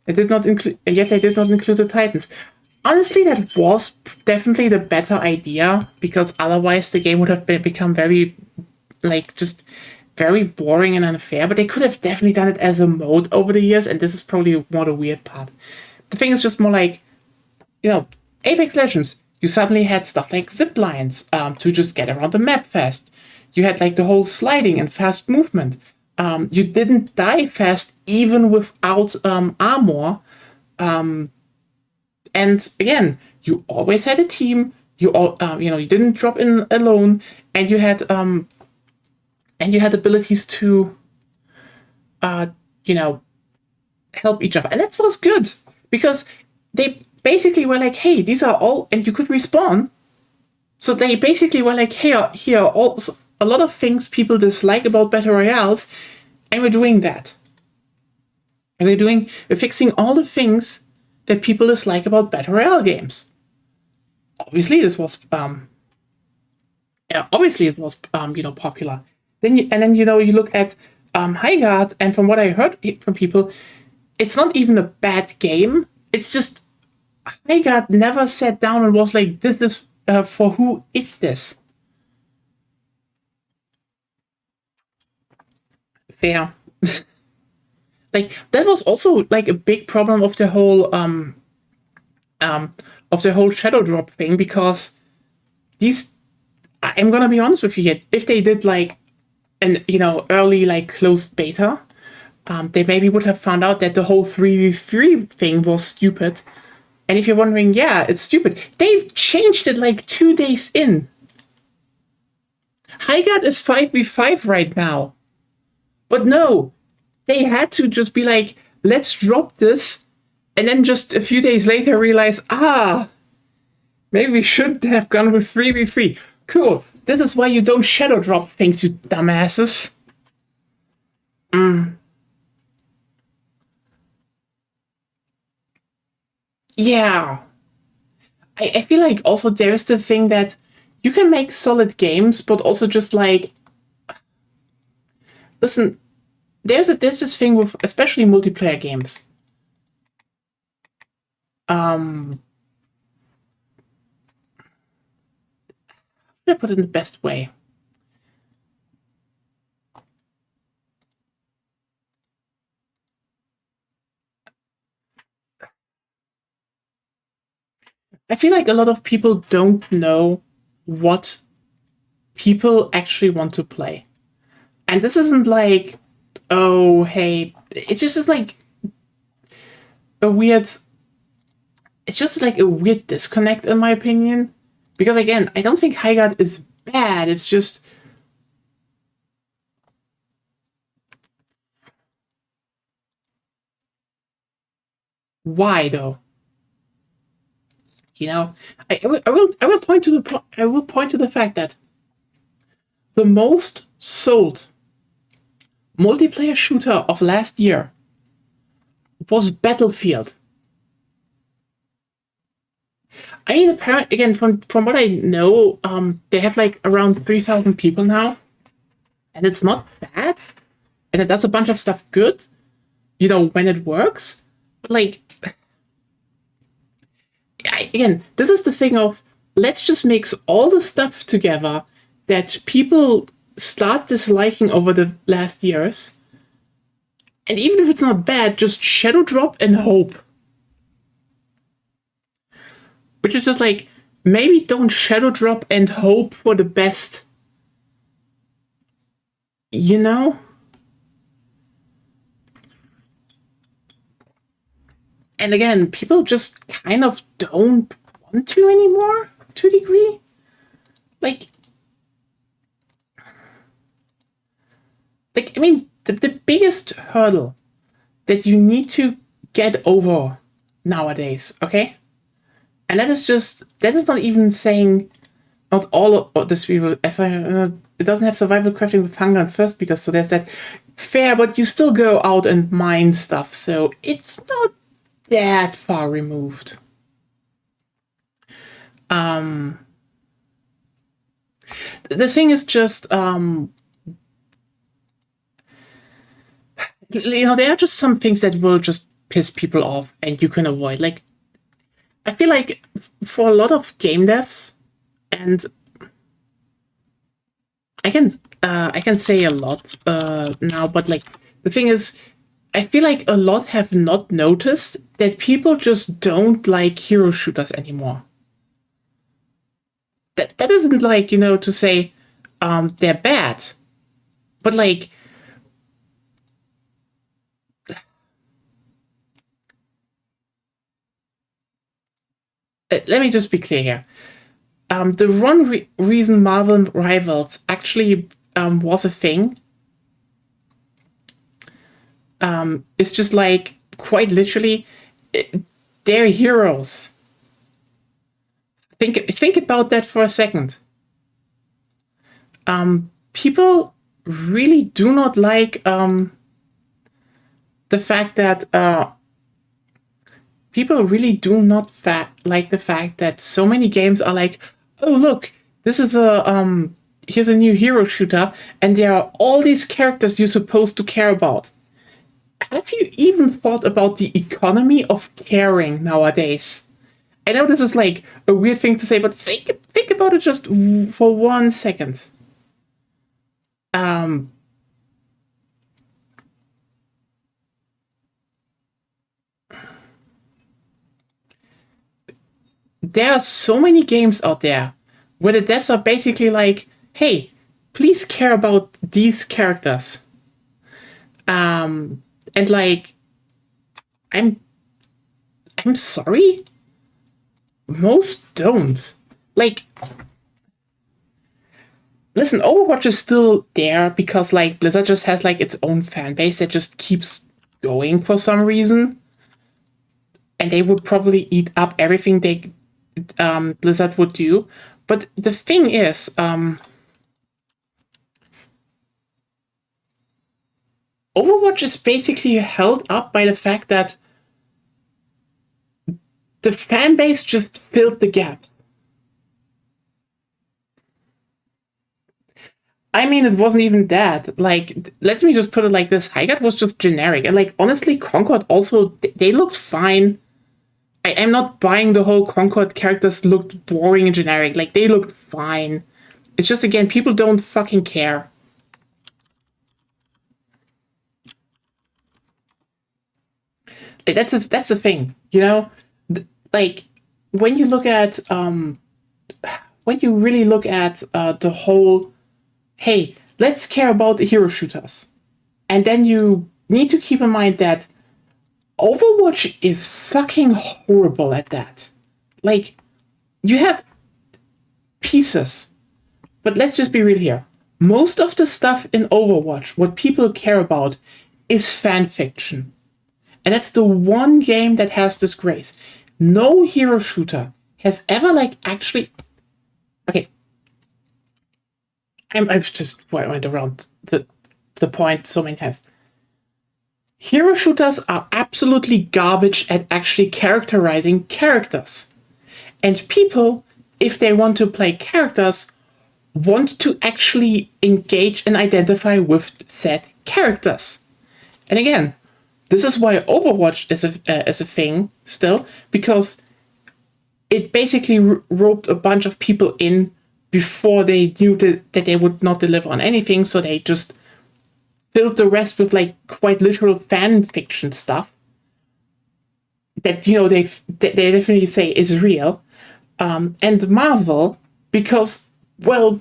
Speaker 1: Yet they did not include the Titans. Honestly, that was definitely the better idea because otherwise the game would have become very, like, just very boring and unfair. But they could have definitely done it as a mode over the years, and this is probably more the weird part. The thing is just more like, Apex Legends. You suddenly had stuff like zip lines to just get around the map fast. You had like the whole sliding and fast movement. You didn't die fast even without armor. And again, you always had a team. You didn't drop in alone, and you had abilities to, help each other, and that was good because they basically were like, hey, these are all, and you could respawn. So they basically were like, hey, here are all a lot of things people dislike about battle royales, and we're doing that, and we're fixing all the things that people dislike about battle royale games. Obviously, this was popular. Then you look at Highguard, and from what I heard from people, it's not even a bad game. It's just Highguard never sat down and was like, "This is for who is this?" Fair. Like, that was also like a big problem of the whole shadow drop thing, because I'm gonna be honest with you here, if they did like an early like closed beta, they maybe would have found out that the whole 3v3 thing was stupid. And if you're wondering, yeah, it's stupid, they've changed it like 2 days in. Highguard is 5v5 right now. But no, they had to just be like, let's drop this, and then just a few days later realize, maybe we should have gone with 3v3. Cool. This is why you don't shadow drop things, you dumbasses. Yeah. I feel like also there's the thing that you can make solid games, but also just like, listen, there's this thing with especially multiplayer games. How do I put it in the best way? I feel like a lot of people don't know what people actually want to play. And this isn't like, oh, hey, it's just like a weird, it's just like a weird disconnect in my opinion. Because again, I don't think Highguard is bad, it's just, why though? You know, I will point to the fact that the most sold multiplayer shooter of last year was Battlefield. I mean, apparently, again, from what I know, they have like around 3,000 people now, and it's not bad, and it does a bunch of stuff good, you know, when it works. But like, again, this is the thing of, let's just mix all the stuff together that people start disliking over the last years. And even if it's not bad, just shadow drop and hope. Which is just like, maybe don't shadow drop and hope for the best. You know? And again, people just kind of don't want to anymore, to a degree. Like I mean, the biggest hurdle that you need to get over nowadays, okay? And that is not even saying not all of this people, it doesn't have survival crafting with hunger and thirst, because so there's that fair, but you still go out and mine stuff, so it's not that far removed. The thing is just, you know, there are just some things that will just piss people off and you can avoid. Like, I feel like for a lot of game devs, and I can say a lot now, but like the thing is, I feel like a lot have not noticed that people just don't like hero shooters anymore. That isn't like, you know, to say they're bad, but like, let me just be clear here. The one reason Marvel Rivals actually was a thing is just like, quite literally, they're heroes. Think about that for a second. People really do not like the fact that people really do not like the fact that so many games are like, oh look, this is a here's a new hero shooter, and there are all these characters you're supposed to care about. Have you even thought about the economy of caring nowadays? I know this is like a weird thing to say, but think about it just for 1 second. There are so many games out there where the devs are basically like, hey, please care about these characters. And like, I'm sorry? Most don't. Like listen, Overwatch is still there because like Blizzard just has like its own fan base that just keeps going for some reason, and they would probably eat up everything they Blizzard would do. But the thing is, Overwatch is basically held up by the fact that the fan base just filled the gaps. I mean, it wasn't even that. Like, let me just put it like this. Highguard was just generic. And, like, honestly, Concord also, they looked fine. I'm not buying the whole Concord characters looked boring and generic. Like, they looked fine. It's just, again, people don't fucking care. Like, that's the thing, you know? Like, when you look at, when you really look at the whole, hey, let's care about the hero shooters. And then you need to keep in mind that Overwatch is fucking horrible at that. Like, you have pieces. But let's just be real here. Most of the stuff in Overwatch, what people care about, is fan fiction. And that's the one game that has this grace. No hero shooter has ever, like, actually... Okay. I've just went around the point so many times. Hero shooters are absolutely garbage at actually characterizing characters. And people, if they want to play characters, want to actually engage and identify with said characters. And again, this is why Overwatch is a thing still, because it basically roped a bunch of people in before they knew that they would not deliver on anything, so they just filled the rest with like quite literal fan fiction stuff that, you know, they definitely say is real. And Marvel, because, well,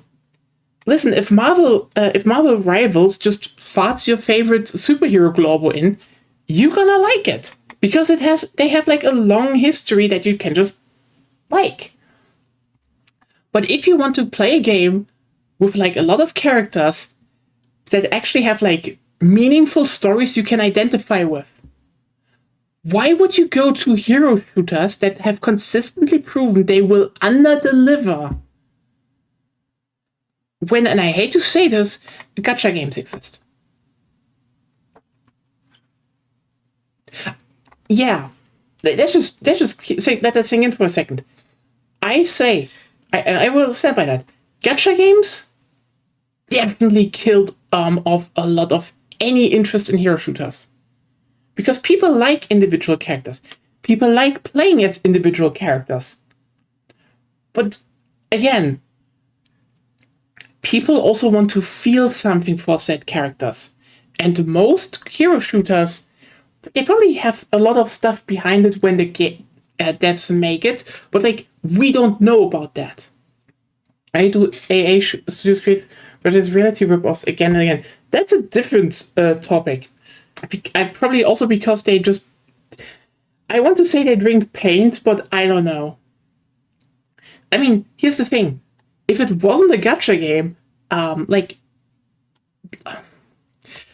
Speaker 1: listen, if Marvel Rivals just farts your favorite superhero globo in, you're gonna like it because they have like a long history that you can just like. But if you want to play a game with like a lot of characters that actually have like meaningful stories you can identify with, why would you go to hero shooters that have consistently proven they will under-deliver? When, and I hate to say this, gacha games exist. Yeah, let's just let that sink in for a second. I will stand by that. Gacha games definitely killed off a lot of any interest in hero shooters. Because people like individual characters. People like playing as individual characters. But again, people also want to feel something for said characters. And most hero shooters, they probably have a lot of stuff behind it when the devs make it, but like, we don't know about that. I do AA Studios create, but it's reality ripoffs again and again. That's a different topic. Probably also because they just... I want to say they drink paint, but I don't know. I mean, here's the thing. If it wasn't a gacha game,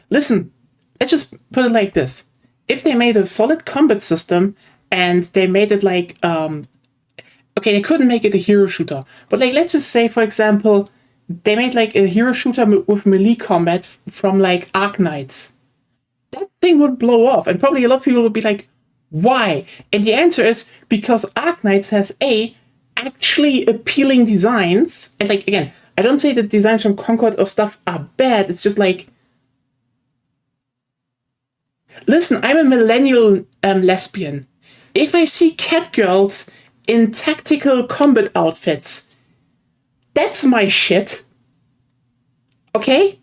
Speaker 1: listen, let's just put it like this. If they made a solid combat system and they made it like... okay, they couldn't make it a hero shooter, but like, let's just say, for example, they made like a hero shooter with melee combat from like Arknights. That thing would blow off, and probably a lot of people would be like, why? And the answer is because Arknights has actually appealing designs. And like, again, I don't say the designs from Concord or stuff are bad, it's just like, listen, I'm a millennial lesbian. If I see catgirls in tactical combat outfits, that's my shit. Okay?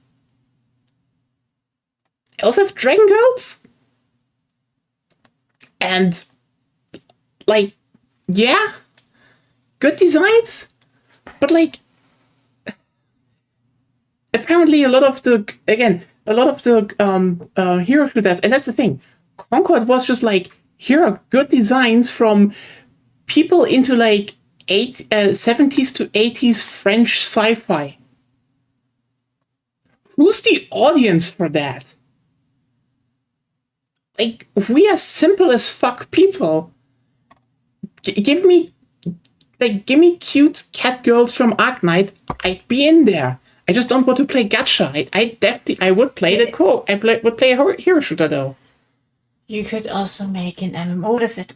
Speaker 1: I also have dragon girls. And, like, yeah, good designs. But, like, apparently a lot of the hero shooters, and that's the thing, Concord was just like, here are good designs from people into like 70s to 80s French sci-fi. who's the audience for that? Like, we are simple as fuck people. Give me cute cat girls from Arknight. I'd be in there. I just don't want to play gacha. I would play the co. Would play a hero shooter though.
Speaker 2: You could also make an MMO with it.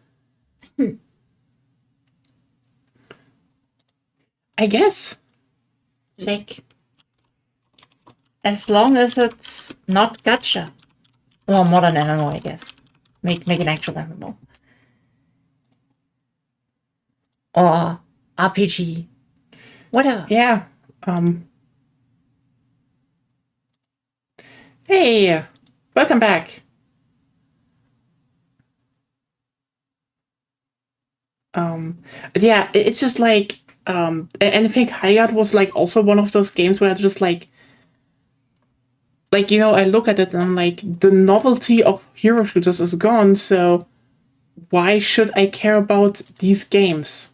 Speaker 1: I guess.
Speaker 2: Like, as long as it's not gacha. Well, modern MMO, I guess. Make an actual MMO. Or RPG. Whatever.
Speaker 1: Yeah. Hey, welcome back. Yeah, it's just like, and I think Hayat was like also one of those games where I just like, you know, I look at it and I'm like, the novelty of hero shooters is gone, so why should I care about these games?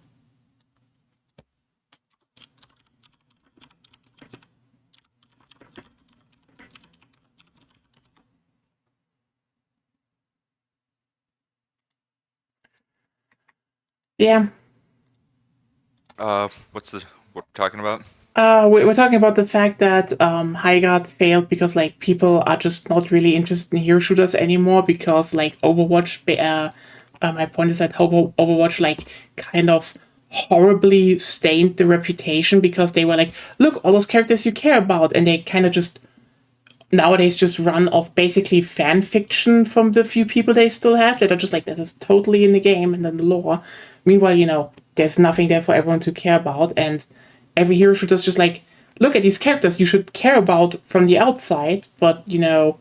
Speaker 1: Yeah.
Speaker 3: What we're talking about?
Speaker 1: We're talking about the fact that Highguard failed because like people are just not really interested in hero shooters anymore because like Overwatch. My point is that Overwatch like kind of horribly stained the reputation because they were like, look, all those characters you care about, and they kind of just nowadays just run off basically fan fiction from the few people they still have that are just like, that is totally in the game and in the lore. Meanwhile, you know, there's nothing there for everyone to care about, and every hero shooter is just like, look at these characters you should care about from the outside, but, you know,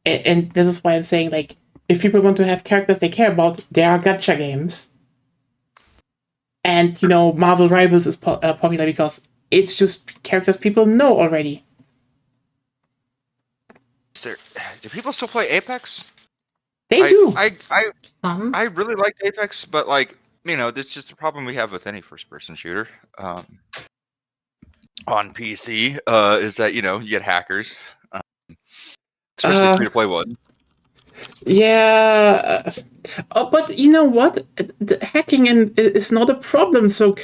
Speaker 1: and this is why I'm saying, like, if people want to have characters they care about, there are gacha games. And, you know, Marvel Rivals is popular because it's just characters people know already.
Speaker 3: Do people still play Apex?
Speaker 1: They do.
Speaker 3: I really liked Apex, but like, you know, that's just the problem we have with any first-person shooter on PC is that, you know, you get hackers, especially free-to-play one.
Speaker 1: Yeah, but you know what? The hacking is not a problem. So,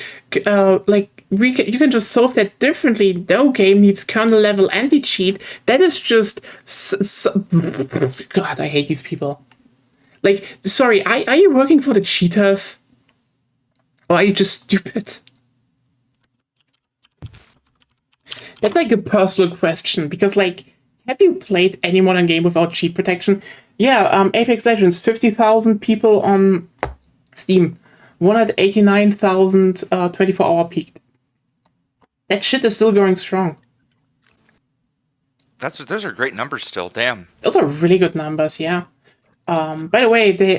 Speaker 1: like you can just solve that differently. No game needs kernel level anti-cheat. That is just God. I hate these people. Like, sorry, are you working for the cheaters? Or are you just stupid? That's like a personal question, because, like, have you played any modern game without cheat protection? Yeah, Apex Legends, 50,000 people on Steam. 189,000 24-hour peak. That shit is still going strong.
Speaker 3: Those are great numbers still, damn.
Speaker 1: Those are really good numbers, yeah. By the way, they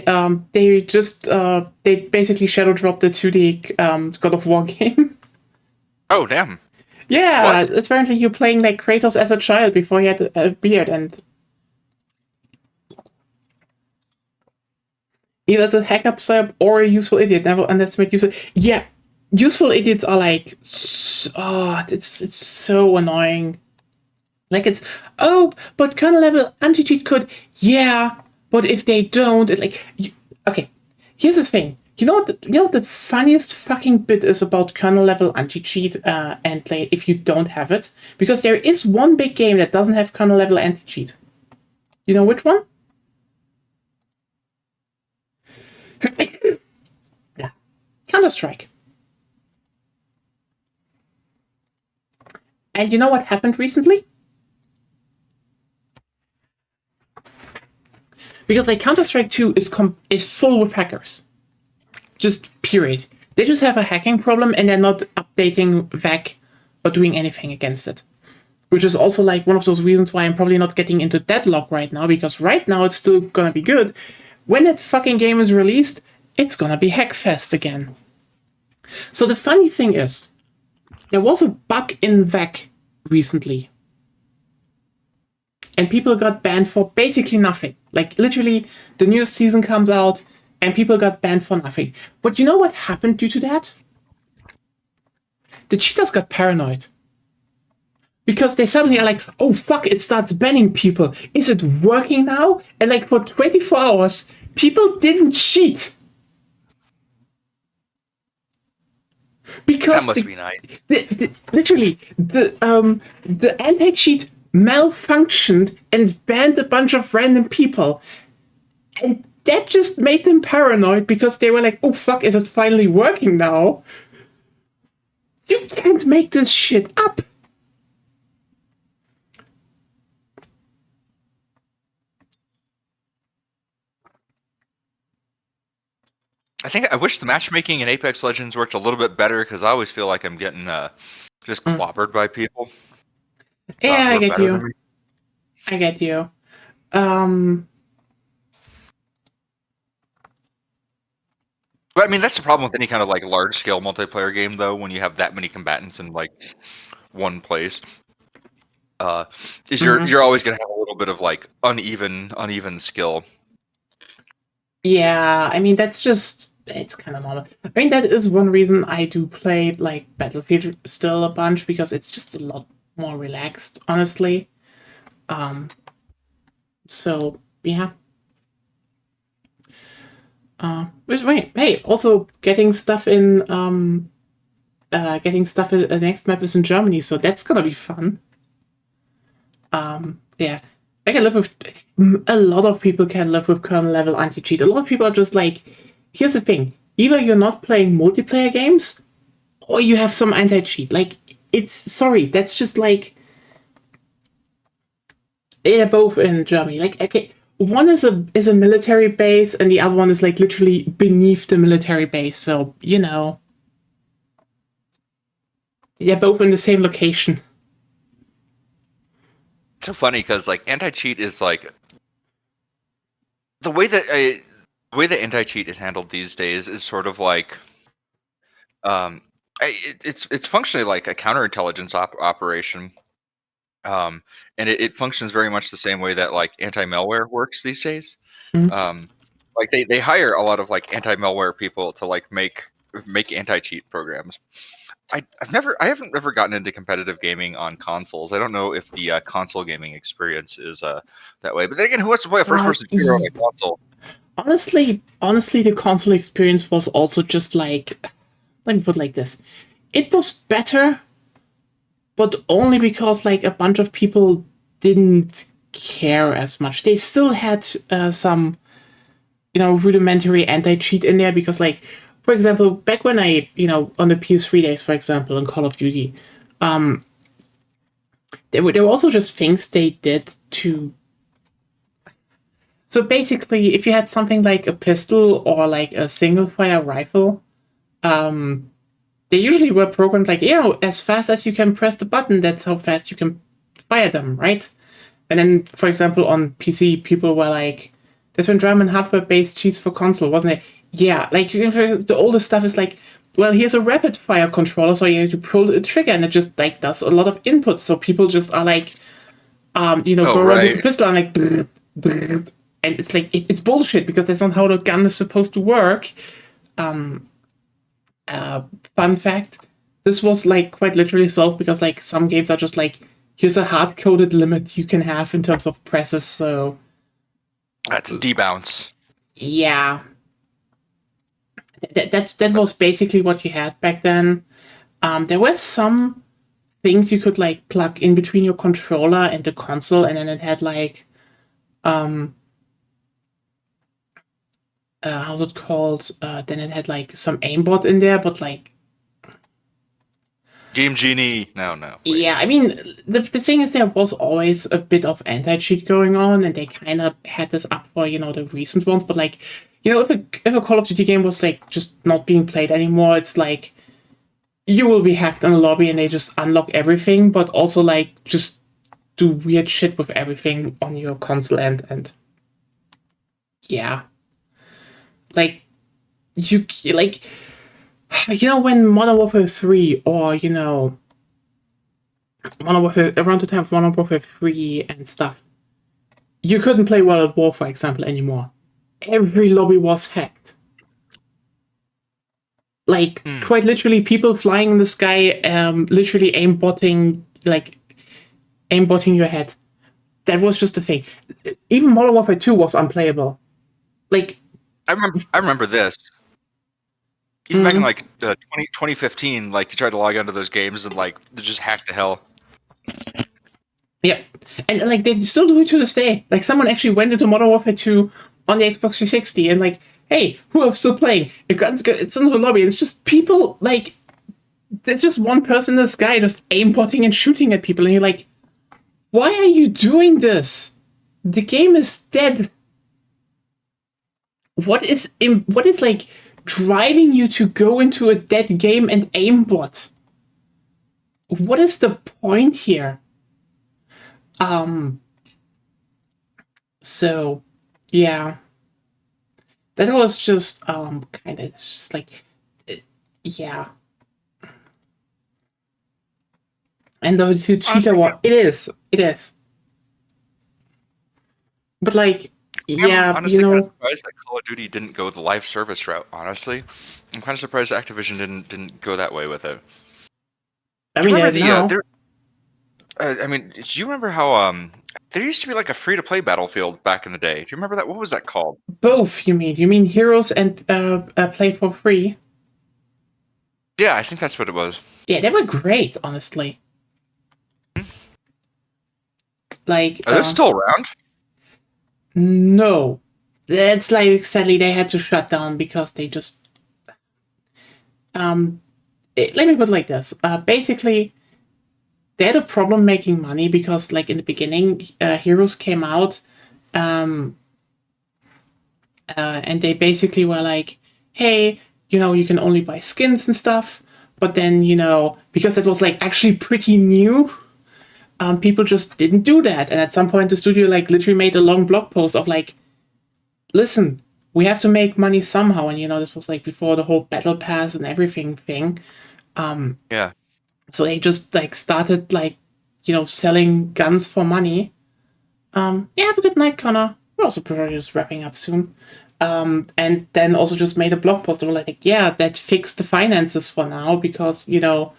Speaker 1: basically shadow dropped the 2D God of War game.
Speaker 3: Oh, damn.
Speaker 1: Yeah, what? Apparently you're playing like Kratos as a child before he had a beard, and either the hacker psyop or a useful idiot. Never underestimate useful. Yeah, useful idiots are like, it's so annoying. Like it's, but kernel level anti-cheat could, yeah. But if they don't, it's like, okay, here's the thing. You know what the funniest fucking bit is about kernel level anti-cheat and like, if you don't have it? Because there is one big game that doesn't have kernel level anti-cheat. You know which one? Yeah. Counter-Strike. And you know what happened recently? Because like Counter-Strike 2 is full with hackers. Just period. They just have a hacking problem and they're not updating VAC or doing anything against it. Which is also like one of those reasons why I'm probably not getting into Deadlock right now, because right now it's still gonna be good. When that fucking game is released, it's gonna be Hackfest again. So the funny thing is, there was a bug in VAC recently. And people got banned for basically nothing. Like, literally, the newest season comes out, and people got banned for nothing. But you know what happened due to that? The cheaters got paranoid. because they suddenly are like, oh fuck, it starts banning people. Is it working now? And like for 24 hours, people didn't cheat. Because
Speaker 3: that must be nice.
Speaker 1: Literally, the anti-cheat malfunctioned and banned a bunch of random people. And that just made them paranoid because they were like, oh fuck, is it finally working now? You can't make this shit up.
Speaker 3: I wish the matchmaking in Apex Legends worked a little bit better because I always feel like I'm getting just clobbered by people.
Speaker 1: Yeah, I get you. I get you.
Speaker 3: But I mean, that's the problem with any kind of like large scale multiplayer game, though, when you have that many combatants in like one place. Is you're always gonna have a little bit of like uneven skill.
Speaker 1: Yeah, I mean that's just it's kind of normal. I mean that is one reason I do play like Battlefield still a bunch because it's just a lot more relaxed, honestly. So yeah. Wait, hey, also getting stuff in the next map is in Germany, so that's gonna be fun. Yeah. I can live with a lot of people can live with kernel level anti-cheat. A lot of people are just like, here's the thing, either you're not playing multiplayer games or you have some anti-cheat. Like, that's just like, they're both in Germany. Like, okay, one is a military base and the other one is like literally beneath the military base. So, they're both in the same location.
Speaker 3: It's so funny because like anti-cheat is like the way that anti-cheat is handled these days is sort of like it's functionally like a counterintelligence operation, and it functions very much the same way that like anti-malware works these days. Like they hire a lot of like anti-malware people to like make anti-cheat programs. I haven't ever gotten into competitive gaming on consoles. I don't know if the console gaming experience is that way. But then again, who wants to play a first-person shooter on a console?
Speaker 1: Honestly, the console experience was also just like, let me put it like this. It was better, but only because like a bunch of people didn't care as much. They still had some, rudimentary anti-cheat in there because like, for example, back when I, on the PS3 days, for example, in Call of Duty, there were also just things they did to. So basically, if you had something like a pistol or like a single fire rifle, they usually were programmed like, as fast as you can press the button, that's how fast you can fire them, right? And then, for example, on PC, people were like, there's been German hardware-based cheats for console, wasn't it? Yeah, like the oldest stuff is like, well, here's a rapid fire controller, so you have to pull the trigger, and it just like does a lot of inputs. So people just are like, go around with the pistol and like, and it's like it's bullshit because that's not how the gun is supposed to work. Fun fact: this was like quite literally solved because like some games are just like, here's a hard-coded limit you can have in terms of presses. So
Speaker 3: that's a debounce.
Speaker 1: Yeah. That was basically what you had back then. There were some things you could like plug in between your controller and the console, and then it had like how's it called? Then it had like some aimbot in there, but like
Speaker 3: Game Genie. No.
Speaker 1: Wait. Yeah, I mean the thing is there was always a bit of anti-cheat going on, and they kind of had this up for the recent ones, but like. If a Call of Duty game was like just not being played anymore, it's like you will be hacked in a lobby and they just unlock everything, but also like just do weird shit with everything on your console and yeah, like you like when Modern Warfare 3 or Modern Warfare around the time of Modern Warfare 3 and stuff, you couldn't play World at War, for example, anymore. Every lobby was hacked. Like, quite literally, people flying in the sky, literally aimbotting, like, aimbotting your head. That was just a thing. Even Modern Warfare 2 was unplayable. Like,
Speaker 3: I remember this. Even back in like 2015, like you tried to log onto those games and like they just hacked to hell.
Speaker 1: Yeah, and like they still do it to this day. Like someone actually went into Modern Warfare 2 on the Xbox 360 and like, hey, who are still playing? It's in the lobby. And it's just people like there's just one person in the sky just aimbotting and shooting at people, and you're like, why are you doing this? The game is dead. What is like driving you to go into a dead game and aimbot? What is the point here? So yeah, that was just kind of just like yeah. And the two cheetah war, it is. But like, yeah,
Speaker 3: I'm honestly kind of surprised that Call of Duty didn't go the live service route. Honestly, I'm kind of surprised Activision didn't go that way with it.
Speaker 1: I mean,
Speaker 3: I mean, do you remember how there used to be like a free to play Battlefield back in the day? Do you remember that? What was that called?
Speaker 1: Both, you mean? You mean Heroes and Play for Free?
Speaker 3: Yeah, I think that's what it was.
Speaker 1: Yeah, they were great, honestly. Like,
Speaker 3: are they still around?
Speaker 1: No, that's like sadly they had to shut down because they just let me put it like this. Basically, they had a problem making money because, like in the beginning, Heroes came out, and they basically were like, "Hey, you can only buy skins and stuff." But then, because that was like actually pretty new, people just didn't do that. And at some point, the studio like literally made a long blog post of like, "Listen, we have to make money somehow." And this was like before the whole battle pass and everything thing.
Speaker 3: Yeah.
Speaker 1: So they just like started like, selling guns for money. Yeah, have a good night, Connor. We're also probably just wrapping up soon. And then also just made a blog post of like, yeah, that fixed the finances for now because, ironically,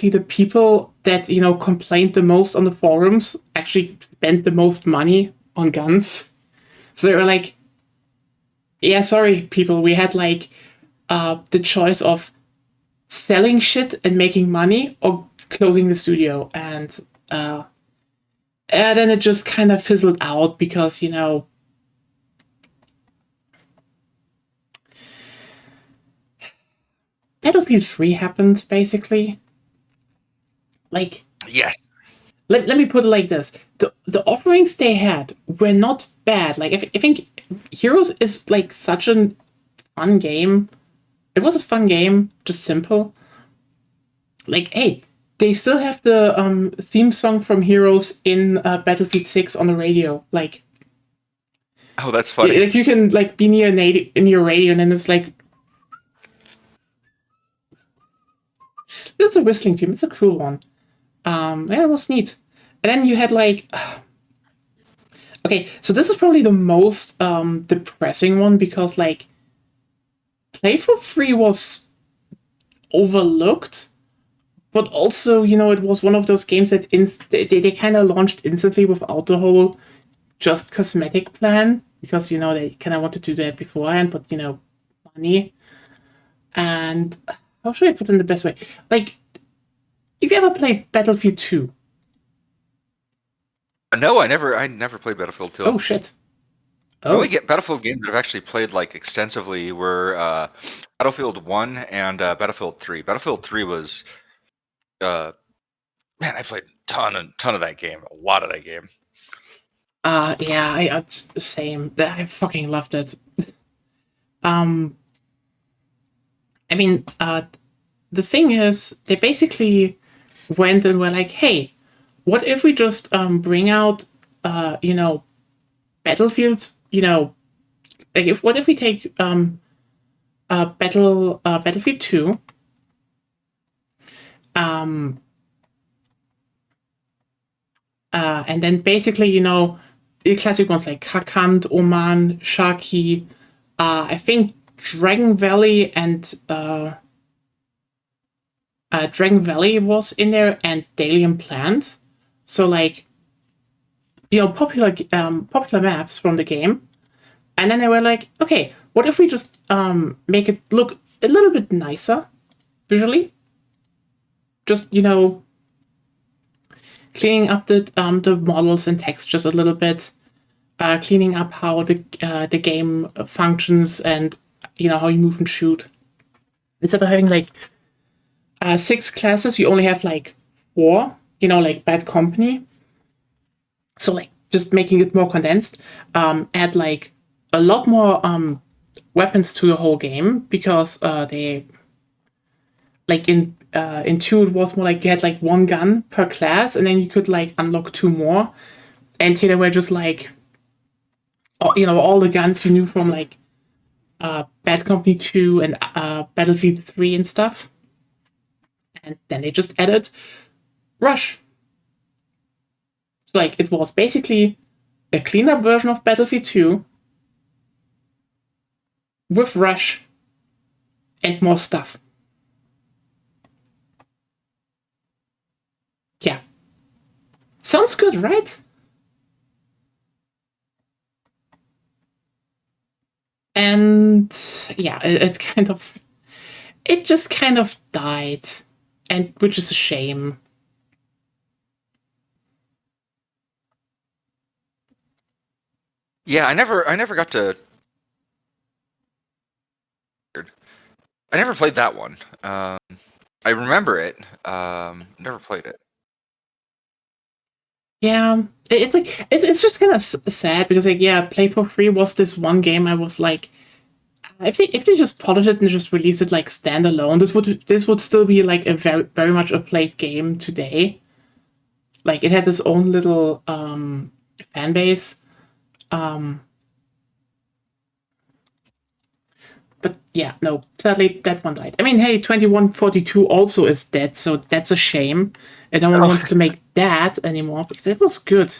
Speaker 1: the people that, complained the most on the forums actually spent the most money on guns. So they were like, yeah, sorry, people, we had like the choice of selling shit and making money or closing the studio. And then it just kind of fizzled out because, Battlefield 3 happened, basically. Like...
Speaker 3: Yes.
Speaker 1: Let me put it like this. The offerings they had were not bad. Like, I think Heroes is, like, such a fun game. It was a fun game, just simple. Like, hey, they still have the theme song from Heroes in Battlefield 6 on the radio. Like...
Speaker 3: Oh, that's funny.
Speaker 1: Like, you can, like, be near your radio and then it's like... It's a whistling theme. It's a cool one. Yeah, it was neat. And then you had like... Okay, so this is probably the most depressing one because like Play for Free was overlooked, but also, it was one of those games that they kind of launched instantly without the whole just cosmetic plan because, they kind of wanted to do that beforehand, but, money. And how should I put it in the best way? Like, have you ever played Battlefield 2?
Speaker 3: No, I never played Battlefield 2.
Speaker 1: Oh shit!
Speaker 3: The only Battlefield games that I've actually played like extensively were Battlefield 1 and Battlefield 3. Battlefield 3 was, man, I played a ton of that game, a lot of that game.
Speaker 1: Yeah, I same. I fucking loved it. I mean, the thing is, they basically went and were like, "Hey, what if we just bring out, Battlefield, like what if we take Battlefield 2, and then basically, the classic ones like Hakand, Oman, Sharky, I think Dragon Valley and Dragon Valley was in there and Dalian Plant. So like, popular maps from the game. And then they were like, okay, what if we just make it look a little bit nicer visually? Just, cleaning up the models and textures a little bit, cleaning up how the game functions and how you move and shoot. Instead of having like 6 classes, you only have like 4. Like Bad Company. So like just making it more condensed. Add like a lot more weapons to the whole game because they like in 2 it was more like you had like 1 gun per class and then you could like unlock 2 more, and here they were just like all the guns you knew from like Bad Company 2 and Battlefield 3 and stuff, and then they just added Rush. So like it was basically a cleaned up version of Battlefield 2 with Rush and more stuff. Yeah. Sounds good, right? And yeah, it just kind of died, and which is a shame.
Speaker 3: Yeah, I never got to. I never played that one. I remember it. Never played it.
Speaker 1: Yeah, it's like it's just kind of sad because like Play for Free was this one game I was like, if they just polish it and just release it like standalone, this would still be like a very very much a played game today. Like it had its own little fan base. But yeah, no, sadly that one died. I mean, hey, 2142 also is dead, so that's a shame. And no one wants to make that anymore, because it was good.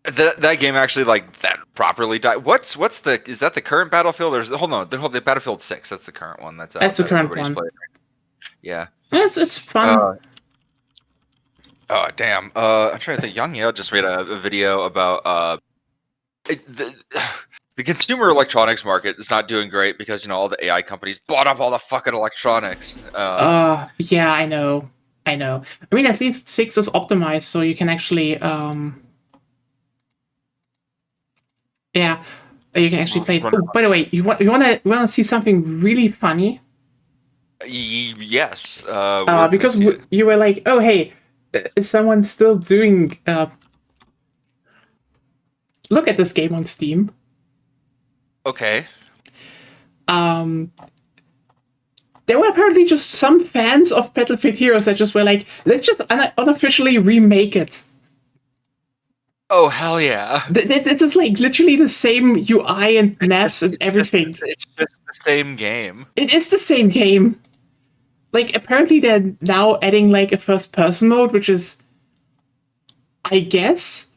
Speaker 3: That game actually like that properly died. Is that the current Battlefield? Hold on, the Battlefield 6. That's the current one. That's
Speaker 1: the current one.
Speaker 3: Played. Yeah.
Speaker 1: It's fun.
Speaker 3: Oh damn. I'm trying to think. Yang Yao just made a video about the consumer electronics market is not doing great because all the AI companies bought up all the fucking electronics.
Speaker 1: Yeah, I know. I mean, at least 6 is optimized, so you can actually you can actually play it. Oh, by the way, you want to see something really funny?
Speaker 3: Yes.
Speaker 1: Because you were like, oh hey, is someone still doing? Look at this game on Steam.
Speaker 3: Okay.
Speaker 1: There were apparently just some fans of Battlefield Heroes that just were like, let's just unofficially remake it.
Speaker 3: Oh hell yeah!
Speaker 1: It's just like literally the same UI and maps and everything.
Speaker 3: It's just the same game.
Speaker 1: It is the same game. Like apparently they're now adding like a first-person mode, which is, I guess,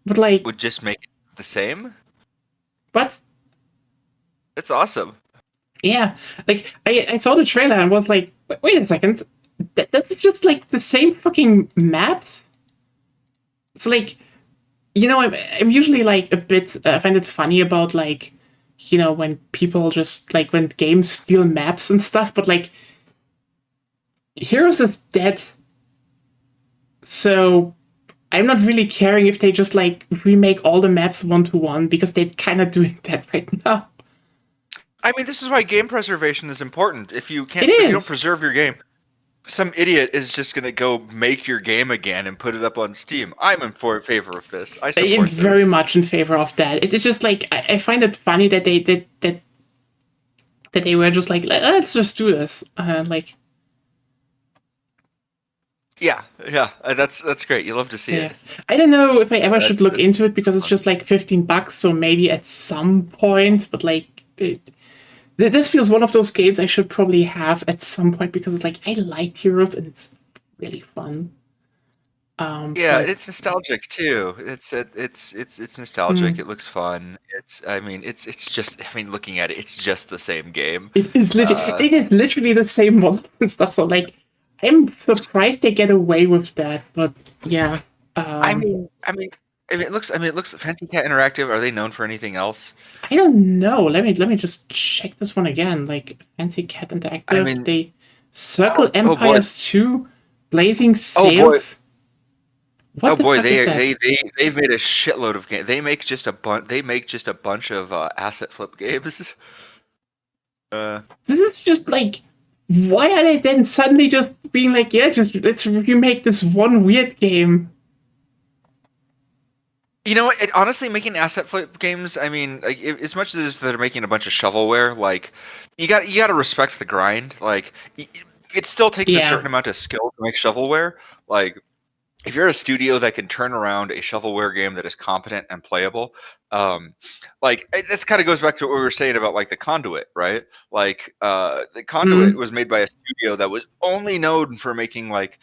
Speaker 1: but like
Speaker 3: would just make it the same.
Speaker 1: What?
Speaker 3: It's awesome.
Speaker 1: Yeah, like I saw the trailer and was like, wait a second, that's just like the same fucking maps. So like, I'm usually like a bit. I find it funny about like, when people just like when games steal maps and stuff, but like, Heroes is dead. So I'm not really caring if they just like remake all the maps 1-to-1 because they're kind of doing that right now.
Speaker 3: I mean, this is why game preservation is important. If you don't preserve your game, some idiot is just gonna go make your game again and put it up on Steam. I'm in favor of this. I support this.
Speaker 1: Very much in favor of that. It's just like I find it funny that they did that they were just like, let's just do this. Like.
Speaker 3: Yeah, that's great. You love to see it.
Speaker 1: I don't know if I ever should look into it because it's just like $15, so maybe at some point. But like, this feels one of those games I should probably have at some point because it's like I liked Heroes and it's really fun.
Speaker 3: Yeah,
Speaker 1: but
Speaker 3: it's nostalgic too. It's nostalgic.
Speaker 1: Mm.
Speaker 3: It looks fun. It's just. I mean, looking at it, it's just the same game.
Speaker 1: it is literally the same model and stuff. So like, I'm surprised they get away with that. But yeah,
Speaker 3: I mean, it looks. It looks. Fancy Cat Interactive. Are they known for anything else?
Speaker 1: I don't know. Let me just check this one again. Like Fancy Cat Interactive.
Speaker 3: I mean,
Speaker 1: they Circle
Speaker 3: oh boy.
Speaker 1: Empires 2, Blazing
Speaker 3: Oh boy.
Speaker 1: Sails. What
Speaker 3: Oh
Speaker 1: the
Speaker 3: boy,
Speaker 1: fuck is that?
Speaker 3: they made a shitload of games. They make just a bunch of asset flip games.
Speaker 1: This is just like, why are they then suddenly just being like, yeah, just let's remake this one weird game?
Speaker 3: You know what? Honestly, making asset flip games. I mean, like, as much as they're making a bunch of shovelware, like you got to respect the grind. Like it still takes a certain amount of skill to make shovelware. Like if you're a studio that can turn around a shovelware game that is competent and playable, like this kind of goes back to what we were saying about like the Conduit, right? Like the Conduit was made by a studio that was only known for making like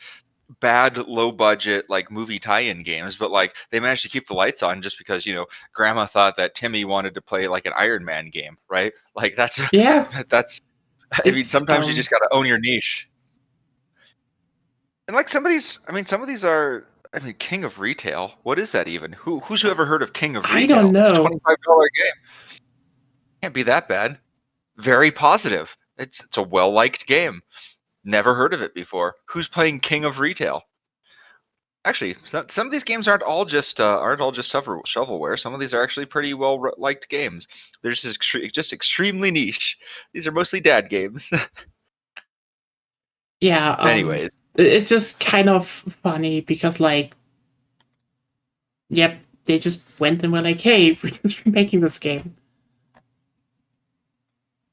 Speaker 3: bad low budget like movie tie-in games, but like they managed to keep the lights on just because grandma thought that Timmy wanted to play like an Iron Man game, right? Like that's I mean sometimes you just got to own your niche. And like some of these are, I mean, King of Retail. What is that even? Who's ever heard of King of Retail?
Speaker 1: I don't know.
Speaker 3: It's a $25 game. Can't be that bad. Very positive. It's a well-liked game. Never heard of it before. Who's playing King of Retail? Actually, some of these games aren't all just shovelware. Some of these are actually pretty well-liked games. They're just extremely niche. These are mostly dad games.
Speaker 1: Yeah.
Speaker 3: Anyways.
Speaker 1: It's just kind of funny because, like, yep, they just went and were like, hey, we're just remaking this game.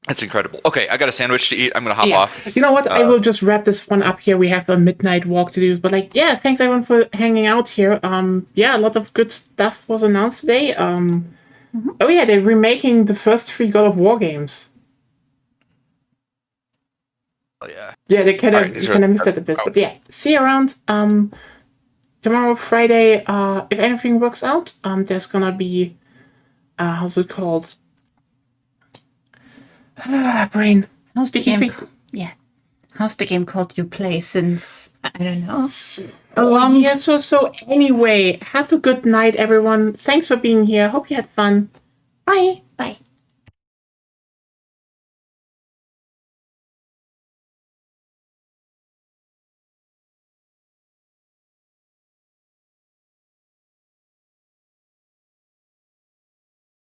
Speaker 3: That's incredible. Okay, I got a sandwich to eat. I'm going to hop off.
Speaker 1: You know what? I will just wrap this one up here. We have a midnight walk to do. But, like, yeah, thanks everyone for hanging out here. Yeah, a lot of good stuff was announced today. Oh, yeah, they're remaking the first 3 God of War games.
Speaker 3: Oh, yeah.
Speaker 1: Yeah, they kind of missed that a bit. But yeah, see you around. Tomorrow, Friday, if anything works out, there's gonna be how's it called? Brain.
Speaker 2: How's the game? Yeah. How's the game called you play since I don't know?
Speaker 1: Yeah, so anyway, have a good night everyone. Thanks for being here. Hope you had fun. Bye.
Speaker 2: Bye.